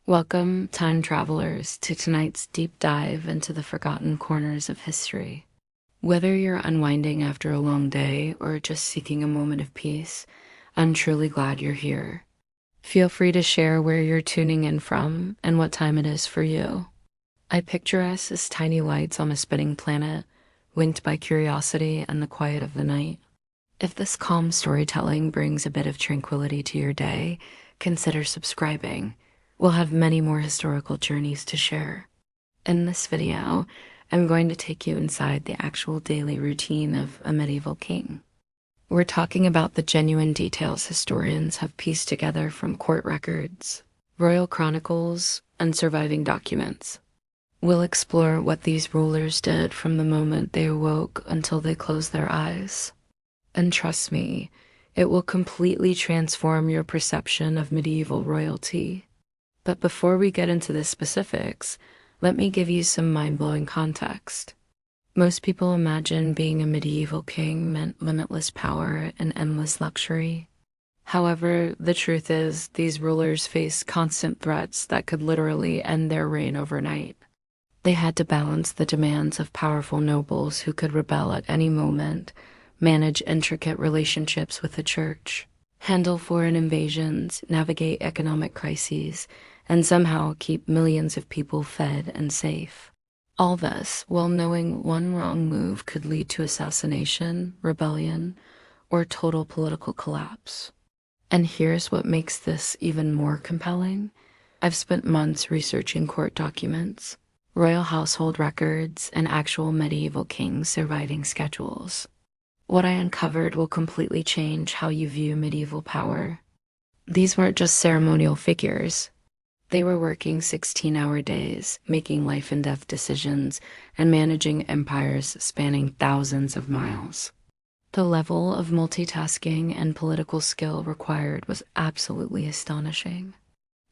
Welcome, time travelers, to tonight's deep dive into the forgotten corners of history. Whether you're unwinding after a long day or just seeking a moment of peace, I'm truly glad you're here. Feel free to share where you're tuning in from and what time it is for you. I picture us as tiny lights on a spinning planet, winked by curiosity and the quiet of the night. If this calm storytelling brings a bit of tranquility to your day, consider subscribing. We'll have many more historical journeys to share. In this video, I'm going to take you inside the actual daily routine of a medieval king. We're talking about the genuine details historians have pieced together from court records, royal chronicles, and surviving documents. We'll explore what these rulers did from the moment they awoke until they closed their eyes. And trust me, it will completely transform your perception of medieval royalty. But before we get into the specifics, let me give you some mind-blowing context. Most people imagine being a medieval king meant limitless power and endless luxury. However, the truth is, these rulers faced constant threats that could literally end their reign overnight. They had to balance the demands of powerful nobles who could rebel at any moment, manage intricate relationships with the church, handle foreign invasions, navigate economic crises, and somehow keep millions of people fed and safe. All this while knowing one wrong move could lead to assassination, rebellion, or total political collapse. And here's what makes this even more compelling. I've spent months researching court documents, royal household records, and actual medieval kings' surviving schedules. What I uncovered will completely change how you view medieval power. These weren't just ceremonial figures. They were working 16-hour days, making life and death decisions, and managing empires spanning thousands of miles. The level of multitasking and political skill required was absolutely astonishing.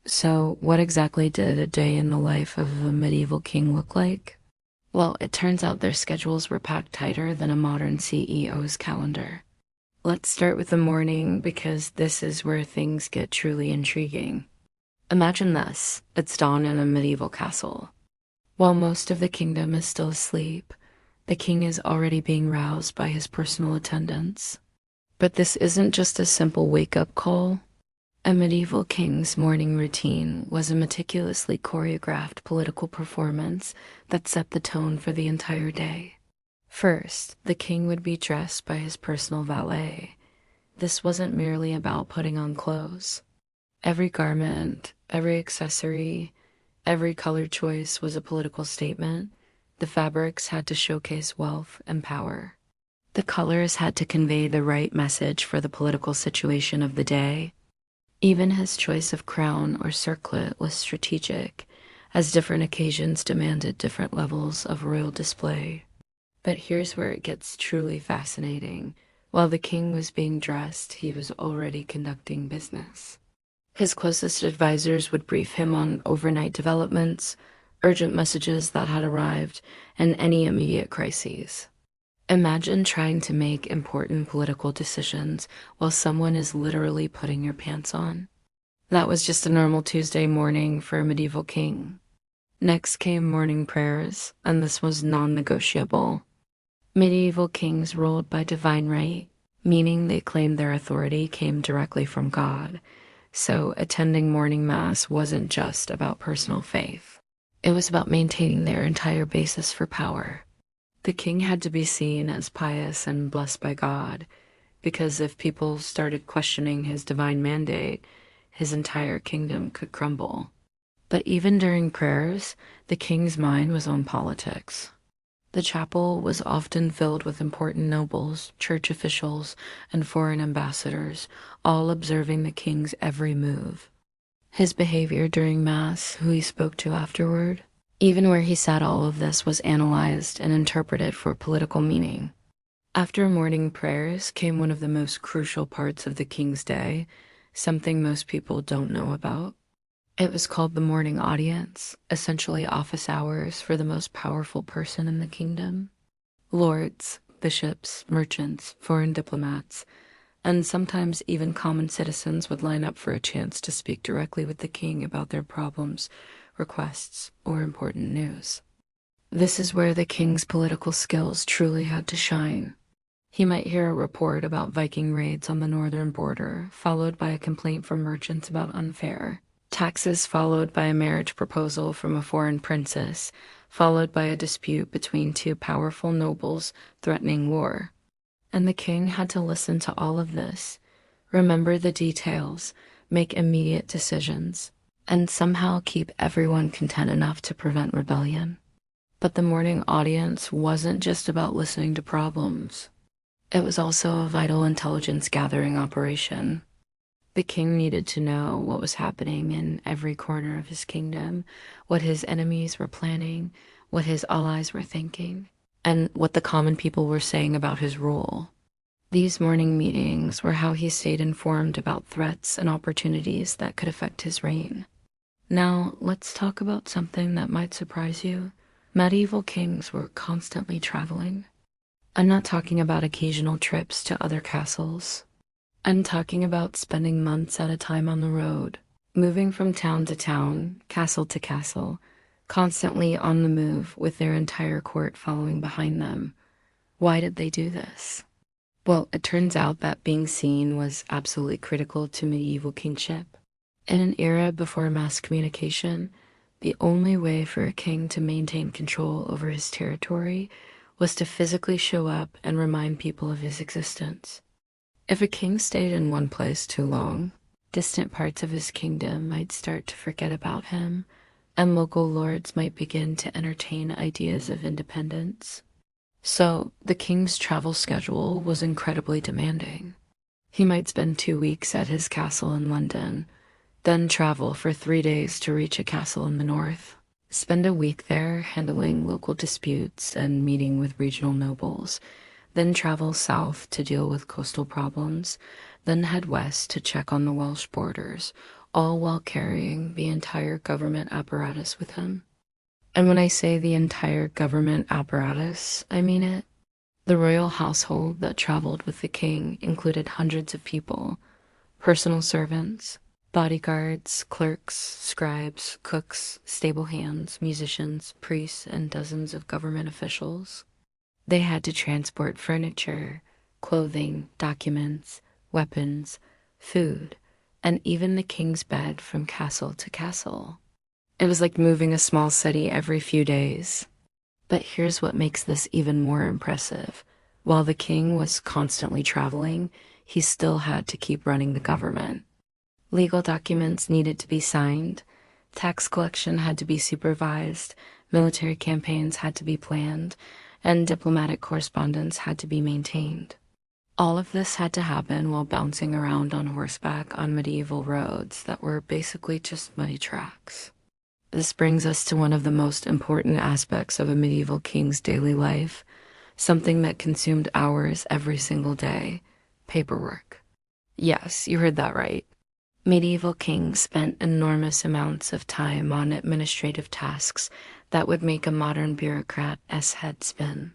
So, what exactly did a day in the life of a medieval king look like? Well, it turns out their schedules were packed tighter than a modern CEO's calendar. Let's start with the morning because this is where things get truly intriguing. Imagine this, it's dawn in a medieval castle. While most of the kingdom is still asleep, the king is already being roused by his personal attendants. But this isn't just a simple wake-up call. A medieval king's morning routine was a meticulously choreographed political performance that set the tone for the entire day. First, the king would be dressed by his personal valet. This wasn't merely about putting on clothes. Every garment, every accessory, every color choice was a political statement. The fabrics had to showcase wealth and power. The colors had to convey the right message for the political situation of the day. Even his choice of crown or circlet was strategic, as different occasions demanded different levels of royal display. But here's where it gets truly fascinating. While the king was being dressed, he was already conducting business. His closest advisors would brief him on overnight developments, urgent messages that had arrived, and any immediate crises. Imagine trying to make important political decisions while someone is literally putting your pants on. That was just a normal Tuesday morning for a medieval king. Next came morning prayers, and this was non-negotiable. Medieval kings ruled by divine right, meaning they claimed their authority came directly from God. So attending morning mass wasn't just about personal faith. It was about maintaining their entire basis for power. The king had to be seen as pious and blessed by God, because if people started questioning his divine mandate, his entire kingdom could crumble. But even during prayers, the king's mind was on politics. The chapel was often filled with important nobles, church officials, and foreign ambassadors, all observing the king's every move. His behavior during mass, who he spoke to afterward, even where he said all of this was analyzed and interpreted for political meaning. After morning prayers came one of the most crucial parts of the king's day, something most people don't know about. It was called the morning audience, essentially office hours for the most powerful person in the kingdom. Lords, bishops, merchants, foreign diplomats, and sometimes even common citizens would line up for a chance to speak directly with the king about their problems, requests, or important news. This is where the king's political skills truly had to shine. He might hear a report about Viking raids on the northern border, followed by a complaint from merchants about unfair taxes, followed by a marriage proposal from a foreign princess, followed by a dispute between two powerful nobles threatening war. And the king had to listen to all of this, remember the details, make immediate decisions, and somehow keep everyone content enough to prevent rebellion. But the morning audience wasn't just about listening to problems. It was also a vital intelligence gathering operation. The king needed to know what was happening in every corner of his kingdom, what his enemies were planning, what his allies were thinking, and what the common people were saying about his rule. These morning meetings were how he stayed informed about threats and opportunities that could affect his reign. Now, let's talk about something that might surprise you. Medieval kings were constantly traveling. I'm not talking about occasional trips to other castles. I'm talking about spending months at a time on the road, moving from town to town, castle to castle, constantly on the move with their entire court following behind them. Why did they do this? Well, it turns out that being seen was absolutely critical to medieval kingship. In an era before mass communication, the only way for a king to maintain control over his territory was to physically show up and remind people of his existence. If a king stayed in one place too long, distant parts of his kingdom might start to forget about him, and local lords might begin to entertain ideas of independence. So, the king's travel schedule was incredibly demanding. He might spend 2 weeks at his castle in London, then travel for 3 days to reach a castle in the north, spend a week there handling local disputes and meeting with regional nobles, then travel south to deal with coastal problems, then head west to check on the Welsh borders, all while carrying the entire government apparatus with him. And when I say the entire government apparatus, I mean it. The royal household that traveled with the king included hundreds of people, personal servants, bodyguards, clerks, scribes, cooks, stable hands, musicians, priests, and dozens of government officials. They had to transport furniture, clothing, documents, weapons, food, and even the king's bed from castle to castle. It was like moving a small city every few days. But here's what makes this even more impressive. While the king was constantly traveling, he still had to keep running the government. Legal documents needed to be signed, tax collection had to be supervised, military campaigns had to be planned, and diplomatic correspondence had to be maintained. All of this had to happen while bouncing around on horseback on medieval roads that were basically just muddy tracks. This brings us to one of the most important aspects of a medieval king's daily life, something that consumed hours every single day: paperwork. Yes, you heard that right. Medieval kings spent enormous amounts of time on administrative tasks that would make a modern bureaucrat's head spin.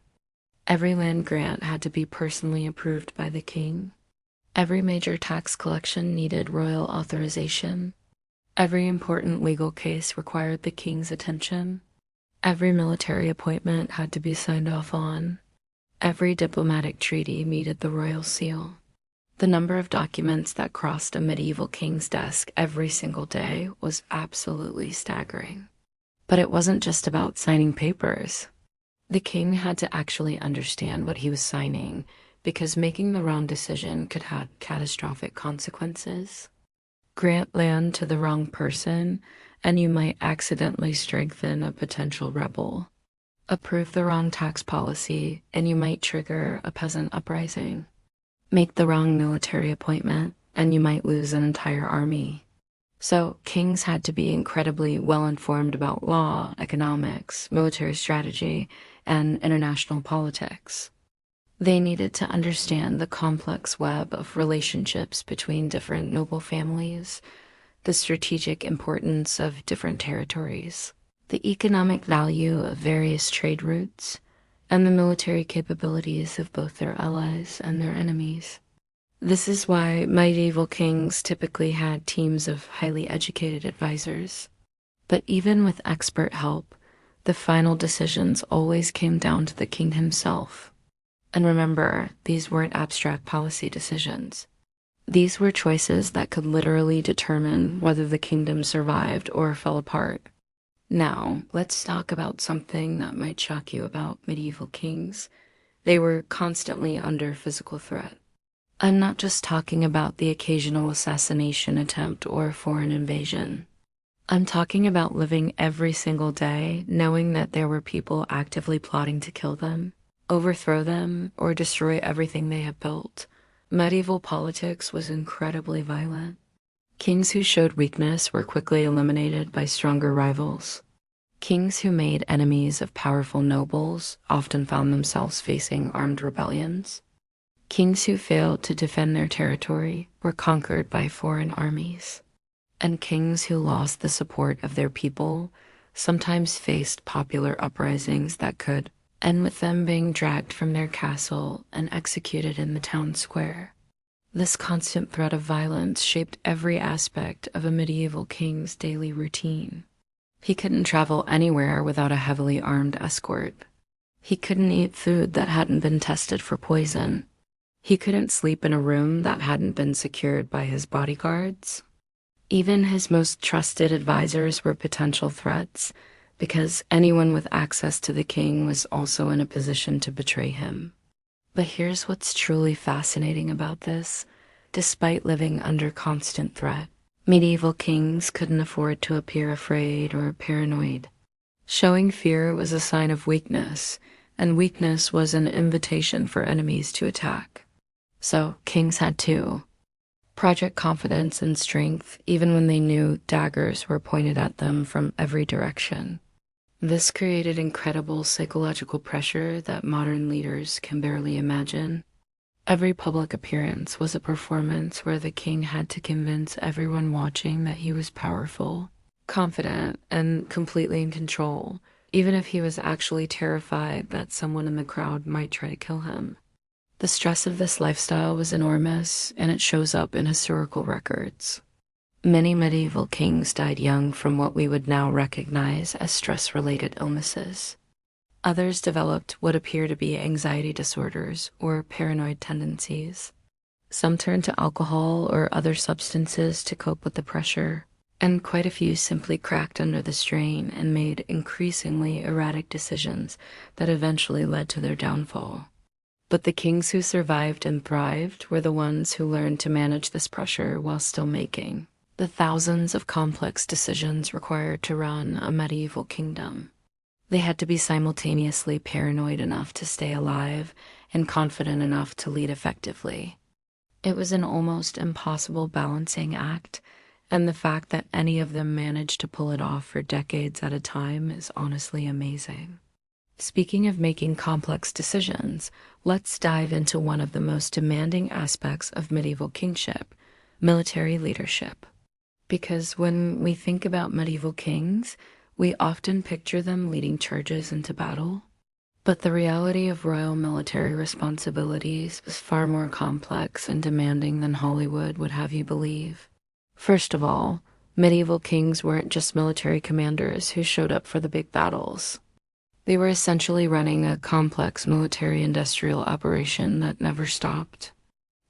Every land grant had to be personally approved by the king. Every major tax collection needed royal authorization. Every important legal case required the king's attention. Every military appointment had to be signed off on. Every diplomatic treaty needed the royal seal. The number of documents that crossed a medieval king's desk every single day was absolutely staggering. But it wasn't just about signing papers. The king had to actually understand what he was signing, because making the wrong decision could have catastrophic consequences. Grant land to the wrong person, and you might accidentally strengthen a potential rebel. Approve the wrong tax policy, and you might trigger a peasant uprising. Make the wrong military appointment, and you might lose an entire army. So kings had to be incredibly well-informed about law, economics, military strategy, and international politics. They needed to understand the complex web of relationships between different noble families, the strategic importance of different territories, the economic value of various trade routes, and the military capabilities of both their allies and their enemies. This is why medieval kings typically had teams of highly educated advisors. But even with expert help, the final decisions always came down to the king himself. And remember, these weren't abstract policy decisions. These were choices that could literally determine whether the kingdom survived or fell apart. Now, let's talk about something that might shock you about medieval kings. They were constantly under physical threat. I'm not just talking about the occasional assassination attempt or foreign invasion. I'm talking about living every single day knowing that there were people actively plotting to kill them, overthrow them, or destroy everything they have built. Medieval politics was incredibly violent. Kings who showed weakness were quickly eliminated by stronger rivals. Kings who made enemies of powerful nobles often found themselves facing armed rebellions. Kings who failed to defend their territory were conquered by foreign armies. And kings who lost the support of their people sometimes faced popular uprisings that could end with them being dragged from their castle and executed in the town square. This constant threat of violence shaped every aspect of a medieval king's daily routine. He couldn't travel anywhere without a heavily armed escort. He couldn't eat food that hadn't been tested for poison. He couldn't sleep in a room that hadn't been secured by his bodyguards. Even his most trusted advisors were potential threats, because anyone with access to the king was also in a position to betray him. But here's what's truly fascinating about this. Despite living under constant threat, medieval kings couldn't afford to appear afraid or paranoid. Showing fear was a sign of weakness, and weakness was an invitation for enemies to attack. So kings had to project confidence and strength even when they knew daggers were pointed at them from every direction. This created incredible psychological pressure that modern leaders can barely imagine. Every public appearance was a performance where the king had to convince everyone watching that he was powerful, confident, and completely in control, even if he was actually terrified that someone in the crowd might try to kill him. The stress of this lifestyle was enormous, and it shows up in historical records. Many medieval kings died young from what we would now recognize as stress-related illnesses. Others developed what appear to be anxiety disorders or paranoid tendencies. Some turned to alcohol or other substances to cope with the pressure, and quite a few simply cracked under the strain and made increasingly erratic decisions that eventually led to their downfall. But the kings who survived and thrived were the ones who learned to manage this pressure while still making the thousands of complex decisions required to run a medieval kingdom. They had to be simultaneously paranoid enough to stay alive and confident enough to lead effectively. It was an almost impossible balancing act, and the fact that any of them managed to pull it off for decades at a time is honestly amazing. Speaking of making complex decisions, let's dive into one of the most demanding aspects of medieval kingship, military leadership. Because when we think about medieval kings, we often picture them leading charges into battle. But the reality of royal military responsibilities is far more complex and demanding than Hollywood would have you believe. First of all, medieval kings weren't just military commanders who showed up for the big battles. They were essentially running a complex military-industrial operation that never stopped.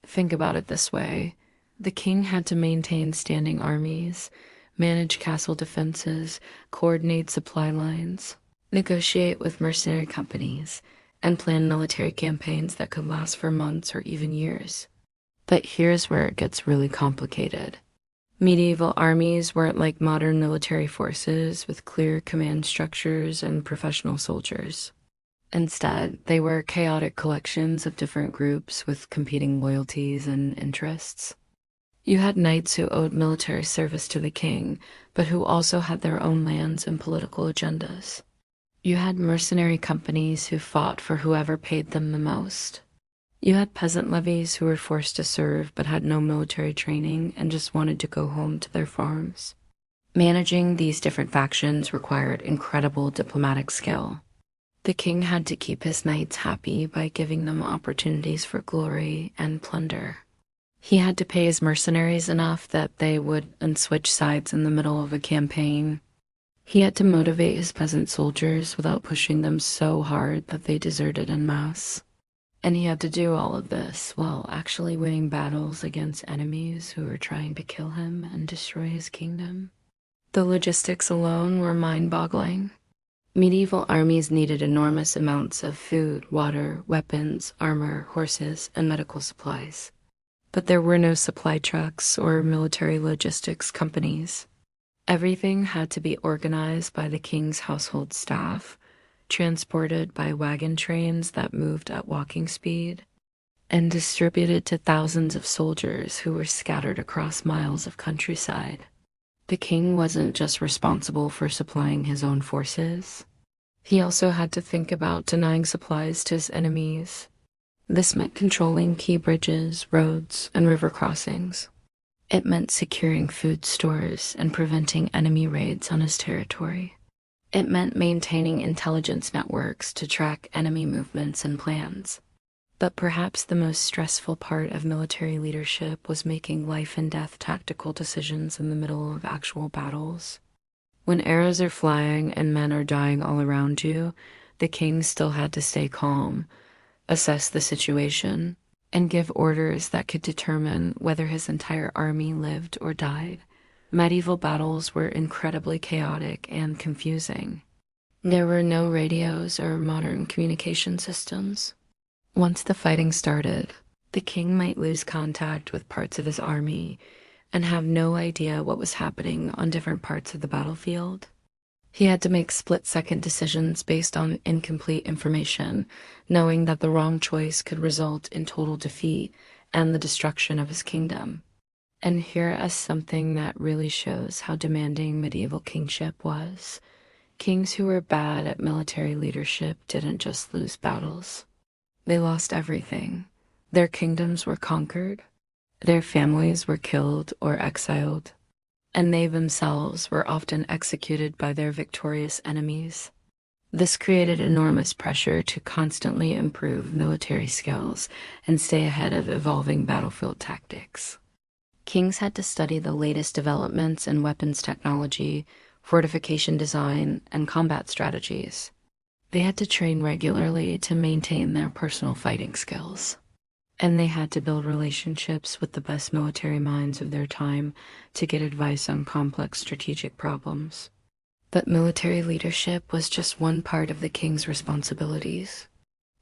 Think about it this way. The king had to maintain standing armies, manage castle defenses, coordinate supply lines, negotiate with mercenary companies, and plan military campaigns that could last for months or even years. But here's where it gets really complicated. Medieval armies weren't like modern military forces with clear command structures and professional soldiers. Instead, they were chaotic collections of different groups with competing loyalties and interests. You had knights who owed military service to the king, but who also had their own lands and political agendas. You had mercenary companies who fought for whoever paid them the most. You had peasant levies who were forced to serve but had no military training and just wanted to go home to their farms. Managing these different factions required incredible diplomatic skill. The king had to keep his knights happy by giving them opportunities for glory and plunder. He had to pay his mercenaries enough that they wouldn't switch sides in the middle of a campaign. He had to motivate his peasant soldiers without pushing them so hard that they deserted en masse. And he had to do all of this while actually winning battles against enemies who were trying to kill him and destroy his kingdom. The logistics alone were mind-boggling. Medieval armies needed enormous amounts of food, water, weapons, armor, horses, and medical supplies. But there were no supply trucks or military logistics companies. Everything had to be organized by the king's household staff, transported by wagon trains that moved at walking speed, and distributed to thousands of soldiers who were scattered across miles of countryside. The king wasn't just responsible for supplying his own forces. He also had to think about denying supplies to his enemies. This meant controlling key bridges, roads, and river crossings. It meant securing food stores and preventing enemy raids on his territory. It meant maintaining intelligence networks to track enemy movements and plans. But perhaps the most stressful part of military leadership was making life-and-death tactical decisions in the middle of actual battles. When arrows are flying and men are dying all around you, the king still had to stay calm, assess the situation, and give orders that could determine whether his entire army lived or died. Medieval battles were incredibly chaotic and confusing. There were no radios or modern communication systems. Once the fighting started, the king might lose contact with parts of his army and have no idea what was happening on different parts of the battlefield. He had to make split-second decisions based on incomplete information, knowing that the wrong choice could result in total defeat and the destruction of his kingdom. And here is something that really shows how demanding medieval kingship was. Kings who were bad at military leadership didn't just lose battles. They lost everything. Their kingdoms were conquered, their families were killed or exiled, and they themselves were often executed by their victorious enemies. This created enormous pressure to constantly improve military skills and stay ahead of evolving battlefield tactics. Kings had to study the latest developments in weapons technology, fortification design, and combat strategies. They had to train regularly to maintain their personal fighting skills. And they had to build relationships with the best military minds of their time to get advice on complex strategic problems. But military leadership was just one part of the king's responsibilities.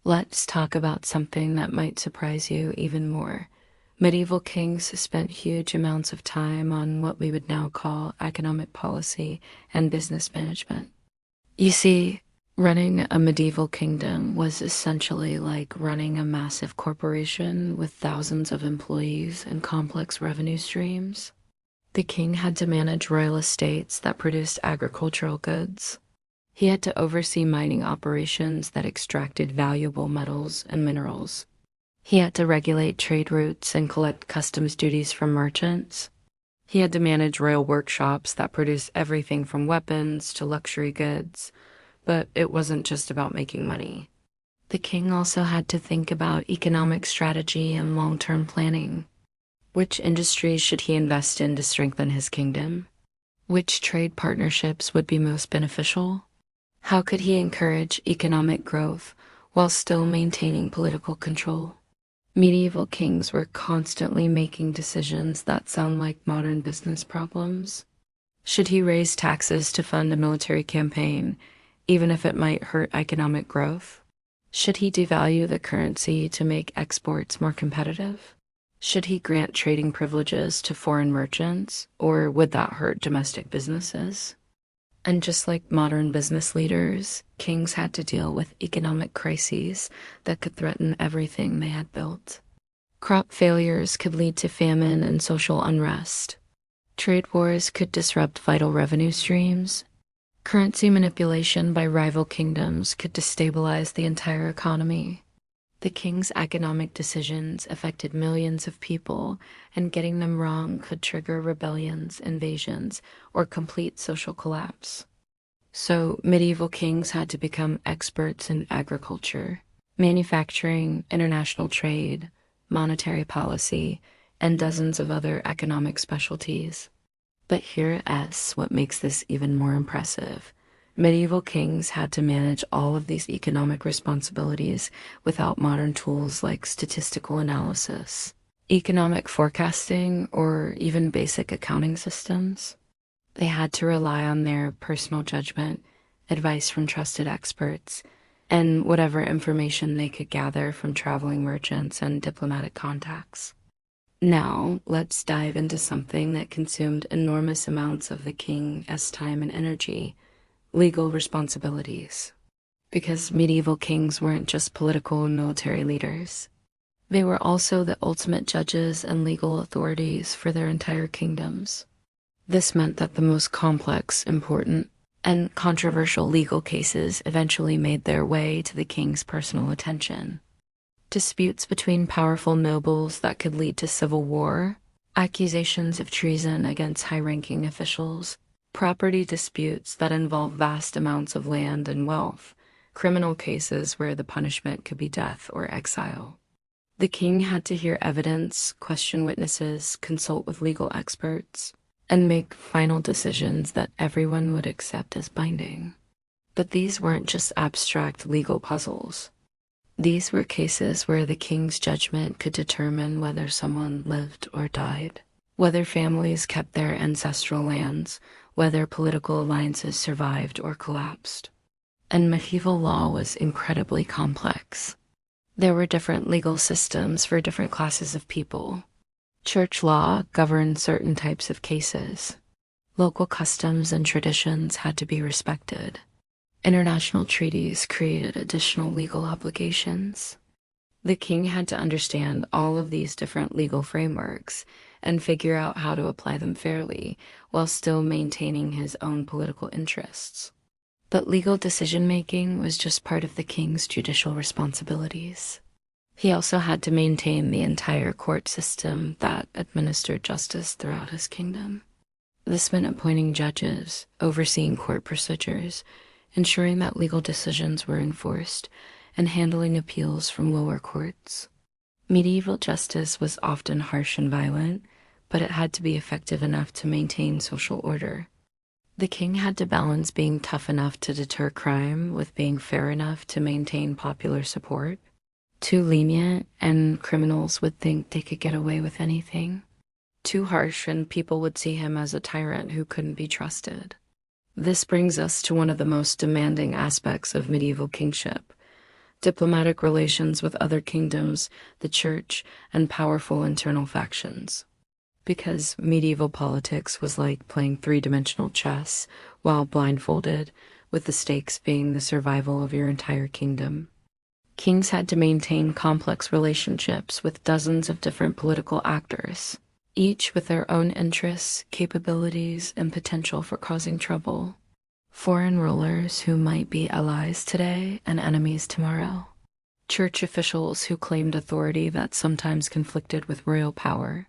Let's talk about something that might surprise you even more. Medieval kings spent huge amounts of time on what we would now call economic policy and business management. You see, running a medieval kingdom was essentially like running a massive corporation with thousands of employees and complex revenue streams. The king had to manage royal estates that produced agricultural goods. He had to oversee mining operations that extracted valuable metals and minerals. He had to regulate trade routes and collect customs duties from merchants. He had to manage royal workshops that produced everything from weapons to luxury goods. But it wasn't just about making money. The king also had to think about economic strategy and long-term planning. Which industries should he invest in to strengthen his kingdom? Which trade partnerships would be most beneficial? How could he encourage economic growth while still maintaining political control? Medieval kings were constantly making decisions that sound like modern business problems. Should he raise taxes to fund a military campaign, even if it might hurt economic growth? Should he devalue the currency to make exports more competitive? Should he grant trading privileges to foreign merchants, or would that hurt domestic businesses? And just like modern business leaders, kings had to deal with economic crises that could threaten everything they had built. Crop failures could lead to famine and social unrest. Trade wars could disrupt vital revenue streams. Currency manipulation by rival kingdoms could destabilize the entire economy. The king's economic decisions affected millions of people, and getting them wrong could trigger rebellions, invasions, or complete social collapse. So medieval kings had to become experts in agriculture, manufacturing, international trade, monetary policy, and dozens of other economic specialties. But here's what makes this even more impressive. Medieval kings had to manage all of these economic responsibilities without modern tools like statistical analysis, economic forecasting, or even basic accounting systems. They had to rely on their personal judgment, advice from trusted experts, and whatever information they could gather from traveling merchants and diplomatic contacts. Now, let's dive into something that consumed enormous amounts of the king's time and energy: legal responsibilities. Because medieval kings weren't just political and military leaders, they were also the ultimate judges and legal authorities for their entire kingdoms. This meant that the most complex, important, and controversial legal cases eventually made their way to the king's personal attention. Disputes between powerful nobles that could lead to civil war, accusations of treason against high-ranking officials, property disputes that involve vast amounts of land and wealth, criminal cases where the punishment could be death or exile. The king had to hear evidence, question witnesses, consult with legal experts, and make final decisions that everyone would accept as binding. But these weren't just abstract legal puzzles. These were cases where the king's judgment could determine whether someone lived or died, whether families kept their ancestral lands, whether political alliances survived or collapsed. And medieval law was incredibly complex. There were different legal systems for different classes of people. Church law governed certain types of cases. Local customs and traditions had to be respected. International treaties created additional legal obligations. The king had to understand all of these different legal frameworks and figure out how to apply them fairly while still maintaining his own political interests. But legal decision-making was just part of the king's judicial responsibilities. He also had to maintain the entire court system that administered justice throughout his kingdom. This meant appointing judges, overseeing court procedures, ensuring that legal decisions were enforced, and handling appeals from lower courts. Medieval justice was often harsh and violent, but it had to be effective enough to maintain social order. The king had to balance being tough enough to deter crime with being fair enough to maintain popular support. Too lenient, and criminals would think they could get away with anything. Too harsh, and people would see him as a tyrant who couldn't be trusted. This brings us to one of the most demanding aspects of medieval kingship: diplomatic relations with other kingdoms, the church, and powerful internal factions. Because medieval politics was like playing three-dimensional chess while blindfolded, with the stakes being the survival of your entire kingdom. Kings had to maintain complex relationships with dozens of different political actors, each with their own interests, capabilities, and potential for causing trouble. Foreign rulers who might be allies today and enemies tomorrow. Church officials who claimed authority that sometimes conflicted with royal power.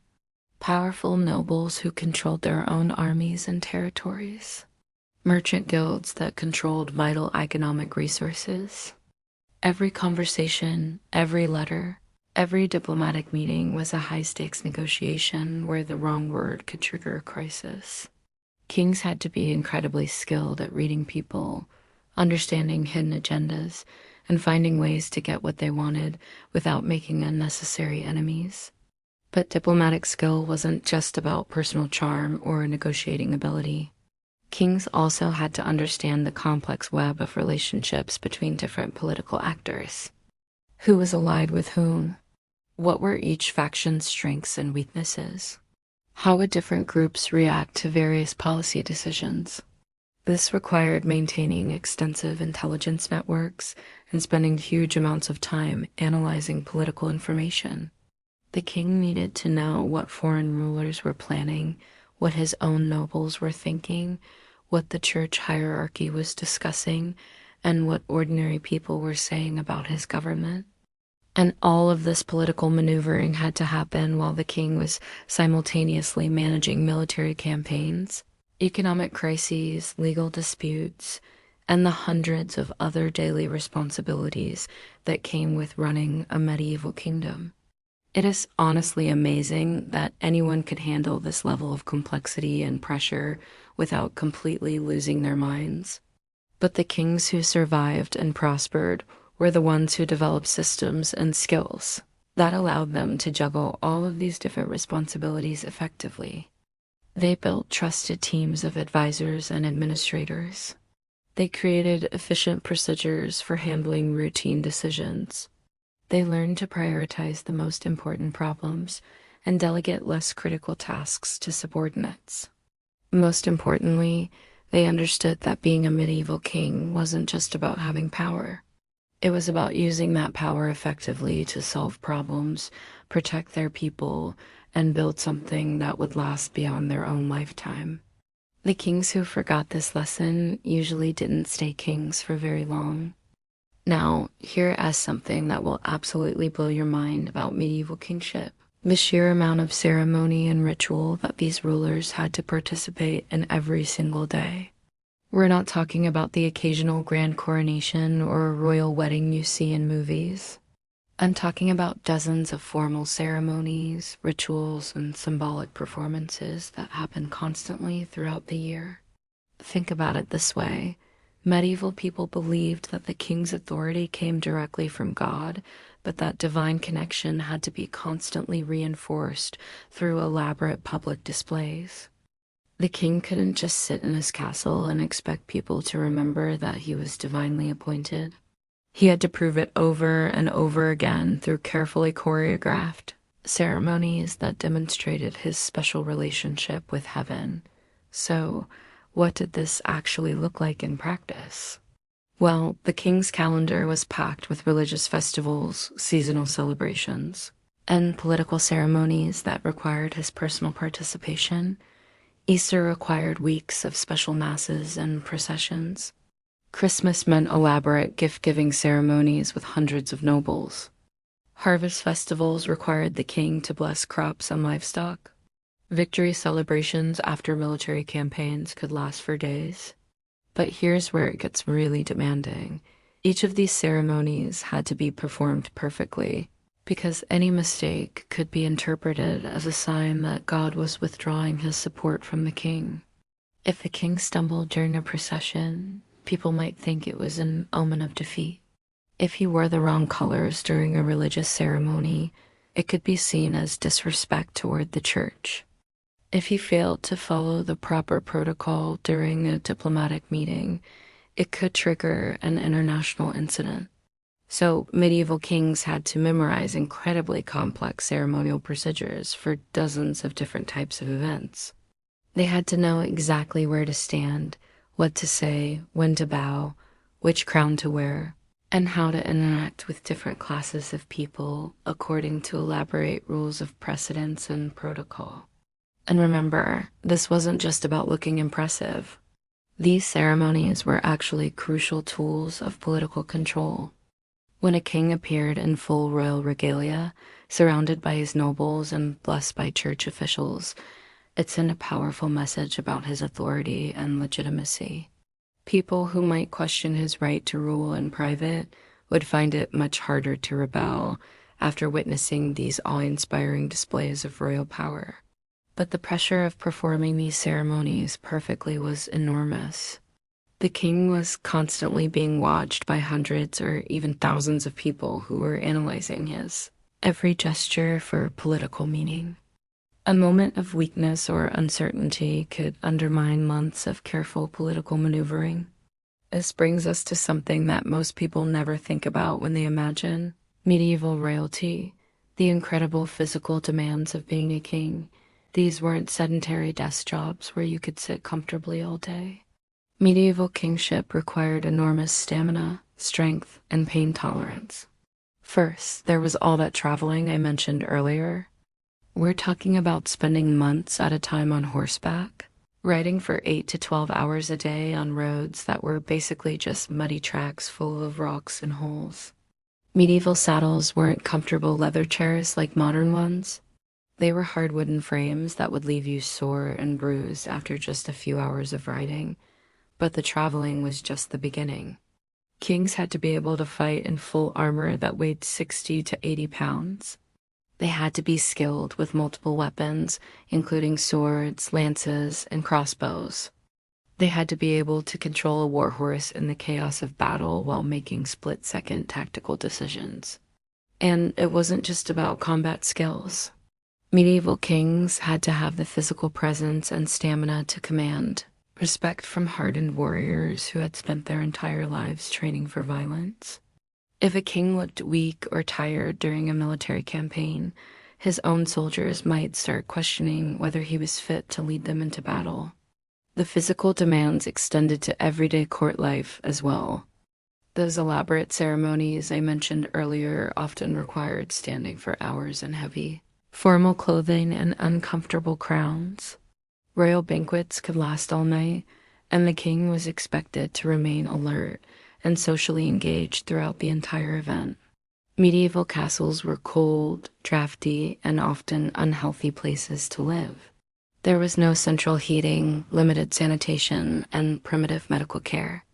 Powerful nobles who controlled their own armies and territories. Merchant guilds that controlled vital economic resources. Every conversation, every letter, every diplomatic meeting was a high-stakes negotiation where the wrong word could trigger a crisis. Kings had to be incredibly skilled at reading people, understanding hidden agendas, and finding ways to get what they wanted without making unnecessary enemies. But diplomatic skill wasn't just about personal charm or negotiating ability. Kings also had to understand the complex web of relationships between different political actors. Who was allied with whom? What were each faction's strengths and weaknesses? How would different groups react to various policy decisions? This required maintaining extensive intelligence networks and spending huge amounts of time analyzing political information. The king needed to know what foreign rulers were planning, what his own nobles were thinking, what the church hierarchy was discussing, and what ordinary people were saying about his government. And all of this political maneuvering had to happen while the king was simultaneously managing military campaigns, economic crises, legal disputes, and the hundreds of other daily responsibilities that came with running a medieval kingdom. It is honestly amazing that anyone could handle this level of complexity and pressure without completely losing their minds. But the kings who survived and prospered were the ones who developed systems and skills that allowed them to juggle all of these different responsibilities effectively. They built trusted teams of advisors and administrators. They created efficient procedures for handling routine decisions. They learned to prioritize the most important problems and delegate less critical tasks to subordinates. Most importantly, they understood that being a medieval king wasn't just about having power. It was about using that power effectively to solve problems, protect their people, and build something that would last beyond their own lifetime. The kings who forgot this lesson usually didn't stay kings for very long. Now, here is something that will absolutely blow your mind about medieval kingship: the sheer amount of ceremony and ritual that these rulers had to participate in every single day. We're not talking about the occasional grand coronation or royal wedding you see in movies. I'm talking about dozens of formal ceremonies, rituals, and symbolic performances that happen constantly throughout the year. Think about it this way. Medieval people believed that the king's authority came directly from God, but that divine connection had to be constantly reinforced through elaborate public displays. The king couldn't just sit in his castle and expect people to remember that he was divinely appointed. He had to prove it over and over again through carefully choreographed ceremonies that demonstrated his special relationship with heaven. So, what did this actually look like in practice? Well, the king's calendar was packed with religious festivals, seasonal celebrations, and political ceremonies that required his personal participation. Easter required weeks of special masses and processions. Christmas meant elaborate gift-giving ceremonies with hundreds of nobles. Harvest festivals required the king to bless crops and livestock. Victory celebrations after military campaigns could last for days. But here's where it gets really demanding. Each of these ceremonies had to be performed perfectly, because any mistake could be interpreted as a sign that God was withdrawing his support from the king. If the king stumbled during a procession, people might think it was an omen of defeat. If he wore the wrong colors during a religious ceremony, it could be seen as disrespect toward the church. If he failed to follow the proper protocol during a diplomatic meeting, it could trigger an international incident. So medieval kings had to memorize incredibly complex ceremonial procedures for dozens of different types of events. They had to know exactly where to stand, what to say, when to bow, which crown to wear, and how to interact with different classes of people according to elaborate rules of precedence and protocol. And remember, this wasn't just about looking impressive. These ceremonies were actually crucial tools of political control. When a king appeared in full royal regalia, surrounded by his nobles and blessed by church officials, it sent a powerful message about his authority and legitimacy. People who might question his right to rule in private would find it much harder to rebel after witnessing these awe-inspiring displays of royal power. But the pressure of performing these ceremonies perfectly was enormous. The king was constantly being watched by hundreds or even thousands of people who were analyzing his every gesture for political meaning. A moment of weakness or uncertainty could undermine months of careful political maneuvering. This brings us to something that most people never think about when they imagine medieval royalty, the incredible physical demands of being a king. These weren't sedentary desk jobs where you could sit comfortably all day. Medieval kingship required enormous stamina, strength, and pain tolerance. First, there was all that traveling I mentioned earlier. We're talking about spending months at a time on horseback, riding for 8 to 12 hours a day on roads that were basically just muddy tracks full of rocks and holes. Medieval saddles weren't comfortable leather chairs like modern ones. They were hard wooden frames that would leave you sore and bruised after just a few hours of riding. But the traveling was just the beginning. Kings had to be able to fight in full armor that weighed 60 to 80 pounds. They had to be skilled with multiple weapons, including swords, lances, and crossbows. They had to be able to control a warhorse in the chaos of battle while making split-second tactical decisions. And it wasn't just about combat skills. Medieval kings had to have the physical presence and stamina to command respect from hardened warriors who had spent their entire lives training for violence. If a king looked weak or tired during a military campaign, his own soldiers might start questioning whether he was fit to lead them into battle. The physical demands extended to everyday court life as well. Those elaborate ceremonies I mentioned earlier often required standing for hours in heavy, formal clothing and uncomfortable crowns. Royal banquets could last all night, and the king was expected to remain alert and socially engaged throughout the entire event. Medieval castles were cold, drafty, and often unhealthy places to live. There was no central heating, limited sanitation, and primitive medical care.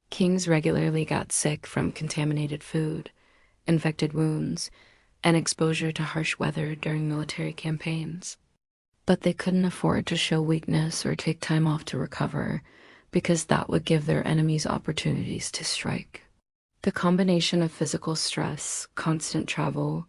Kings regularly got sick from contaminated food, infected wounds, and exposure to harsh weather during military campaigns. But they couldn't afford to show weakness or take time off to recover, because that would give their enemies opportunities to strike. The combination of physical stress, constant travel,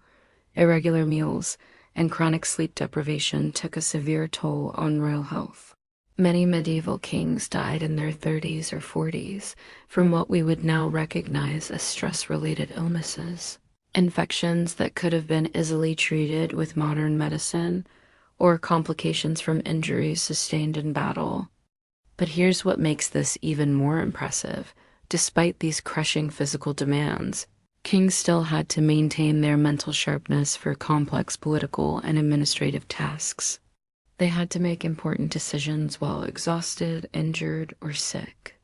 irregular meals, and chronic sleep deprivation took a severe toll on royal health. Many medieval kings died in their 30s or 40s from what we would now recognize as stress-related illnesses, infections that could have been easily treated with modern medicine, or complications from injuries sustained in battle. But here's what makes this even more impressive. Despite these crushing physical demands, kings still had to maintain their mental sharpness for complex political and administrative tasks. They had to make important decisions while exhausted, injured, or sick.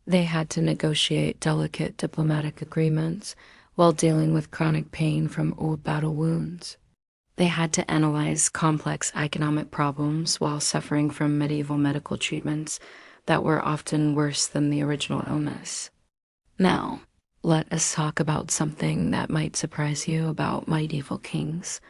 They had to negotiate delicate diplomatic agreements while dealing with chronic pain from old battle wounds. They had to analyze complex economic problems while suffering from medieval medical treatments that were often worse than the original illness. Now, let us talk about something that might surprise you about medieval kings,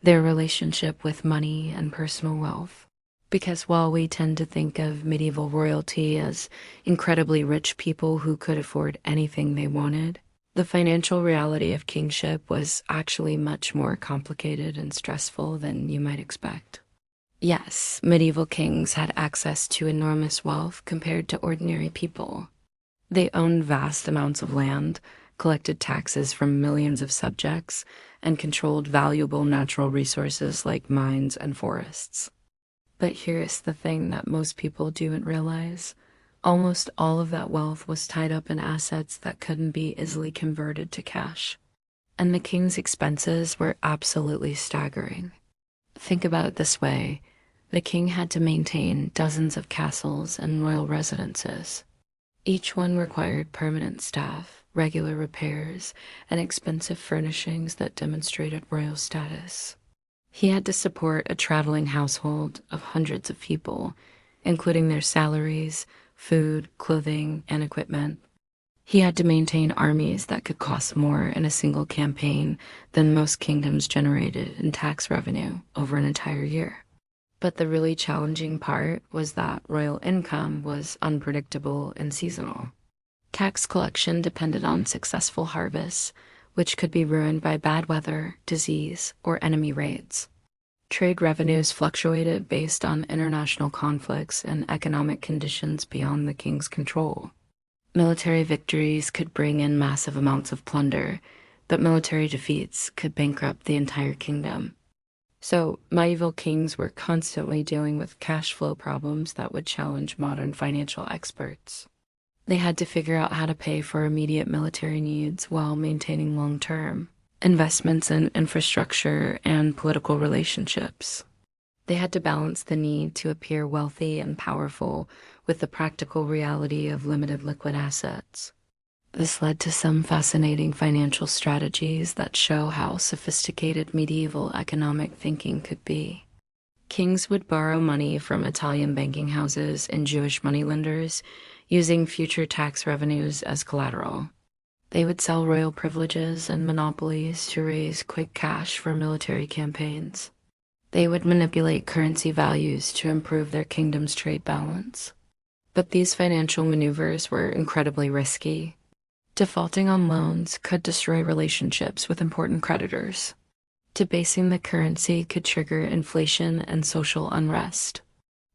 their relationship with money and personal wealth. Because while we tend to think of medieval royalty as incredibly rich people who could afford anything they wanted, the financial reality of kingship was actually much more complicated and stressful than you might expect. Yes, medieval kings had access to enormous wealth compared to ordinary people. They owned vast amounts of land, collected taxes from millions of subjects, and controlled valuable natural resources like mines and forests. But here's the thing that most people don't realize. Almost all of that wealth was tied up in assets that couldn't be easily converted to cash. And the king's expenses were absolutely staggering. Think about it this way. The king had to maintain dozens of castles and royal residences. Each one required permanent staff, regular repairs, and expensive furnishings that demonstrated royal status. He had to support a traveling household of hundreds of people, including their salaries, food, clothing, and equipment. He had to maintain armies that could cost more in a single campaign than most kingdoms generated in tax revenue over an entire year. But the really challenging part was that royal income was unpredictable and seasonal. Tax collection depended on successful harvests, which could be ruined by bad weather, disease, or enemy raids. Trade revenues fluctuated based on international conflicts and economic conditions beyond the king's control. Military victories could bring in massive amounts of plunder, but military defeats could bankrupt the entire kingdom. So, medieval kings were constantly dealing with cash flow problems that would challenge modern financial experts. They had to figure out how to pay for immediate military needs while maintaining long-term investments in infrastructure and political relationships. They had to balance the need to appear wealthy and powerful with the practical reality of limited liquid assets. This led to some fascinating financial strategies that show how sophisticated medieval economic thinking could be. Kings would borrow money from Italian banking houses and Jewish moneylenders, using future tax revenues as collateral. They would sell royal privileges and monopolies to raise quick cash for military campaigns. They would manipulate currency values to improve their kingdom's trade balance. But these financial maneuvers were incredibly risky. Defaulting on loans could destroy relationships with important creditors. Debasing the currency could trigger inflation and social unrest.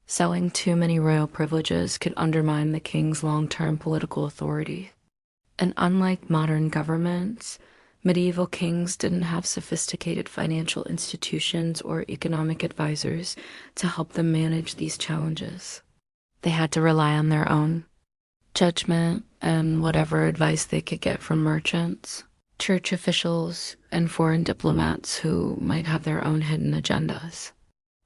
Selling too many royal privileges could undermine the king's long-term political authority. And unlike modern governments, medieval kings didn't have sophisticated financial institutions or economic advisors to help them manage these challenges. They had to rely on their own judgment and whatever advice they could get from merchants, church officials, and foreign diplomats who might have their own hidden agendas.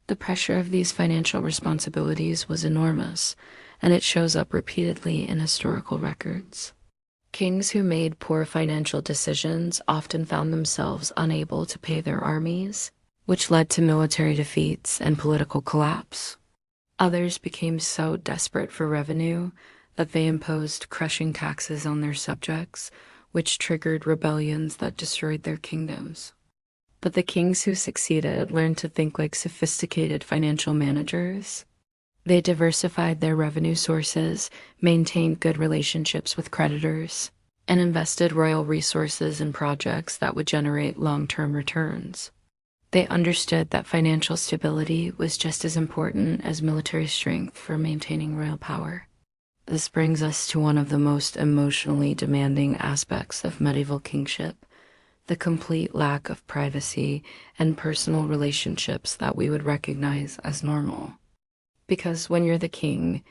The pressure of these financial responsibilities was enormous, and it shows up repeatedly in historical records. Kings who made poor financial decisions often found themselves unable to pay their armies, which led to military defeats and political collapse. Others became so desperate for revenue that they imposed crushing taxes on their subjects, which triggered rebellions that destroyed their kingdoms. But the kings who succeeded learned to think like sophisticated financial managers. They diversified their revenue sources, maintained good relationships with creditors, and invested royal resources in projects that would generate long-term returns. They understood that financial stability was just as important as military strength for maintaining royal power. This brings us to one of the most emotionally demanding aspects of medieval kingship: the complete lack of privacy and personal relationships that we would recognize as normal. Because when you're the king,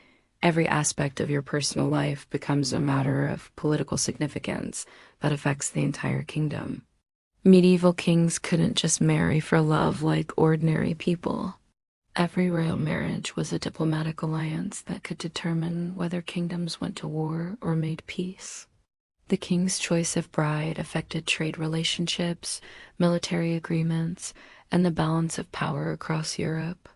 every aspect of your personal life becomes a matter of political significance that affects the entire kingdom. Medieval kings couldn't just marry for love like ordinary people. Every royal marriage was a diplomatic alliance that could determine whether kingdoms went to war or made peace. The king's choice of bride affected trade relationships, military agreements, and the balance of power across Europe.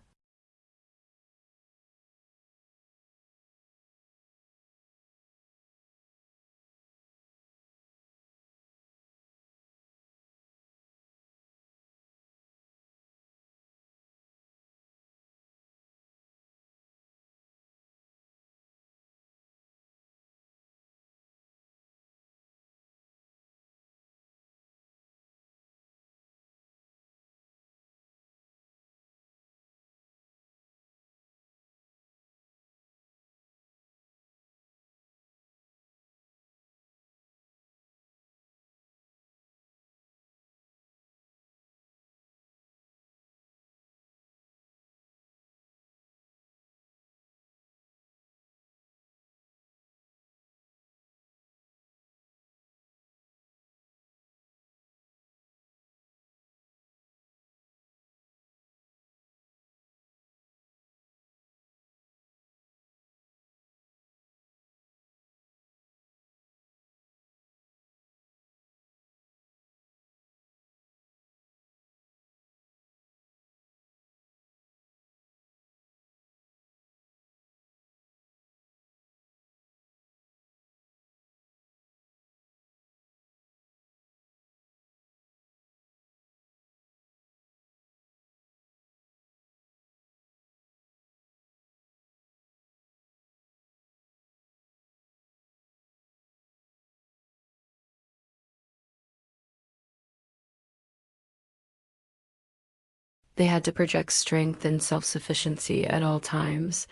They had to project strength and self-sufficiency at all times,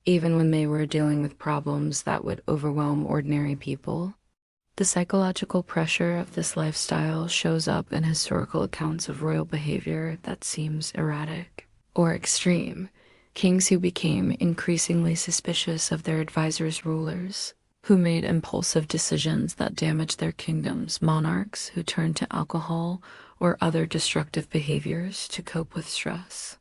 even when they were dealing with problems that would overwhelm ordinary people. The psychological pressure of this lifestyle shows up in historical accounts of royal behavior that seems erratic or extreme. Kings who became increasingly suspicious of their advisors' rulers, who made impulsive decisions that damaged their kingdoms, monarchs who turned to alcohol or other destructive behaviors to cope with stress.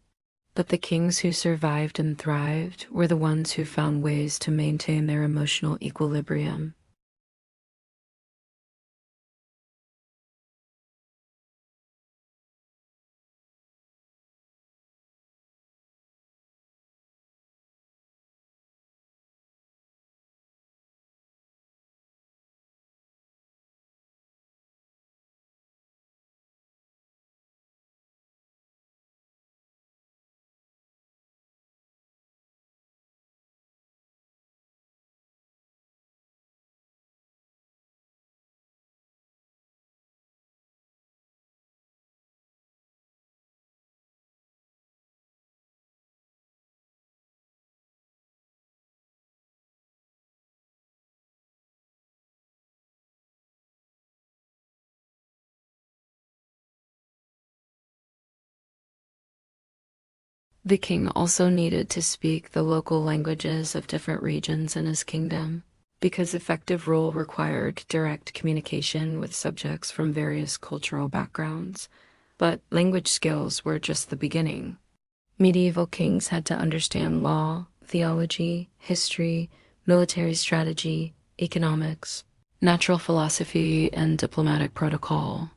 But the kings who survived and thrived were the ones who found ways to maintain their emotional equilibrium. The king also needed to speak the local languages of different regions in his kingdom, because effective rule required direct communication with subjects from various cultural backgrounds. But language skills were just the beginning. Medieval kings had to understand law, theology, history, military strategy, economics, natural philosophy, and diplomatic protocol.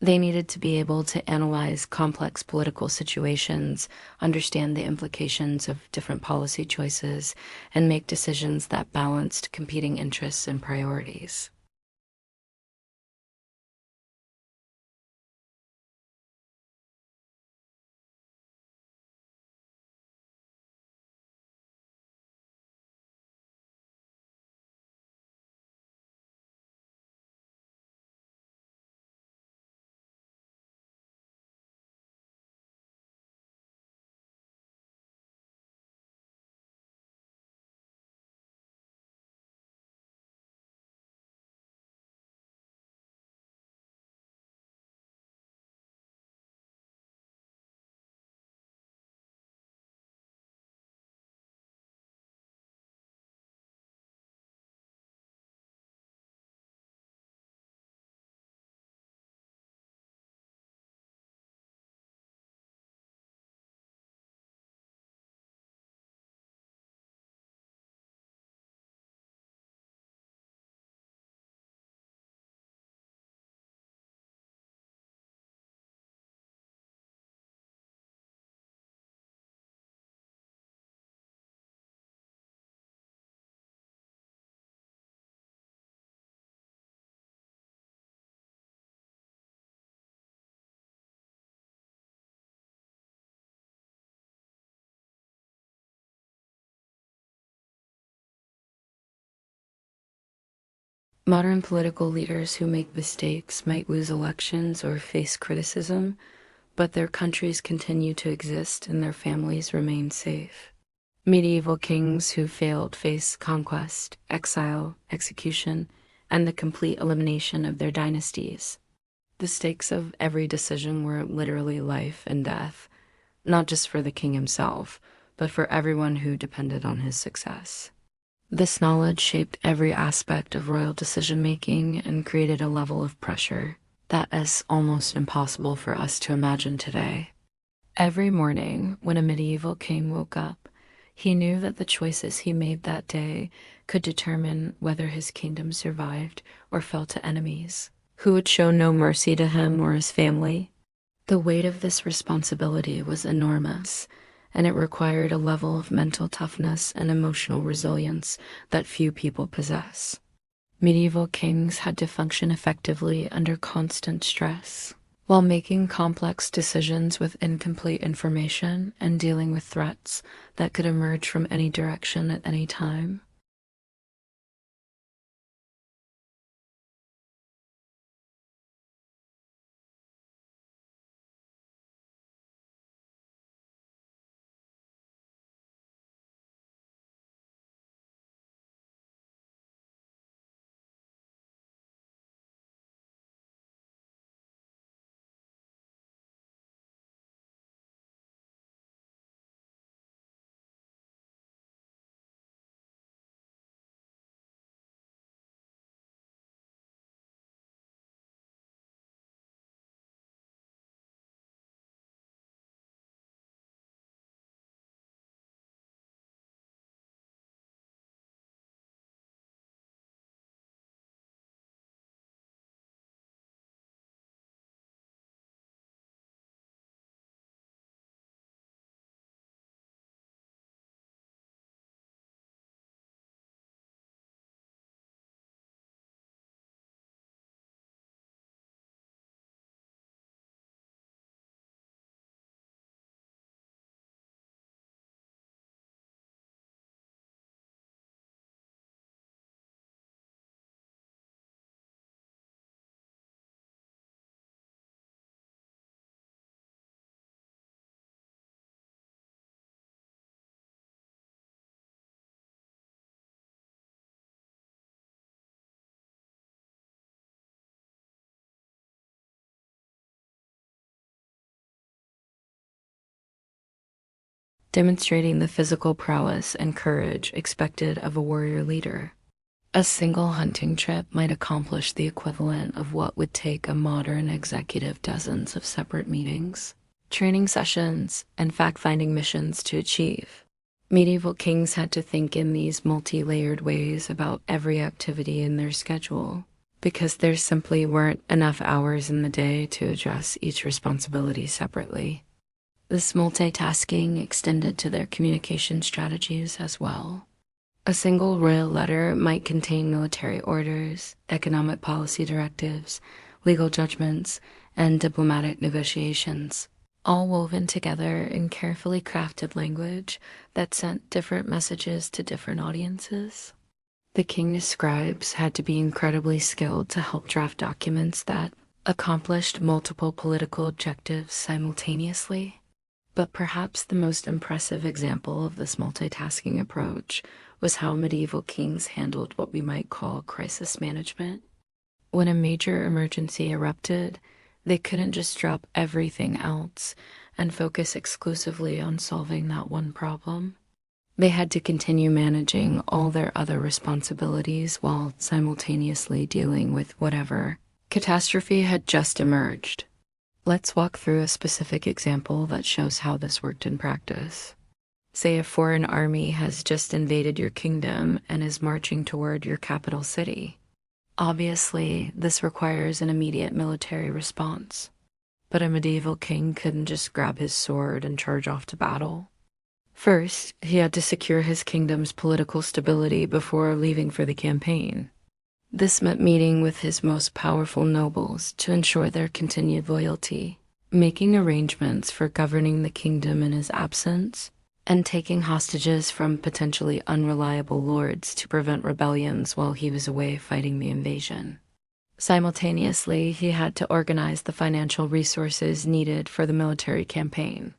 They needed to be able to analyze complex political situations, understand the implications of different policy choices, and make decisions that balanced competing interests and priorities. Modern political leaders who make mistakes might lose elections or face criticism, but their countries continue to exist and their families remain safe. Medieval kings who failed face conquest, exile, execution, and the complete elimination of their dynasties. The stakes of every decision were literally life and death, not just for the king himself, but for everyone who depended on his success. This knowledge shaped every aspect of royal decision-making and created a level of pressure that is almost impossible for us to imagine today. Every morning, when a medieval king woke up, he knew that the choices he made that day could determine whether his kingdom survived or fell to enemies, who would show no mercy to him or his family. The weight of this responsibility was enormous, and it required a level of mental toughness and emotional resilience that few people possess. Medieval kings had to function effectively under constant stress, while making complex decisions with incomplete information and dealing with threats that could emerge from any direction at any time. demonstrating the physical prowess and courage expected of a warrior leader. A single hunting trip might accomplish the equivalent of what would take a modern executive dozens of separate meetings, training sessions, and fact-finding missions to achieve. Medieval kings had to think in these multi-layered ways about every activity in their schedule, because there simply weren't enough hours in the day to address each responsibility separately. This multitasking extended to their communication strategies as well. A single royal letter might contain military orders, economic policy directives, legal judgments, and diplomatic negotiations, all woven together in carefully crafted language that sent different messages to different audiences. The king's scribes had to be incredibly skilled to help draft documents that accomplished multiple political objectives simultaneously. But perhaps the most impressive example of this multitasking approach was how medieval kings handled what we might call crisis management. When a major emergency erupted, they couldn't just drop everything else and focus exclusively on solving that one problem. They had to continue managing all their other responsibilities while simultaneously dealing with whatever catastrophe had just emerged. Let's walk through a specific example that shows how this worked in practice. Say a foreign army has just invaded your kingdom and is marching toward your capital city. Obviously, this requires an immediate military response. But a medieval king couldn't just grab his sword and charge off to battle. First, he had to secure his kingdom's political stability before leaving for the campaign. This meant meeting with his most powerful nobles to ensure their continued loyalty, making arrangements for governing the kingdom in his absence, and taking hostages from potentially unreliable lords to prevent rebellions while he was away fighting the invasion. Simultaneously, he had to organize the financial resources needed for the military campaign.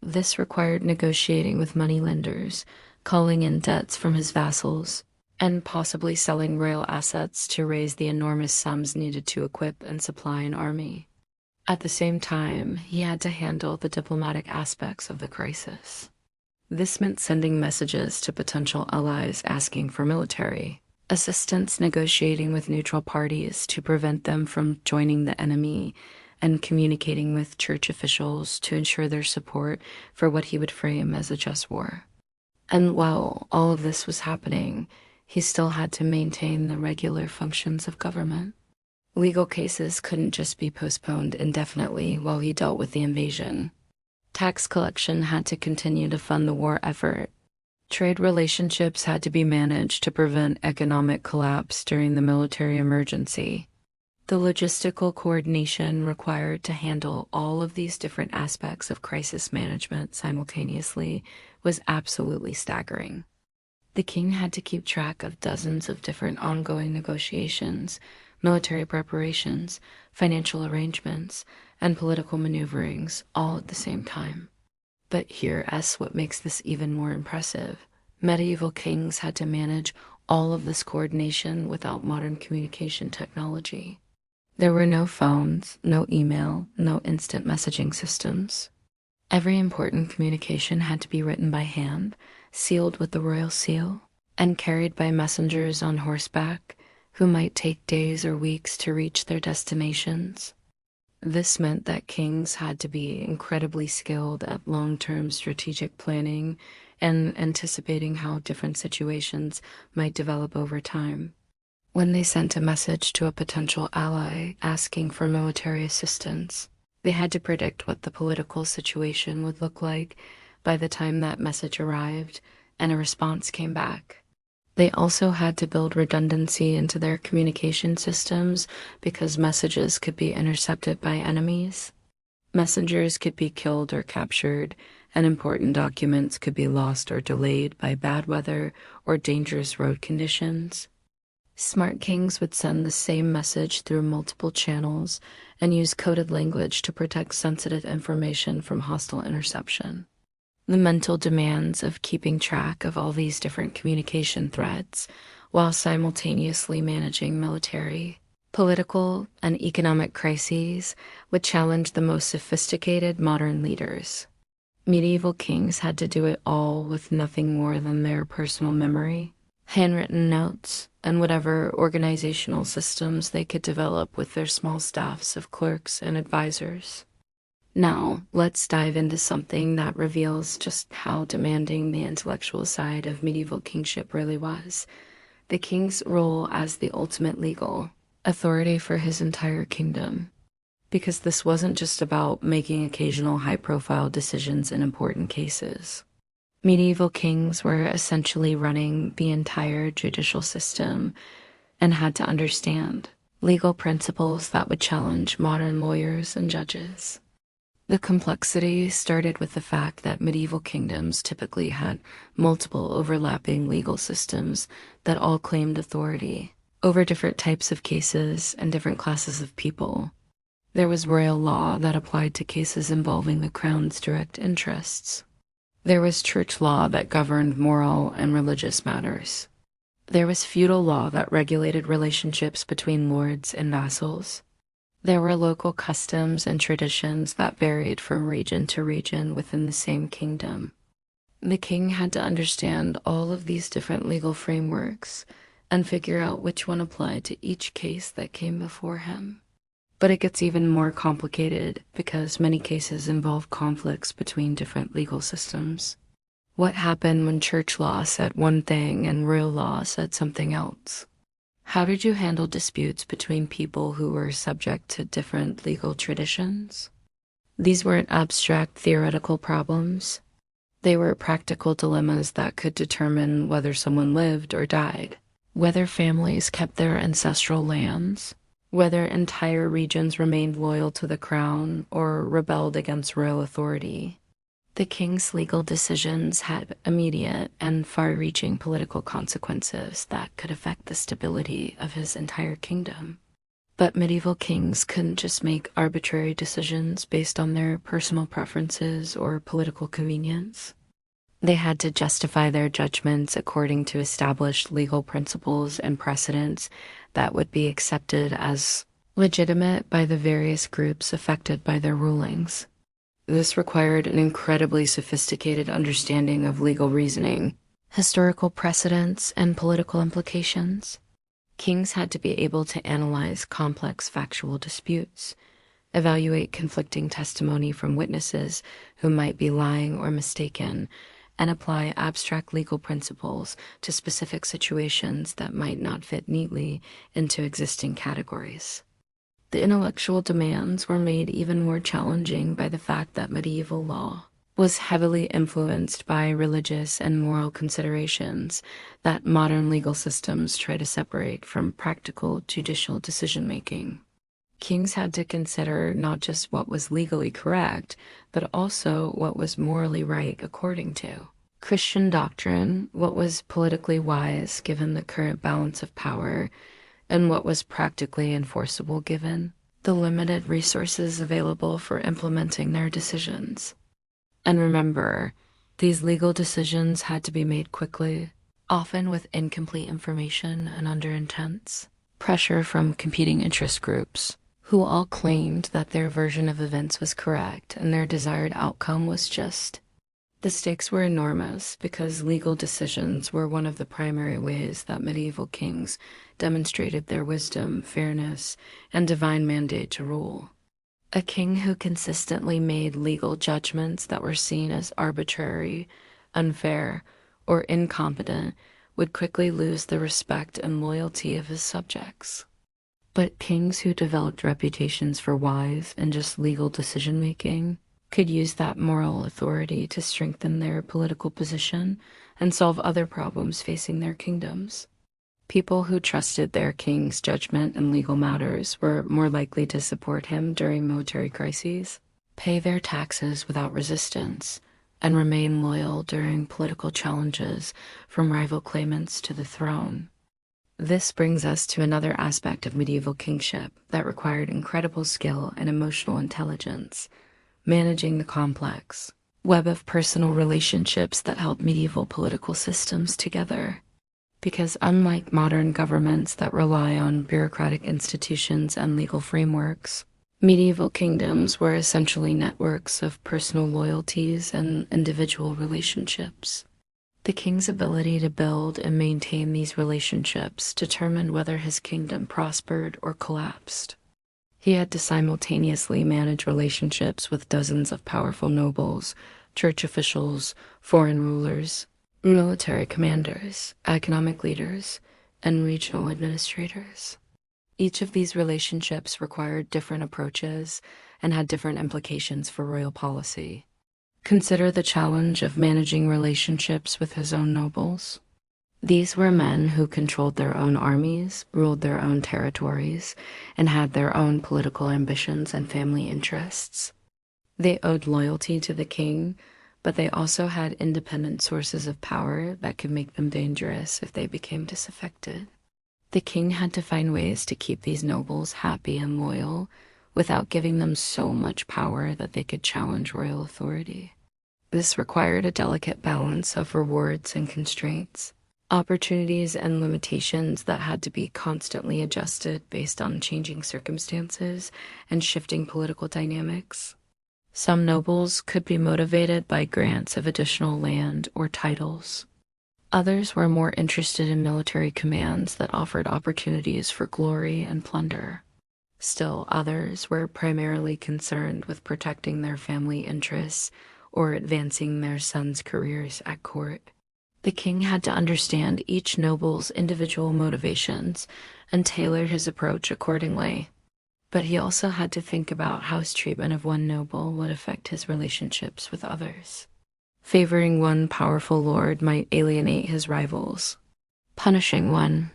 This required negotiating with moneylenders, calling in debts from his vassals, and possibly selling royal assets to raise the enormous sums needed to equip and supply an army. At the same time, he had to handle the diplomatic aspects of the crisis. This meant sending messages to potential allies asking for military assistance, negotiating with neutral parties to prevent them from joining the enemy, and communicating with church officials to ensure their support for what he would frame as a just war. And while all of this was happening, he still had to maintain the regular functions of government. Legal cases couldn't just be postponed indefinitely while he dealt with the invasion. Tax collection had to continue to fund the war effort. Trade relationships had to be managed to prevent economic collapse during the military emergency. The logistical coordination required to handle all of these different aspects of crisis management simultaneously was absolutely staggering. The king had to keep track of dozens of different ongoing negotiations, military preparations, financial arrangements, and political maneuverings all at the same time. But here's what makes this even more impressive. Medieval kings had to manage all of this coordination without modern communication technology. There were no phones, no email, no instant messaging systems. Every important communication had to be written by hand, sealed with the royal seal, and carried by messengers on horseback who might take days or weeks to reach their destinations. This meant that kings had to be incredibly skilled at long-term strategic planning and anticipating how different situations might develop over time. When they sent a message to a potential ally asking for military assistance, they had to predict what the political situation would look like by the time that message arrived and a response came back. They also had to build redundancy into their communication systems because messages could be intercepted by enemies. Messengers could be killed or captured, and important documents could be lost or delayed by bad weather or dangerous road conditions. Smart kings would send the same message through multiple channels and use coded language to protect sensitive information from hostile interception. The mental demands of keeping track of all these different communication threads while simultaneously managing military, political, and economic crises would challenge the most sophisticated modern leaders. Medieval kings had to do it all with nothing more than their personal memory, handwritten notes, and whatever organizational systems they could develop with their small staffs of clerks and advisors. Now, let's dive into something that reveals just how demanding the intellectual side of medieval kingship really was: the king's role as the ultimate legal authority for his entire kingdom. Because this wasn't just about making occasional high-profile decisions in important cases. Medieval kings were essentially running the entire judicial system and had to understand legal principles that would challenge modern lawyers and judges. The complexity started with the fact that medieval kingdoms typically had multiple overlapping legal systems that all claimed authority over different types of cases and different classes of people. There was royal law that applied to cases involving the crown's direct interests. There was church law that governed moral and religious matters. There was feudal law that regulated relationships between lords and vassals. There were local customs and traditions that varied from region to region within the same kingdom. The king had to understand all of these different legal frameworks and figure out which one applied to each case that came before him. But it gets even more complicated because many cases involve conflicts between different legal systems. What happened when church law said one thing and royal law said something else? How did you handle disputes between people who were subject to different legal traditions? These weren't abstract theoretical problems. They were practical dilemmas that could determine whether someone lived or died, whether families kept their ancestral lands, whether entire regions remained loyal to the crown or rebelled against royal authority. The king's legal decisions had immediate and far-reaching political consequences that could affect the stability of his entire kingdom. But medieval kings couldn't just make arbitrary decisions based on their personal preferences or political convenience. They had to justify their judgments according to established legal principles and precedents that would be accepted as legitimate by the various groups affected by their rulings. This required an incredibly sophisticated understanding of legal reasoning, historical precedents, and political implications. Kings had to be able to analyze complex factual disputes, evaluate conflicting testimony from witnesses who might be lying or mistaken, and apply abstract legal principles to specific situations that might not fit neatly into existing categories. The intellectual demands were made even more challenging by the fact that medieval law was heavily influenced by religious and moral considerations that modern legal systems try to separate from practical judicial decision-making. Kings had to consider not just what was legally correct, but also what was morally right according to Christian doctrine, what was politically wise given the current balance of power, and what was practically enforceable given the limited resources available for implementing their decisions. And remember, these legal decisions had to be made quickly, often with incomplete information and under intense pressure from competing interest groups, who all claimed that their version of events was correct and their desired outcome was just. The stakes were enormous because legal decisions were one of the primary ways that medieval kings demonstrated their wisdom, fairness, and divine mandate to rule. A king who consistently made legal judgments that were seen as arbitrary, unfair, or incompetent would quickly lose the respect and loyalty of his subjects. But kings who developed reputations for wise and just legal decision-making could use that moral authority to strengthen their political position and solve other problems facing their kingdoms. People who trusted their king's judgment in legal matters were more likely to support him during military crises, pay their taxes without resistance, and remain loyal during political challenges from rival claimants to the throne. This brings us to another aspect of medieval kingship that required incredible skill and emotional intelligence: managing the complex web of personal relationships that held medieval political systems together. Because unlike modern governments that rely on bureaucratic institutions and legal frameworks, Medieval kingdoms were essentially networks of personal loyalties and individual relationships. The king's ability to build and maintain these relationships determined whether his kingdom prospered or collapsed. He had to simultaneously manage relationships with dozens of powerful nobles, church officials, foreign rulers, military commanders, economic leaders, and regional administrators. Each of these relationships required different approaches and had different implications for royal policy. Consider the challenge of managing relationships with his own nobles. These were men who controlled their own armies, ruled their own territories, and had their own political ambitions and family interests. They owed loyalty to the king, but they also had independent sources of power that could make them dangerous if they became disaffected. The king had to find ways to keep these nobles happy and loyal without giving them so much power that they could challenge royal authority. This required a delicate balance of rewards and constraints, opportunities and limitations that had to be constantly adjusted based on changing circumstances and shifting political dynamics. Some nobles could be motivated by grants of additional land or titles. Others were more interested in military commands that offered opportunities for glory and plunder. Still, others were primarily concerned with protecting their family interests or advancing their sons' careers at court. The king had to understand each noble's individual motivations and tailor his approach accordingly. But he also had to think about how his treatment of one noble would affect his relationships with others. Favoring one powerful lord might alienate his rivals. Punishing one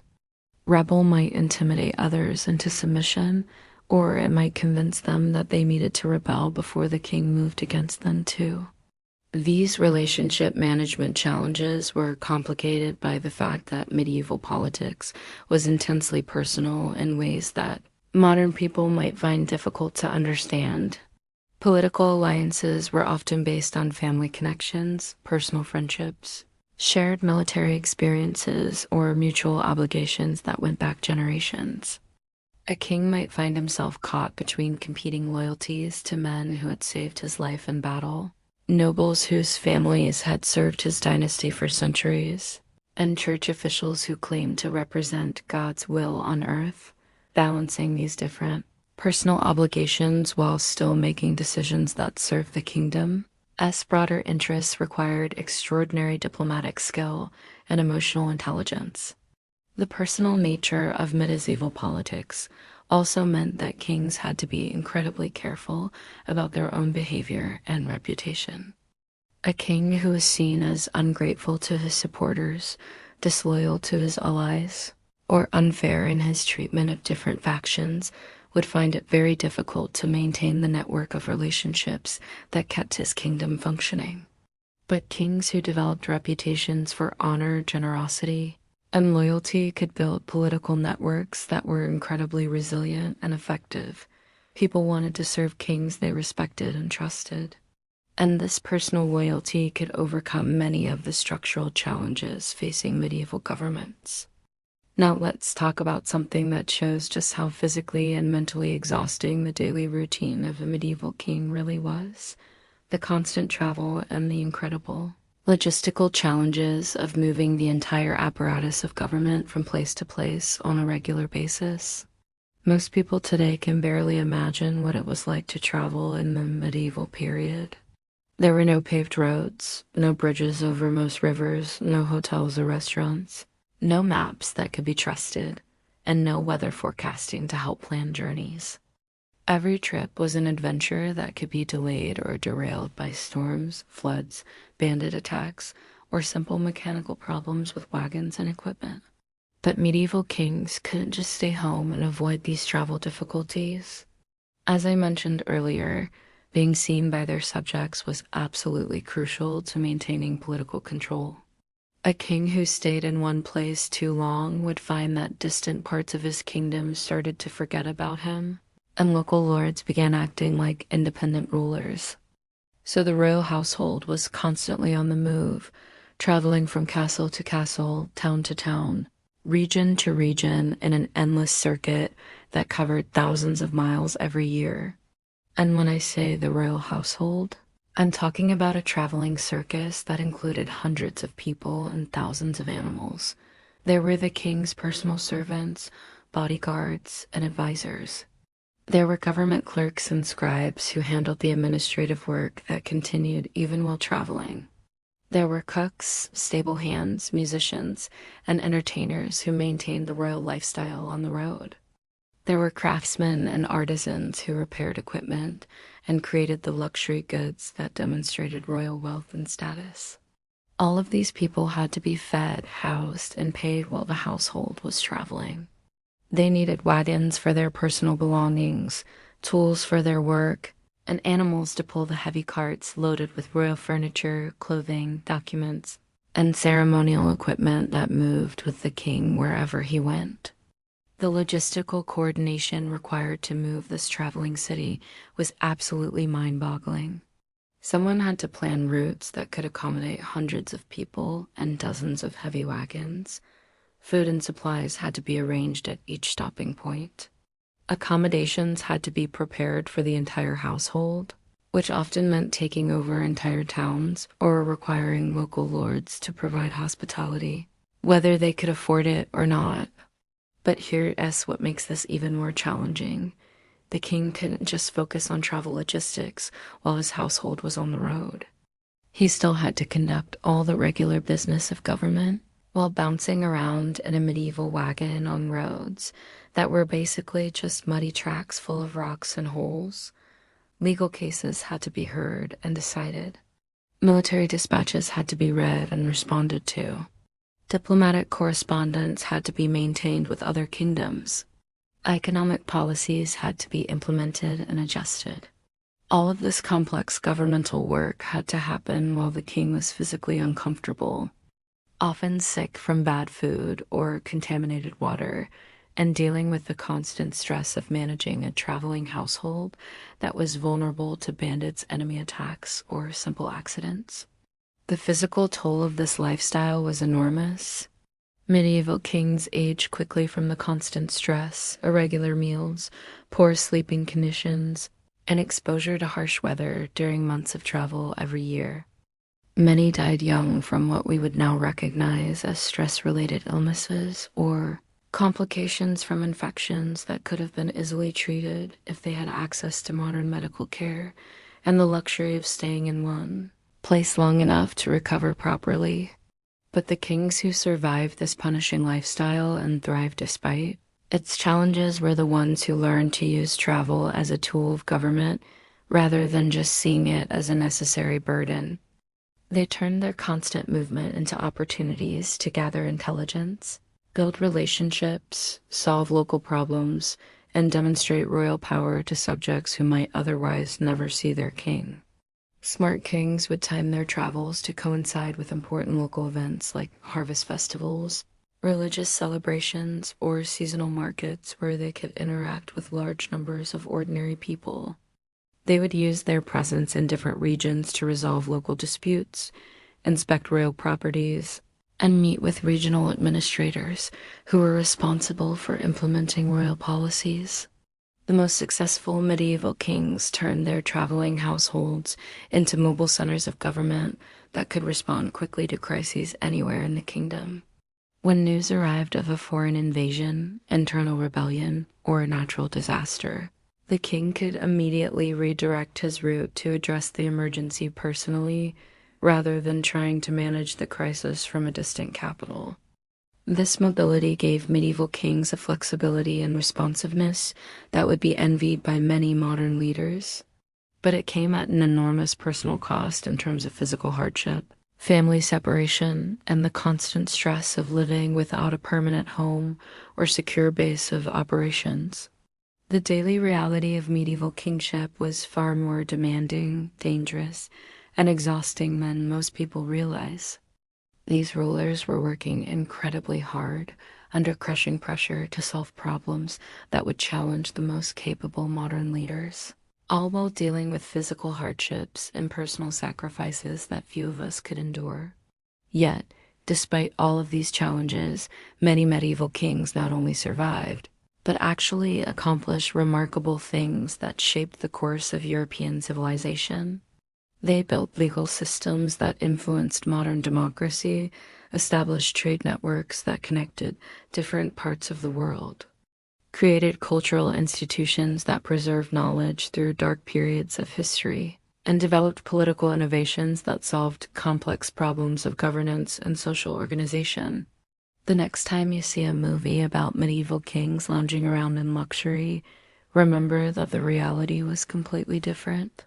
rebel might intimidate others into submission, or it might convince them that they needed to rebel before the king moved against them too. These relationship management challenges were complicated by the fact that medieval politics was intensely personal in ways that modern people might find difficult to understand. Political alliances were often based on family connections, personal friendships, shared military experiences, or mutual obligations that went back generations. A king might find himself caught between competing loyalties to men who had saved his life in battle, nobles whose families had served his dynasty for centuries, and church officials who claimed to represent God's will on earth. Balancing these different personal obligations while still making decisions that serve the kingdom's broader interests required extraordinary diplomatic skill and emotional intelligence. The personal nature of medieval politics also meant that kings had to be incredibly careful about their own behavior and reputation. A king who was seen as ungrateful to his supporters, disloyal to his allies, or unfair in his treatment of different factions would find it very difficult to maintain the network of relationships that kept his kingdom functioning. But kings who developed reputations for honor, generosity, and loyalty could build political networks that were incredibly resilient and effective. People wanted to serve kings they respected and trusted. And this personal loyalty could overcome many of the structural challenges facing medieval governments. Now let's talk about something that shows just how physically and mentally exhausting the daily routine of a medieval king really was: the constant travel and the incredible logistical challenges of moving the entire apparatus of government from place to place on a regular basis. Most people today can barely imagine what it was like to travel in the medieval period. There were no paved roads, no bridges over most rivers, no hotels or restaurants, no maps that could be trusted, and no weather forecasting to help plan journeys. Every trip was an adventure that could be delayed or derailed by storms, floods, bandit attacks, or simple mechanical problems with wagons and equipment. But medieval kings couldn't just stay home and avoid these travel difficulties. As I mentioned earlier, being seen by their subjects was absolutely crucial to maintaining political control. A king who stayed in one place too long would find that distant parts of his kingdom started to forget about him, and local lords began acting like independent rulers. So the royal household was constantly on the move, traveling from castle to castle, town to town, region to region in an endless circuit that covered thousands of miles every year. And when I say the royal household, I'm talking about a traveling circus that included hundreds of people and thousands of animals. There were the king's personal servants, bodyguards, and advisors. There were government clerks and scribes who handled the administrative work that continued even while traveling. There were cooks, stable hands, musicians, and entertainers who maintained the royal lifestyle on the road. There were craftsmen and artisans who repaired equipment and created the luxury goods that demonstrated royal wealth and status. All of these people had to be fed, housed, and paid while the household was traveling. They needed wagons for their personal belongings, tools for their work, and animals to pull the heavy carts loaded with royal furniture, clothing, documents, and ceremonial equipment that moved with the king wherever he went. The logistical coordination required to move this traveling city was absolutely mind-boggling. Someone had to plan routes that could accommodate hundreds of people and dozens of heavy wagons. Food and supplies had to be arranged at each stopping point. Accommodations had to be prepared for the entire household, which often meant taking over entire towns or requiring local lords to provide hospitality, whether they could afford it or not. But here's what makes this even more challenging. The king couldn't just focus on travel logistics while his household was on the road. He still had to conduct all the regular business of government while bouncing around in a medieval wagon on roads that were basically just muddy tracks full of rocks and holes. Legal cases had to be heard and decided. Military dispatches had to be read and responded to. Diplomatic correspondence had to be maintained with other kingdoms. Economic policies had to be implemented and adjusted. All of this complex governmental work had to happen while the king was physically uncomfortable, often sick from bad food or contaminated water, and dealing with the constant stress of managing a traveling household that was vulnerable to bandits, enemy attacks, or simple accidents. The physical toll of this lifestyle was enormous. Medieval kings aged quickly from the constant stress, irregular meals, poor sleeping conditions, and exposure to harsh weather during months of travel every year. Many died young from what we would now recognize as stress-related illnesses or complications from infections that could have been easily treated if they had access to modern medical care and the luxury of staying in one place long enough to recover properly. But the kings who survived this punishing lifestyle and thrived despite its challenges were the ones who learned to use travel as a tool of government rather than just seeing it as a necessary burden. They turned their constant movement into opportunities to gather intelligence, build relationships, solve local problems, and demonstrate royal power to subjects who might otherwise never see their king. Smart kings would time their travels to coincide with important local events like harvest festivals, religious celebrations, or seasonal markets where they could interact with large numbers of ordinary people. They would use their presence in different regions to resolve local disputes, inspect royal properties, and meet with regional administrators who were responsible for implementing royal policies. The most successful medieval kings turned their traveling households into mobile centers of government that could respond quickly to crises anywhere in the kingdom. When news arrived of a foreign invasion, internal rebellion, or a natural disaster, the king could immediately redirect his route to address the emergency personally, rather than trying to manage the crisis from a distant capital. This mobility gave medieval kings a flexibility and responsiveness that would be envied by many modern leaders. But it came at an enormous personal cost in terms of physical hardship, family separation, and the constant stress of living without a permanent home or secure base of operations. The daily reality of medieval kingship was far more demanding, dangerous, and exhausting than most people realize. These rulers were working incredibly hard under crushing pressure to solve problems that would challenge the most capable modern leaders, all while dealing with physical hardships and personal sacrifices that few of us could endure. Yet, Despite all of these challenges, many medieval kings not only survived, but actually accomplished remarkable things that shaped the course of European civilization. They built legal systems that influenced modern democracy, established trade networks that connected different parts of the world, created cultural institutions that preserved knowledge through dark periods of history, and developed political innovations that solved complex problems of governance and social organization. The next time you see a movie about medieval kings lounging around in luxury, remember that the reality was completely different.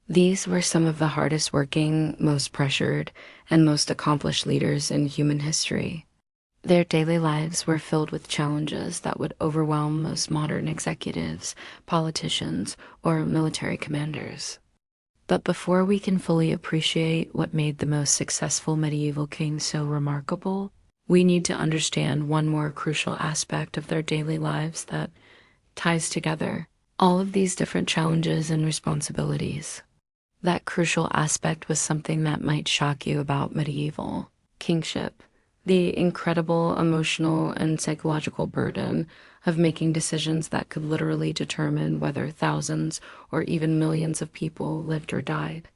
These were some of the hardest working, most pressured, and most accomplished leaders in human history. Their daily lives were filled with challenges that would overwhelm most modern executives, politicians, or military commanders. But before we can fully appreciate what made the most successful medieval kings so remarkable, we need to understand one more crucial aspect of their daily lives that ties together all of these different challenges and responsibilities. That crucial aspect was something that might shock you about medieval kingship, the incredible emotional and psychological burden of making decisions that could literally determine whether thousands or even millions of people lived or died.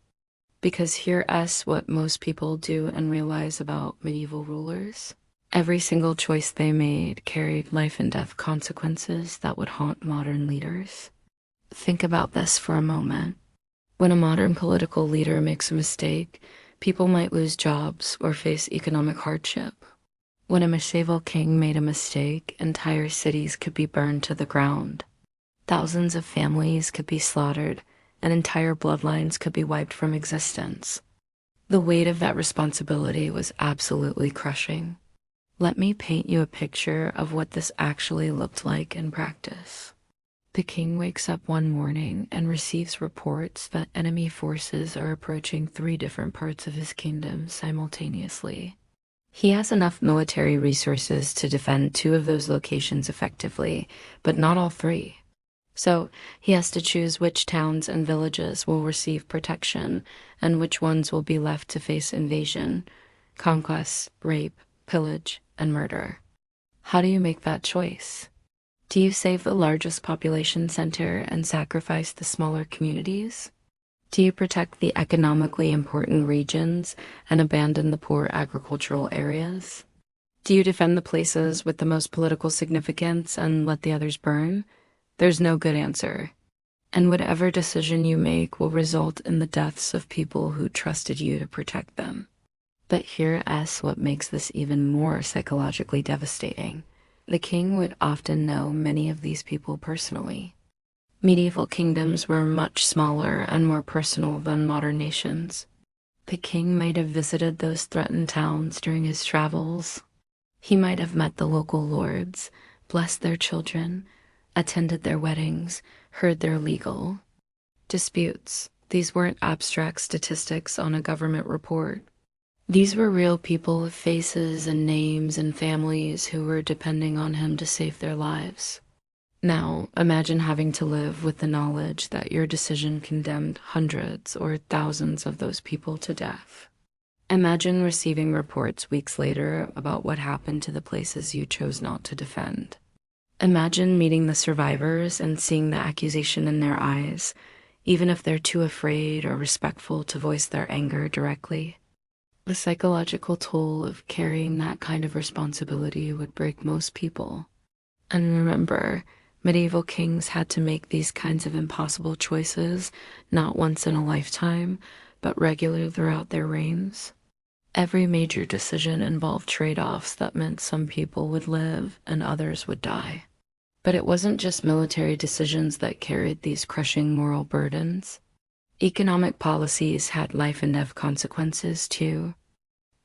Because here's what most people do and realize about medieval rulers. Every single choice they made carried life and death consequences that would haunt modern leaders. Think about this for a moment. When a modern political leader makes a mistake, people might lose jobs or face economic hardship. When a medieval king made a mistake, entire cities could be burned to the ground. Thousands of families could be slaughtered, and entire bloodlines could be wiped from existence. The weight of that responsibility was absolutely crushing. Let me paint you a picture of what this actually looked like in practice. The king wakes up one morning and receives reports that enemy forces are approaching 3 different parts of his kingdom simultaneously. He has enough military resources to defend 2 of those locations effectively, but not all 3. So he has to choose which towns and villages will receive protection and which ones will be left to face invasion, conquest, rape, pillage, and murder. How do you make that choice? Do you save the largest population center and sacrifice the smaller communities? Do you protect the economically important regions and abandon the poor agricultural areas? Do you defend the places with the most political significance and let the others burn? There's no good answer. And whatever decision you make will result in the deaths of people who trusted you to protect them. But here's what makes this even more psychologically devastating. The king would often know many of these people personally. Medieval kingdoms were much smaller and more personal than modern nations. The king might have visited those threatened towns during his travels. He might have met the local lords, blessed their children, attended their weddings, heard their legal disputes. These weren't abstract statistics on a government report. These were real people with faces and names and families who were depending on him to save their lives. Now, imagine having to live with the knowledge that your decision condemned hundreds or thousands of those people to death. Imagine receiving reports weeks later about what happened to the places you chose not to defend. Imagine meeting the survivors and seeing the accusation in their eyes, even if they're too afraid or respectful to voice their anger directly. The psychological toll of carrying that kind of responsibility would break most people. And remember, medieval kings had to make these kinds of impossible choices not once in a lifetime, but regularly throughout their reigns. Every major decision involved trade-offs that meant some people would live and others would die. But it wasn't just military decisions that carried these crushing moral burdens. Economic policies had life and death consequences too.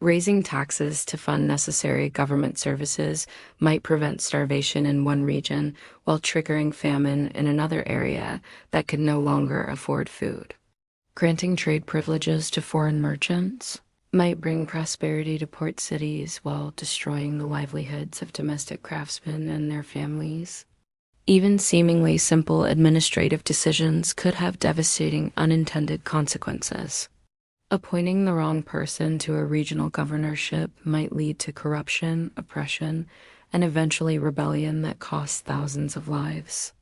Raising taxes to fund necessary government services might prevent starvation in one region while triggering famine in another area that could no longer afford food. Granting trade privileges to foreign merchants might bring prosperity to port cities while destroying the livelihoods of domestic craftsmen and their families. Even seemingly simple administrative decisions could have devastating unintended consequences. Appointing the wrong person to a regional governorship might lead to corruption, oppression, and eventually rebellion that costs thousands of lives.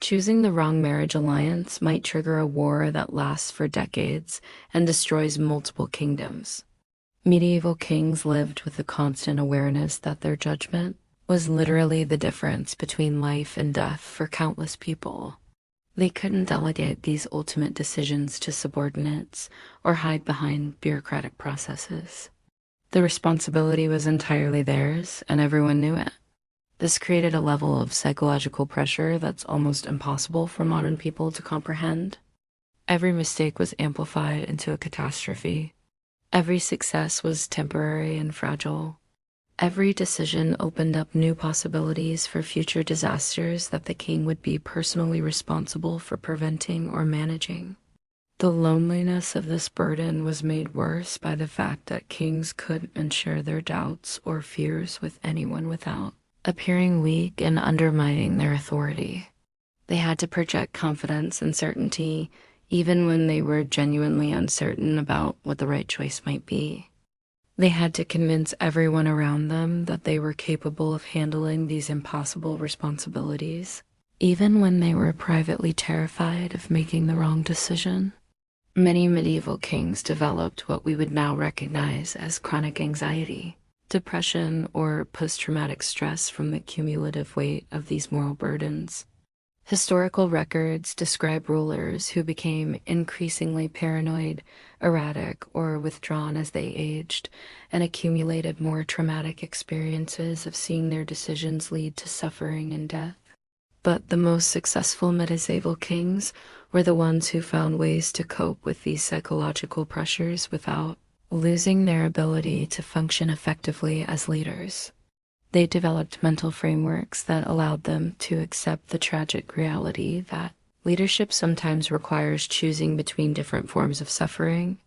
Choosing the wrong marriage alliance might trigger a war that lasts for decades and destroys multiple kingdoms. Medieval kings lived with the constant awareness that their judgment was literally the difference between life and death for countless people. They couldn't delegate these ultimate decisions to subordinates or hide behind bureaucratic processes. The responsibility was entirely theirs, and everyone knew it. This created a level of psychological pressure that's almost impossible for modern people to comprehend. Every mistake was amplified into a catastrophe. Every success was temporary and fragile. Every decision opened up new possibilities for future disasters that the king would be personally responsible for preventing or managing. The loneliness of this burden was made worse by the fact that kings couldn't share their doubts or fears with anyone without appearing weak and undermining their authority. They had to project confidence and certainty even when they were genuinely uncertain about what the right choice might be. They had to convince everyone around them that they were capable of handling these impossible responsibilities, even when they were privately terrified of making the wrong decision. Many medieval kings developed what we would now recognize as chronic anxiety, depression, or post-traumatic stress from the cumulative weight of these moral burdens. Historical records describe rulers who became increasingly paranoid, erratic, or withdrawn as they aged, and accumulated more traumatic experiences of seeing their decisions lead to suffering and death. But the most successful medieval kings were the ones who found ways to cope with these psychological pressures without losing their ability to function effectively as leaders. They developed mental frameworks that allowed them to accept the tragic reality that leadership sometimes requires choosing between different forms of suffering.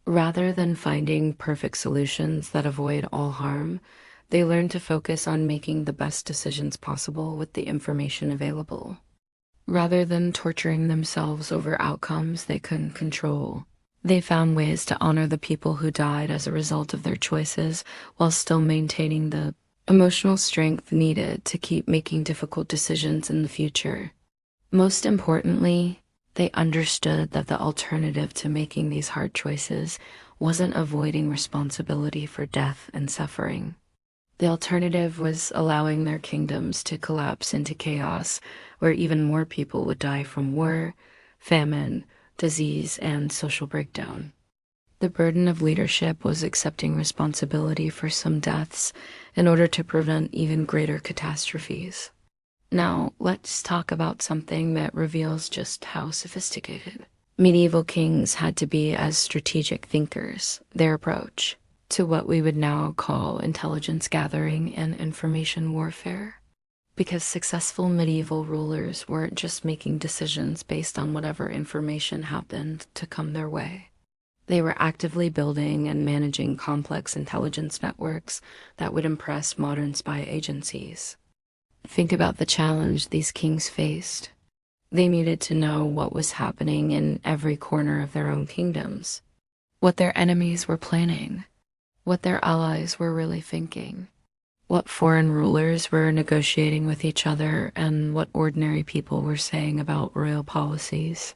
Rather than finding perfect solutions that avoid all harm, they learned to focus on making the best decisions possible with the information available. Rather than torturing themselves over outcomes they couldn't control, they found ways to honor the people who died as a result of their choices while still maintaining the emotional strength needed to keep making difficult decisions in the future. Most importantly, they understood that the alternative to making these hard choices wasn't avoiding responsibility for death and suffering. The alternative was allowing their kingdoms to collapse into chaos, where even more people would die from war, famine, disease, and social breakdown. The burden of leadership was accepting responsibility for some deaths in order to prevent even greater catastrophes. Now, let's talk about something that reveals just how sophisticated medieval kings had to be as strategic thinkers. Their approach to what we would now call intelligence gathering and information warfare. Because successful medieval rulers weren't just making decisions based on whatever information happened to come their way. They were actively building and managing complex intelligence networks that would impress modern spy agencies. Think about the challenge these kings faced. They needed to know what was happening in every corner of their own kingdoms, what their enemies were planning, what their allies were really thinking, what foreign rulers were negotiating with each other, and what ordinary people were saying about royal policies.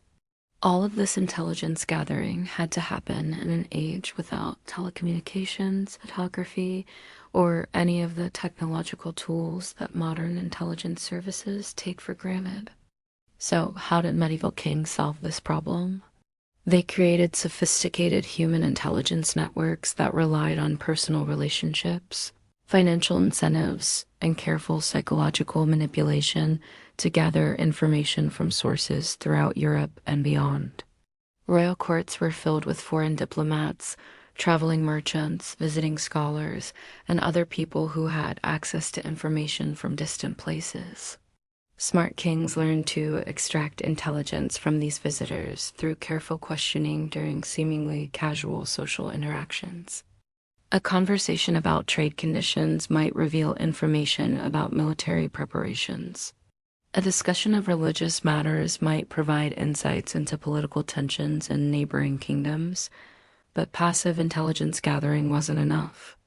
All of this intelligence gathering had to happen in an age without telecommunications, photography, or any of the technological tools that modern intelligence services take for granted. So, how did medieval kings solve this problem? They created sophisticated human intelligence networks that relied on personal relationships, financial incentives, and careful psychological manipulation to gather information from sources throughout Europe and beyond. Royal courts were filled with foreign diplomats, traveling merchants, visiting scholars, and other people who had access to information from distant places. Smart kings learned to extract intelligence from these visitors through careful questioning during seemingly casual social interactions. A conversation about trade conditions might reveal information about military preparations. A discussion of religious matters might provide insights into political tensions in neighboring kingdoms. but passive intelligence gathering wasn't enough.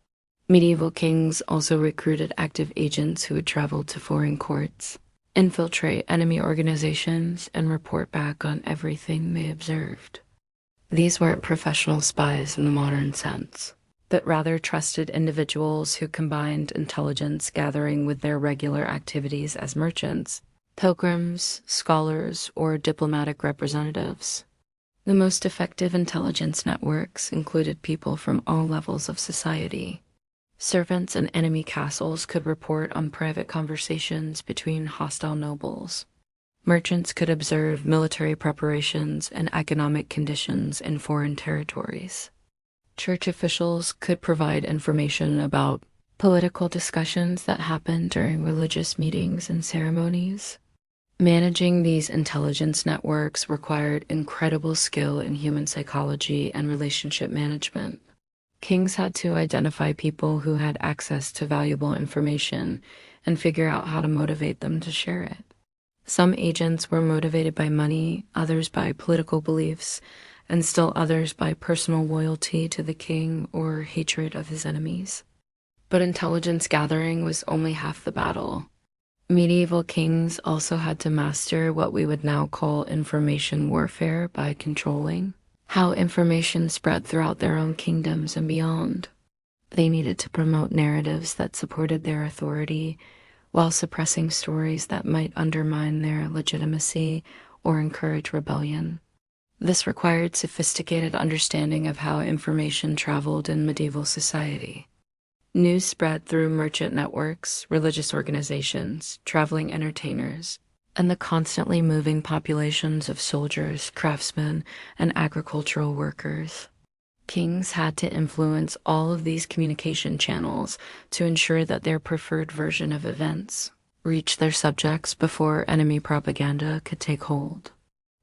Medieval kings also recruited active agents who would travel to foreign courts, infiltrate enemy organizations, and report back on everything they observed. These weren't professional spies in the modern sense, but rather trusted individuals who combined intelligence gathering with their regular activities as merchants, pilgrims, scholars, or diplomatic representatives. The most effective intelligence networks included people from all levels of society. Servants in enemy castles could report on private conversations between hostile nobles. Merchants could observe military preparations and economic conditions in foreign territories. Church officials could provide information about political discussions that happened during religious meetings and ceremonies. Managing these intelligence networks required incredible skill in human psychology and relationship management. Kings had to identify people who had access to valuable information and figure out how to motivate them to share it. Some agents were motivated by money, others by political beliefs, and still others by personal loyalty to the king or hatred of his enemies. But intelligence gathering was only half the battle. Medieval kings also had to master what we would now call information warfare by controlling how information spread throughout their own kingdoms and beyond. They needed to promote narratives that supported their authority while suppressing stories that might undermine their legitimacy or encourage rebellion. This required sophisticated understanding of how information traveled in medieval society. News spread through merchant networks, religious organizations, traveling entertainers, and the constantly moving populations of soldiers, craftsmen, and agricultural workers. Kings had to influence all of these communication channels to ensure that their preferred version of events reached their subjects before enemy propaganda could take hold.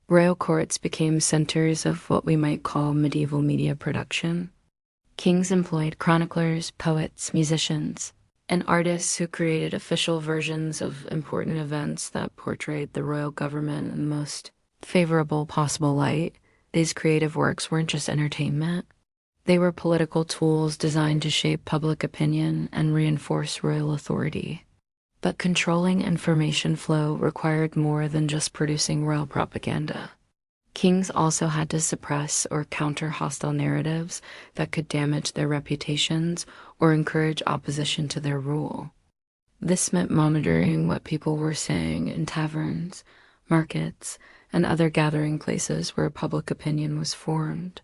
Royal courts became centers of what we might call medieval media production. Kings employed chroniclers, poets, musicians, and artists who created official versions of important events that portrayed the royal government in the most favorable possible light. These creative works weren't just entertainment. They were political tools designed to shape public opinion and reinforce royal authority. But controlling information flow required more than just producing royal propaganda. Kings also had to suppress or counter hostile narratives that could damage their reputations or encourage opposition to their rule. This meant monitoring what people were saying in taverns, markets, and other gathering places where public opinion was formed.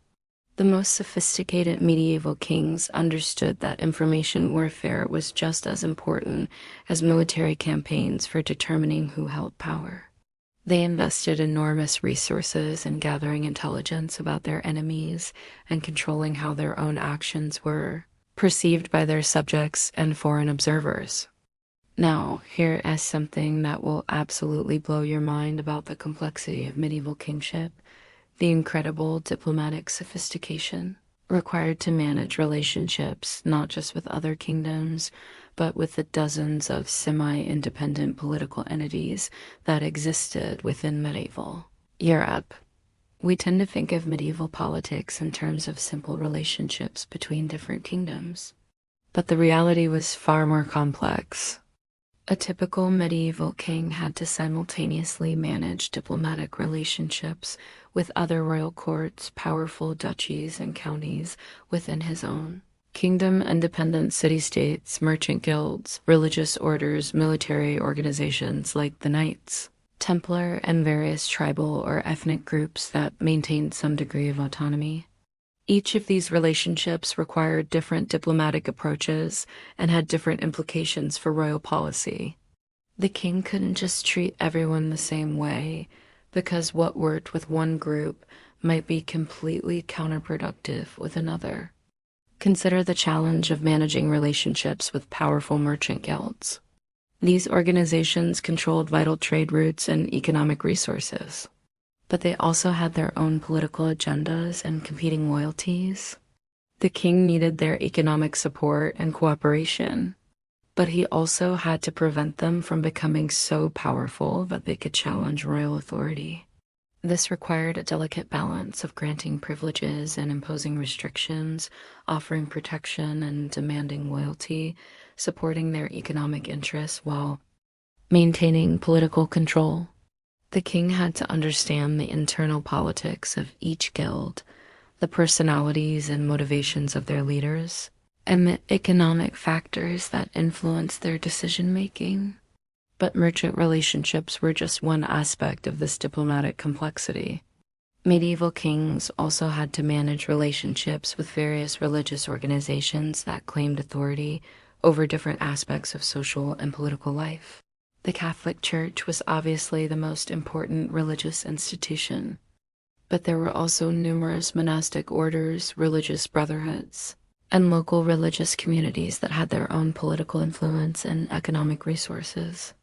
The most sophisticated medieval kings understood that information warfare was just as important as military campaigns for determining who held power. They invested enormous resources in gathering intelligence about their enemies and controlling how their own actions were perceived by their subjects and foreign observers. Now, here is something that will absolutely blow your mind about the complexity of medieval kingship: the incredible diplomatic sophistication required to manage relationships not just with other kingdoms, but with the dozens of semi-independent political entities that existed within medieval Europe. We tend to think of medieval politics in terms of simple relationships between different kingdoms, but the reality was far more complex. A typical medieval king had to simultaneously manage diplomatic relationships with other royal courts, powerful duchies, and counties within his own kingdom, independent city-states, merchant guilds, religious orders, military organizations like the Knights Templar, and various tribal or ethnic groups that maintained some degree of autonomy. Each of these relationships required different diplomatic approaches and had different implications for royal policy. The king couldn't just treat everyone the same way, because what worked with one group might be completely counterproductive with another. Consider the challenge of managing relationships with powerful merchant guilds. These organizations controlled vital trade routes and economic resources, but they also had their own political agendas and competing loyalties. The king needed their economic support and cooperation, but he also had to prevent them from becoming so powerful that they could challenge royal authority. This required a delicate balance of granting privileges and imposing restrictions, offering protection and demanding loyalty, supporting their economic interests while maintaining political control. The king had to understand the internal politics of each guild, the personalities and motivations of their leaders, and the economic factors that influenced their decision-making. But merchant relationships were just one aspect of this diplomatic complexity. Medieval kings also had to manage relationships with various religious organizations that claimed authority over different aspects of social and political life. The Catholic Church was obviously the most important religious institution, but there were also numerous monastic orders, religious brotherhoods, and local religious communities that had their own political influence and economic resources.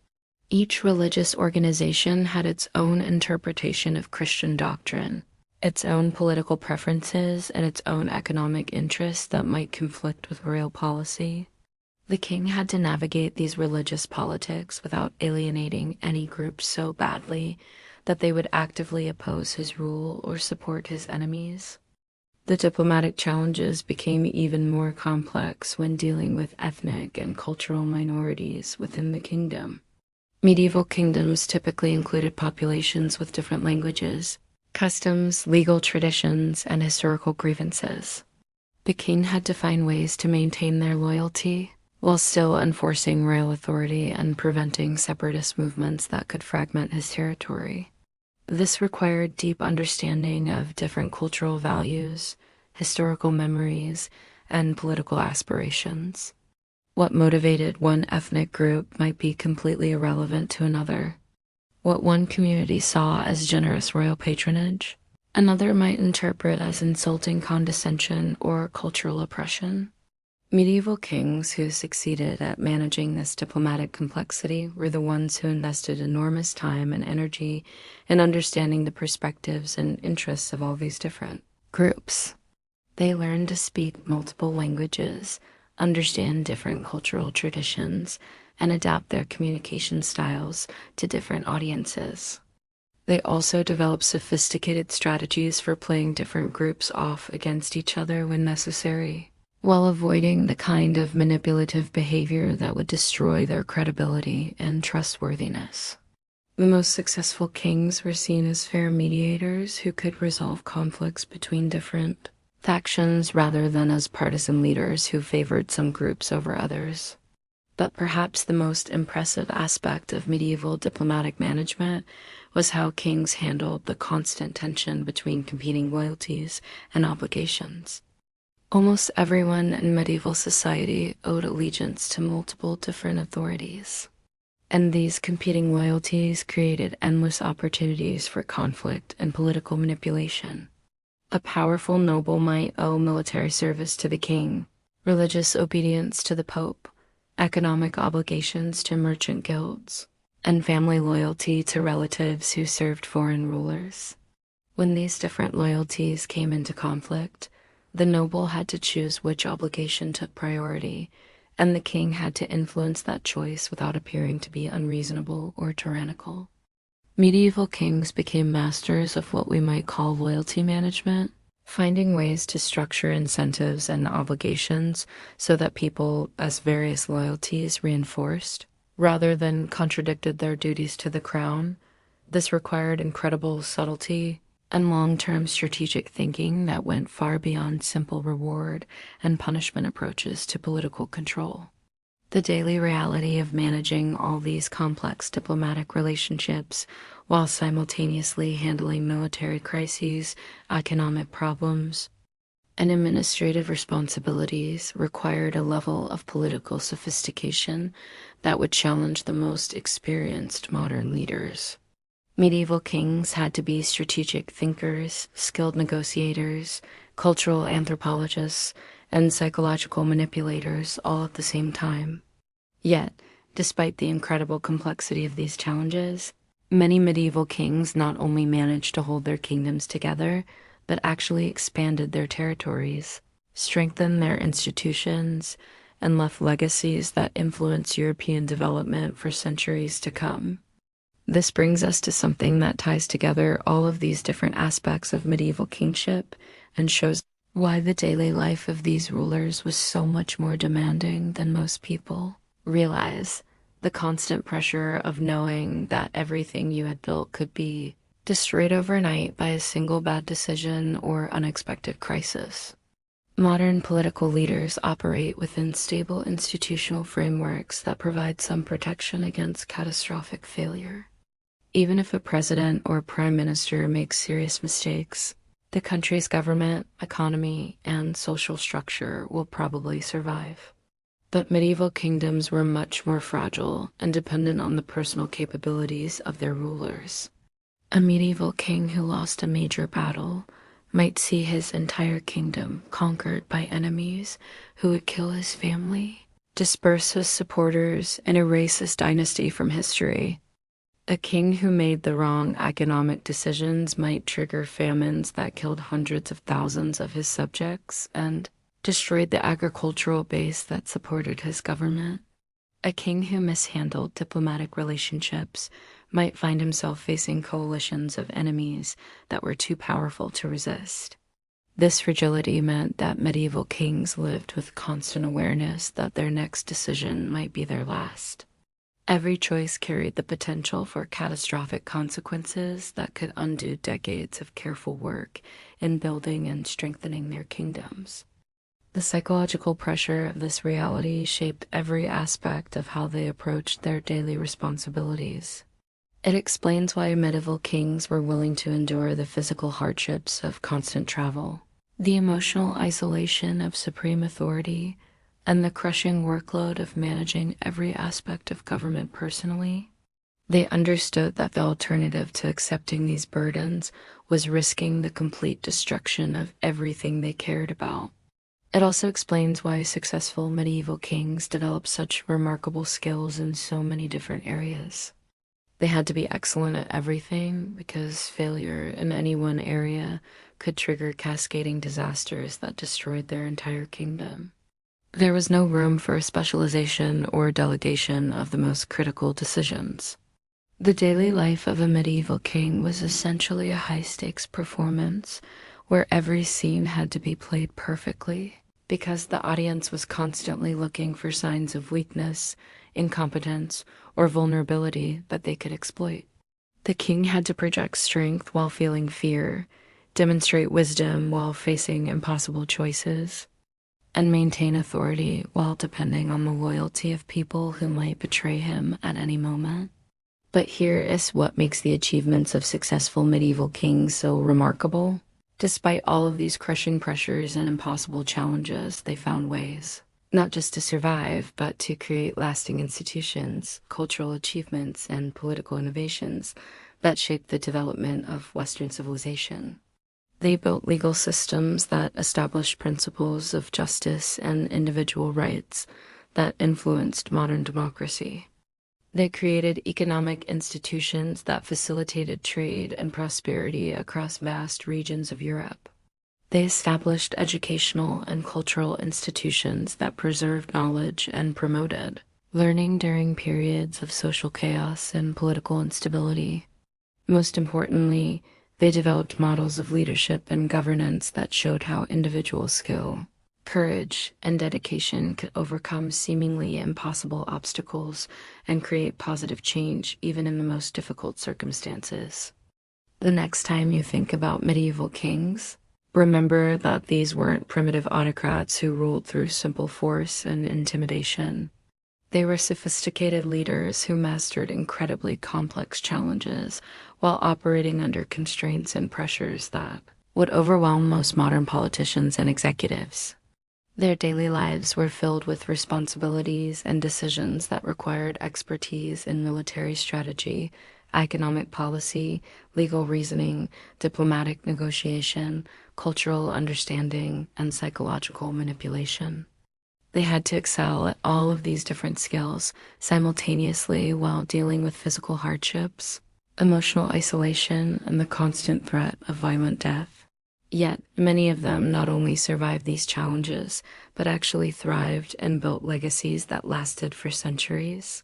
Each religious organization had its own interpretation of Christian doctrine, its own political preferences, and its own economic interests that might conflict with royal policy. The king had to navigate these religious politics without alienating any group so badly that they would actively oppose his rule or support his enemies. The diplomatic challenges became even more complex when dealing with ethnic and cultural minorities within the kingdom. Medieval kingdoms typically included populations with different languages, customs, legal traditions, and historical grievances. The king had to find ways to maintain their loyalty while still enforcing royal authority and preventing separatist movements that could fragment his territory. This required deep understanding of different cultural values, historical memories, and political aspirations. What motivated one ethnic group might be completely irrelevant to another. What one community saw as generous royal patronage, another might interpret as insulting condescension or cultural oppression. Medieval kings who succeeded at managing this diplomatic complexity were the ones who invested enormous time and energy in understanding the perspectives and interests of all these different groups. They learned to speak multiple languages, understand different cultural traditions, and adapt their communication styles to different audiences. They also developed sophisticated strategies for playing different groups off against each other when necessary, while avoiding the kind of manipulative behavior that would destroy their credibility and trustworthiness. The most successful kings were seen as fair mediators who could resolve conflicts between different factions rather than as partisan leaders who favored some groups over others. But perhaps the most impressive aspect of medieval diplomatic management was how kings handled the constant tension between competing loyalties and obligations. Almost everyone in medieval society owed allegiance to multiple different authorities, and these competing loyalties created endless opportunities for conflict and political manipulation. A powerful noble might owe military service to the king, religious obedience to the pope, economic obligations to merchant guilds, and family loyalty to relatives who served foreign rulers. When these different loyalties came into conflict, the noble had to choose which obligation took priority, and the king had to influence that choice without appearing to be unreasonable or tyrannical. Medieval kings became masters of what we might call loyalty management, finding ways to structure incentives and obligations so that people as various loyalties reinforced, rather than contradicted their duties to the crown. This required incredible subtlety and long-term strategic thinking that went far beyond simple reward and punishment approaches to political control. The daily reality of managing all these complex diplomatic relationships while simultaneously handling military crises, economic problems, and administrative responsibilities required a level of political sophistication that would challenge the most experienced modern leaders. Medieval kings had to be strategic thinkers, skilled negotiators, cultural anthropologists, and psychological manipulators all at the same time. Yet, despite the incredible complexity of these challenges, many medieval kings not only managed to hold their kingdoms together, but actually expanded their territories, strengthened their institutions, and left legacies that influenced European development for centuries to come. This brings us to something that ties together all of these different aspects of medieval kingship and shows why the daily life of these rulers was so much more demanding than most people realize. The constant pressure of knowing that everything you had built could be destroyed overnight by a single bad decision or unexpected crisis. Modern political leaders operate within stable institutional frameworks that provide some protection against catastrophic failure. Even if a president or prime minister makes serious mistakes, the country's government, economy, and social structure will probably survive. But medieval kingdoms were much more fragile and dependent on the personal capabilities of their rulers. A medieval king who lost a major battle might see his entire kingdom conquered by enemies who would kill his family, disperse his supporters, and erase his dynasty from history. A king who made the wrong economic decisions might trigger famines that killed hundreds of thousands of his subjects and destroyed the agricultural base that supported his government. A king who mishandled diplomatic relationships might find himself facing coalitions of enemies that were too powerful to resist. This fragility meant that medieval kings lived with constant awareness that their next decision might be their last. Every choice carried the potential for catastrophic consequences that could undo decades of careful work in building and strengthening their kingdoms. The psychological pressure of this reality shaped every aspect of how they approached their daily responsibilities. It explains why medieval kings were willing to endure the physical hardships of constant travel, the emotional isolation of supreme authority, and the crushing workload of managing every aspect of government personally. They understood that the alternative to accepting these burdens was risking the complete destruction of everything they cared about. It also explains why successful medieval kings developed such remarkable skills in so many different areas. They had to be excellent at everything because failure in any one area could trigger cascading disasters that destroyed their entire kingdom. There was no room for specialization or delegation of the most critical decisions. The daily life of a medieval king was essentially a high-stakes performance where every scene had to be played perfectly because the audience was constantly looking for signs of weakness, incompetence, or vulnerability that they could exploit. The king had to project strength while feeling fear, demonstrate wisdom while facing impossible choices, and maintain authority while depending on the loyalty of people who might betray him at any moment. But here is what makes the achievements of successful medieval kings so remarkable. Despite all of these crushing pressures and impossible challenges, they found ways, not just to survive, but to create lasting institutions, cultural achievements, and political innovations that shaped the development of Western civilization. They built legal systems that established principles of justice and individual rights that influenced modern democracy. They created economic institutions that facilitated trade and prosperity across vast regions of Europe. They established educational and cultural institutions that preserved knowledge and promoted learning during periods of social chaos and political instability. Most importantly, they developed models of leadership and governance that showed how individual skill, courage, and dedication could overcome seemingly impossible obstacles and create positive change even in the most difficult circumstances. The next time you think about medieval kings, remember that these weren't primitive autocrats who ruled through simple force and intimidation. They were sophisticated leaders who mastered incredibly complex challenges while operating under constraints and pressures that would overwhelm most modern politicians and executives. Their daily lives were filled with responsibilities and decisions that required expertise in military strategy, economic policy, legal reasoning, diplomatic negotiation, cultural understanding, and psychological manipulation. They had to excel at all of these different skills simultaneously while dealing with physical hardships, emotional isolation, and the constant threat of violent death. Yet, many of them not only survived these challenges, but actually thrived and built legacies that lasted for centuries.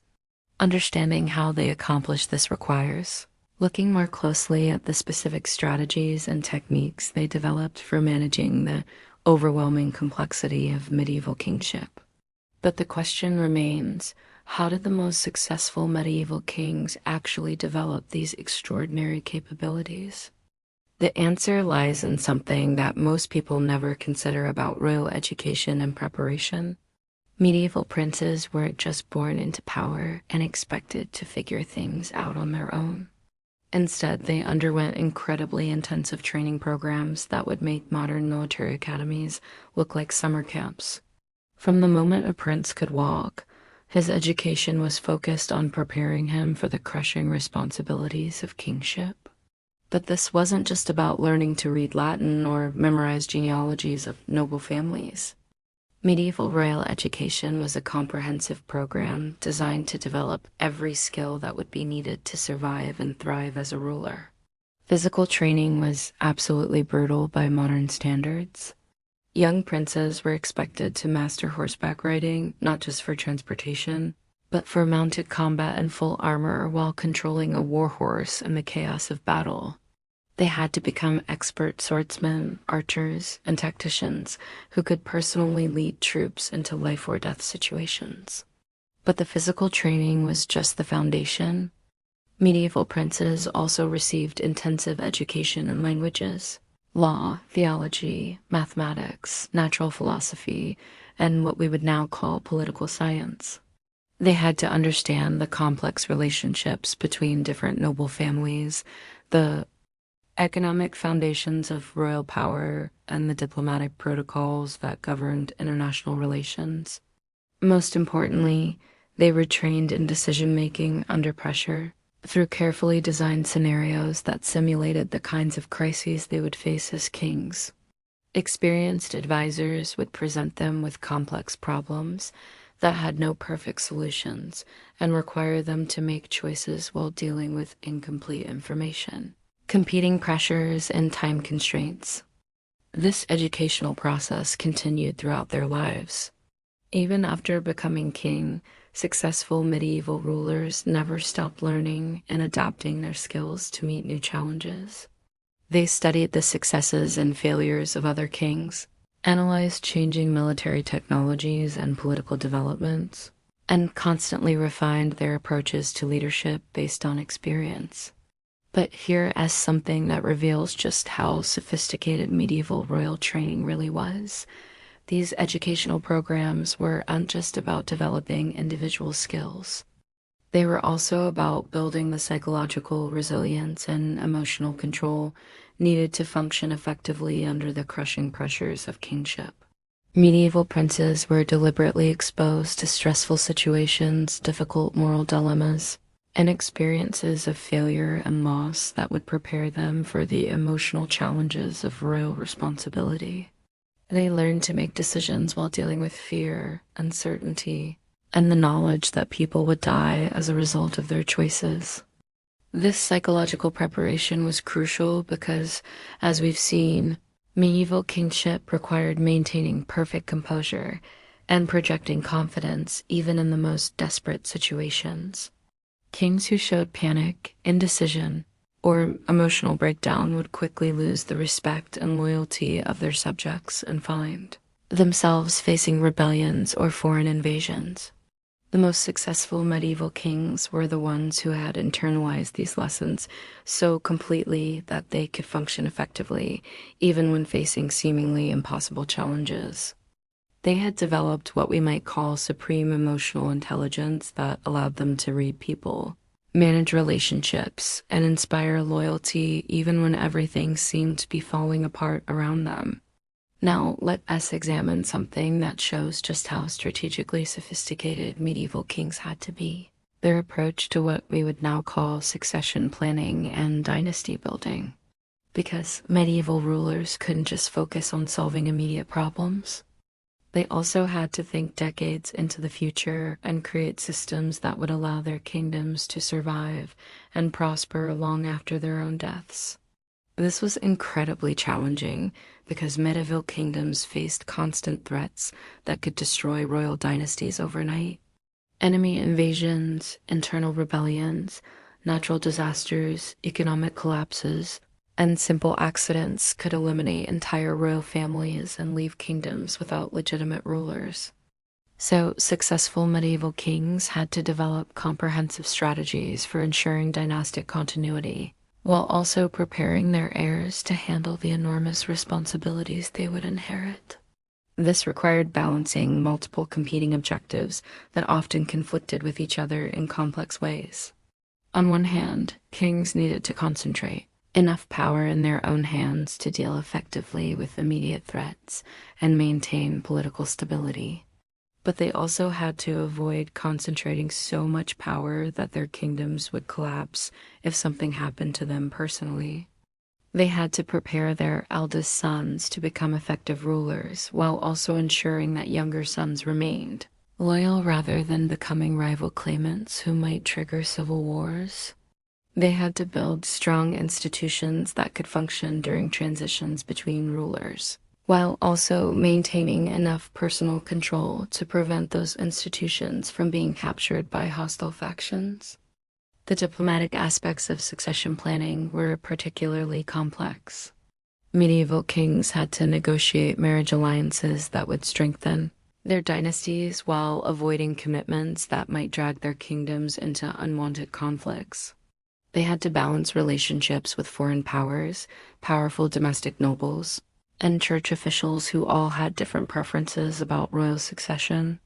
Understanding how they accomplish this requires looking more closely at the specific strategies and techniques they developed for managing the overwhelming complexity of medieval kingship. But the question remains, how did the most successful medieval kings actually develop these extraordinary capabilities? The answer lies in something that most people never consider about royal education and preparation. Medieval princes weren't just born into power and expected to figure things out on their own. Instead, they underwent incredibly intensive training programs that would make modern military academies look like summer camps. From the moment a prince could walk, his education was focused on preparing him for the crushing responsibilities of kingship. But this wasn't just about learning to read Latin or memorize genealogies of noble families. Medieval royal education was a comprehensive program designed to develop every skill that would be needed to survive and thrive as a ruler. Physical training was absolutely brutal by modern standards. Young princes were expected to master horseback riding, not just for transportation, but for mounted combat in full armor while controlling a war horse in the chaos of battle. They had to become expert swordsmen, archers, and tacticians who could personally lead troops into life or death situations. But the physical training was just the foundation. Medieval princes also received intensive education in languages, law, theology, mathematics, natural philosophy, and what we would now call political science. They had to understand the complex relationships between different noble families, the economic foundations of royal power, and the diplomatic protocols that governed international relations. Most importantly, they were trained in decision-making under pressure through carefully designed scenarios that simulated the kinds of crises they would face as kings. Experienced advisors would present them with complex problems that had no perfect solutions and require them to make choices while dealing with incomplete information, competing pressures, and time constraints. This educational process continued throughout their lives. Even after becoming king, successful medieval rulers never stopped learning and adapting their skills to meet new challenges. They studied the successes and failures of other kings, analyzed changing military technologies and political developments, and constantly refined their approaches to leadership based on experience. But here is something that reveals just how sophisticated medieval royal training really was. These educational programs weren't just about developing individual skills. They were also about building the psychological resilience and emotional control needed to function effectively under the crushing pressures of kingship. Medieval princes were deliberately exposed to stressful situations, difficult moral dilemmas, and experiences of failure and loss that would prepare them for the emotional challenges of royal responsibility. They learned to make decisions while dealing with fear, uncertainty, and the knowledge that people would die as a result of their choices. This psychological preparation was crucial because, as we've seen, medieval kingship required maintaining perfect composure and projecting confidence even in the most desperate situations. Kings who showed panic, indecision, or emotional breakdown would quickly lose the respect and loyalty of their subjects and find themselves facing rebellions or foreign invasions. The most successful medieval kings were the ones who had internalized these lessons so completely that they could function effectively, even when facing seemingly impossible challenges. They had developed what we might call supreme emotional intelligence that allowed them to read people, manage relationships, and inspire loyalty even when everything seemed to be falling apart around them. Now, let us examine something that shows just how strategically sophisticated medieval kings had to be: their approach to what we would now call succession planning and dynasty building. Because medieval rulers couldn't just focus on solving immediate problems. They also had to think decades into the future and create systems that would allow their kingdoms to survive and prosper long after their own deaths. This was incredibly challenging because medieval kingdoms faced constant threats that could destroy royal dynasties overnight. Enemy invasions, internal rebellions, natural disasters, economic collapses, and simple accidents could eliminate entire royal families and leave kingdoms without legitimate rulers. So, successful medieval kings had to develop comprehensive strategies for ensuring dynastic continuity, while also preparing their heirs to handle the enormous responsibilities they would inherit. This required balancing multiple competing objectives that often conflicted with each other in complex ways. On one hand, kings needed to concentrate enough power in their own hands to deal effectively with immediate threats and maintain political stability. But they also had to avoid concentrating so much power that their kingdoms would collapse if something happened to them personally. They had to prepare their eldest sons to become effective rulers while also ensuring that younger sons remained loyal rather than becoming rival claimants who might trigger civil wars. They had to build strong institutions that could function during transitions between rulers, while also maintaining enough personal control to prevent those institutions from being captured by hostile factions. The diplomatic aspects of succession planning were particularly complex. Medieval kings had to negotiate marriage alliances that would strengthen their dynasties while avoiding commitments that might drag their kingdoms into unwanted conflicts. They had to balance relationships with foreign powers, powerful domestic nobles, and church officials who all had different preferences about royal succession.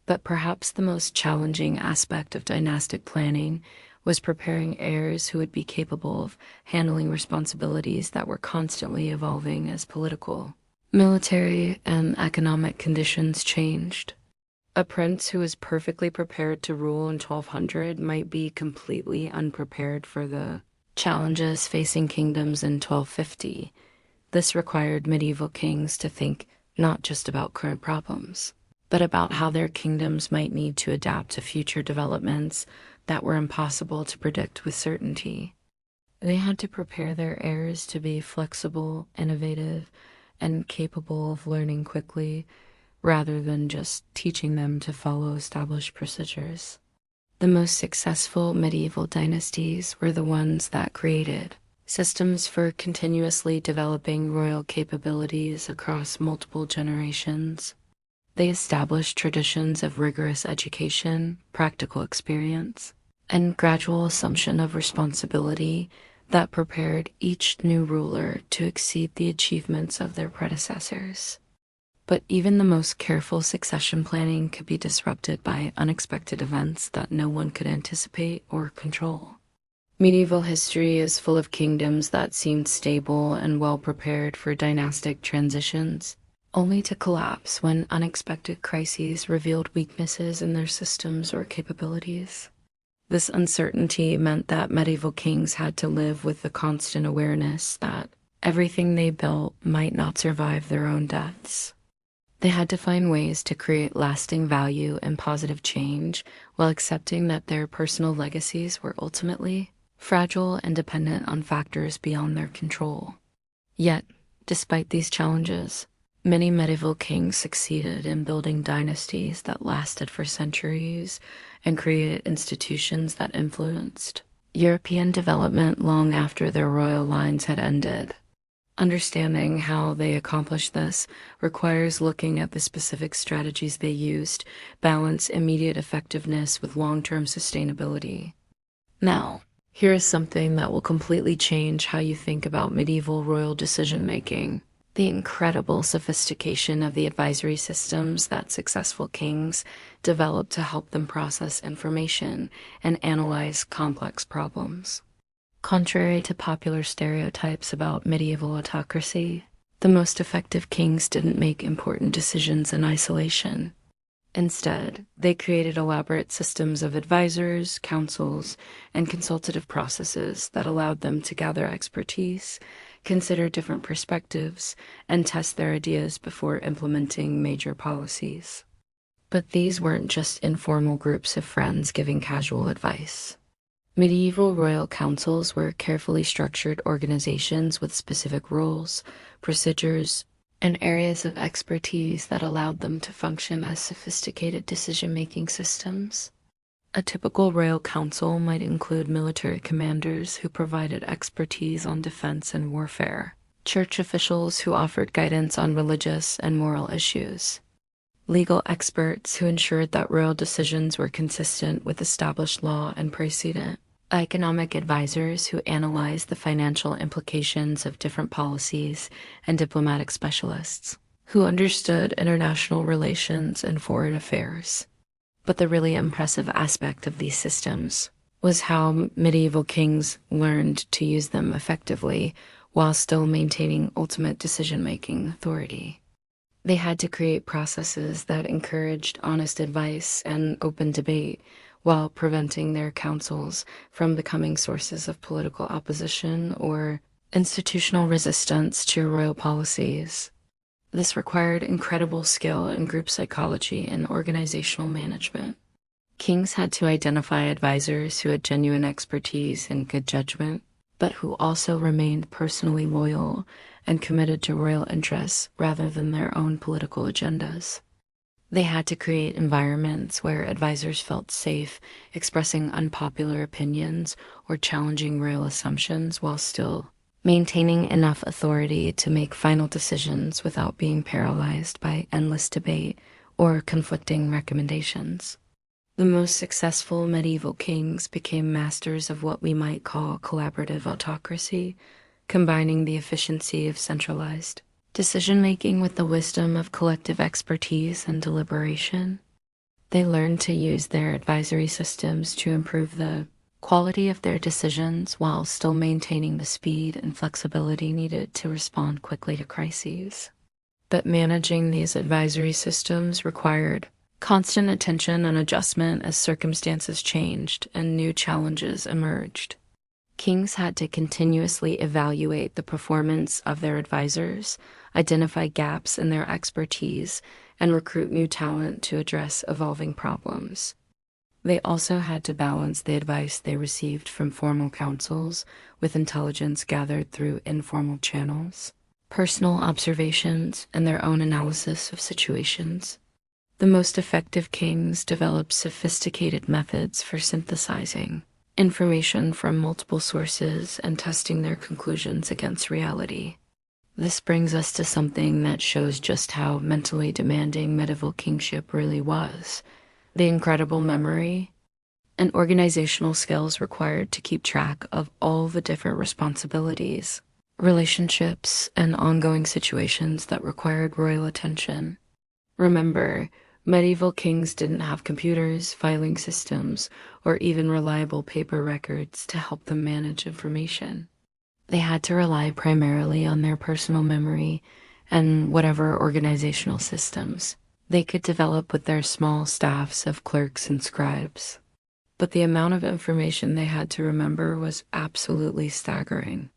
But perhaps the most challenging aspect of dynastic planning was preparing heirs who would be capable of handling responsibilities that were constantly evolving as political, military, and economic conditions changed. A prince who was perfectly prepared to rule in 1200 might be completely unprepared for the challenges facing kingdoms in 1250. This required medieval kings to think not just about current problems, but about how their kingdoms might need to adapt to future developments that were impossible to predict with certainty. They had to prepare their heirs to be flexible, innovative, and capable of learning quickly, rather than just teaching them to follow established procedures. The most successful medieval dynasties were the ones that created systems for continuously developing royal capabilities across multiple generations. They established traditions of rigorous education, practical experience, and gradual assumption of responsibility that prepared each new ruler to exceed the achievements of their predecessors. But even the most careful succession planning could be disrupted by unexpected events that no one could anticipate or control. Medieval history is full of kingdoms that seemed stable and well prepared for dynastic transitions, only to collapse when unexpected crises revealed weaknesses in their systems or capabilities. This uncertainty meant that medieval kings had to live with the constant awareness that everything they built might not survive their own deaths. They had to find ways to create lasting value and positive change while accepting that their personal legacies were ultimately fragile and dependent on factors beyond their control. Yet, despite these challenges, many medieval kings succeeded in building dynasties that lasted for centuries and created institutions that influenced European development long after their royal lines had ended. Understanding how they accomplished this requires looking at the specific strategies they used, balance immediate effectiveness with long-term sustainability. Now, here is something that will completely change how you think about medieval royal decision-making: the incredible sophistication of the advisory systems that successful kings developed to help them process information and analyze complex problems. Contrary to popular stereotypes about medieval autocracy, the most effective kings didn't make important decisions in isolation. Instead, they created elaborate systems of advisors, councils, and consultative processes that allowed them to gather expertise, consider different perspectives, and test their ideas before implementing major policies. But these weren't just informal groups of friends giving casual advice. Medieval royal councils were carefully structured organizations with specific rules, procedures, and areas of expertise that allowed them to function as sophisticated decision-making systems. A typical royal council might include military commanders who provided expertise on defense and warfare, church officials who offered guidance on religious and moral issues, legal experts who ensured that royal decisions were consistent with established law and precedent, economic advisors who analyzed the financial implications of different policies, and diplomatic specialists who understood international relations and foreign affairs. But the really impressive aspect of these systems was how medieval kings learned to use them effectively while still maintaining ultimate decision-making authority. They had to create processes that encouraged honest advice and open debate while preventing their councils from becoming sources of political opposition or institutional resistance to royal policies. This required incredible skill in group psychology and organizational management. Kings had to identify advisors who had genuine expertise and good judgment, but who also remained personally loyal and committed to royal interests rather than their own political agendas. They had to create environments where advisors felt safe expressing unpopular opinions or challenging royal assumptions while still maintaining enough authority to make final decisions without being paralyzed by endless debate or conflicting recommendations. The most successful medieval kings became masters of what we might call collaborative autocracy, combining the efficiency of centralized decision-making with the wisdom of collective expertise and deliberation. They learned to use their advisory systems to improve the quality of their decisions while still maintaining the speed and flexibility needed to respond quickly to crises. But managing these advisory systems required constant attention and adjustment as circumstances changed and new challenges emerged. Kings had to continuously evaluate the performance of their advisors, identify gaps in their expertise, and recruit new talent to address evolving problems. They also had to balance the advice they received from formal councils with intelligence gathered through informal channels, personal observations, and their own analysis of situations. The most effective kings developed sophisticated methods for synthesizing information from multiple sources and testing their conclusions against reality. This brings us to something that shows just how mentally demanding medieval kingship really was: the incredible memory and organizational skills required to keep track of all the different responsibilities, relationships, and ongoing situations that required royal attention. Remember, medieval kings didn't have computers, filing systems, or even reliable paper records to help them manage information. They had to rely primarily on their personal memory and whatever organizational systems they could develop with their small staffs of clerks and scribes. But the amount of information they had to remember was absolutely staggering.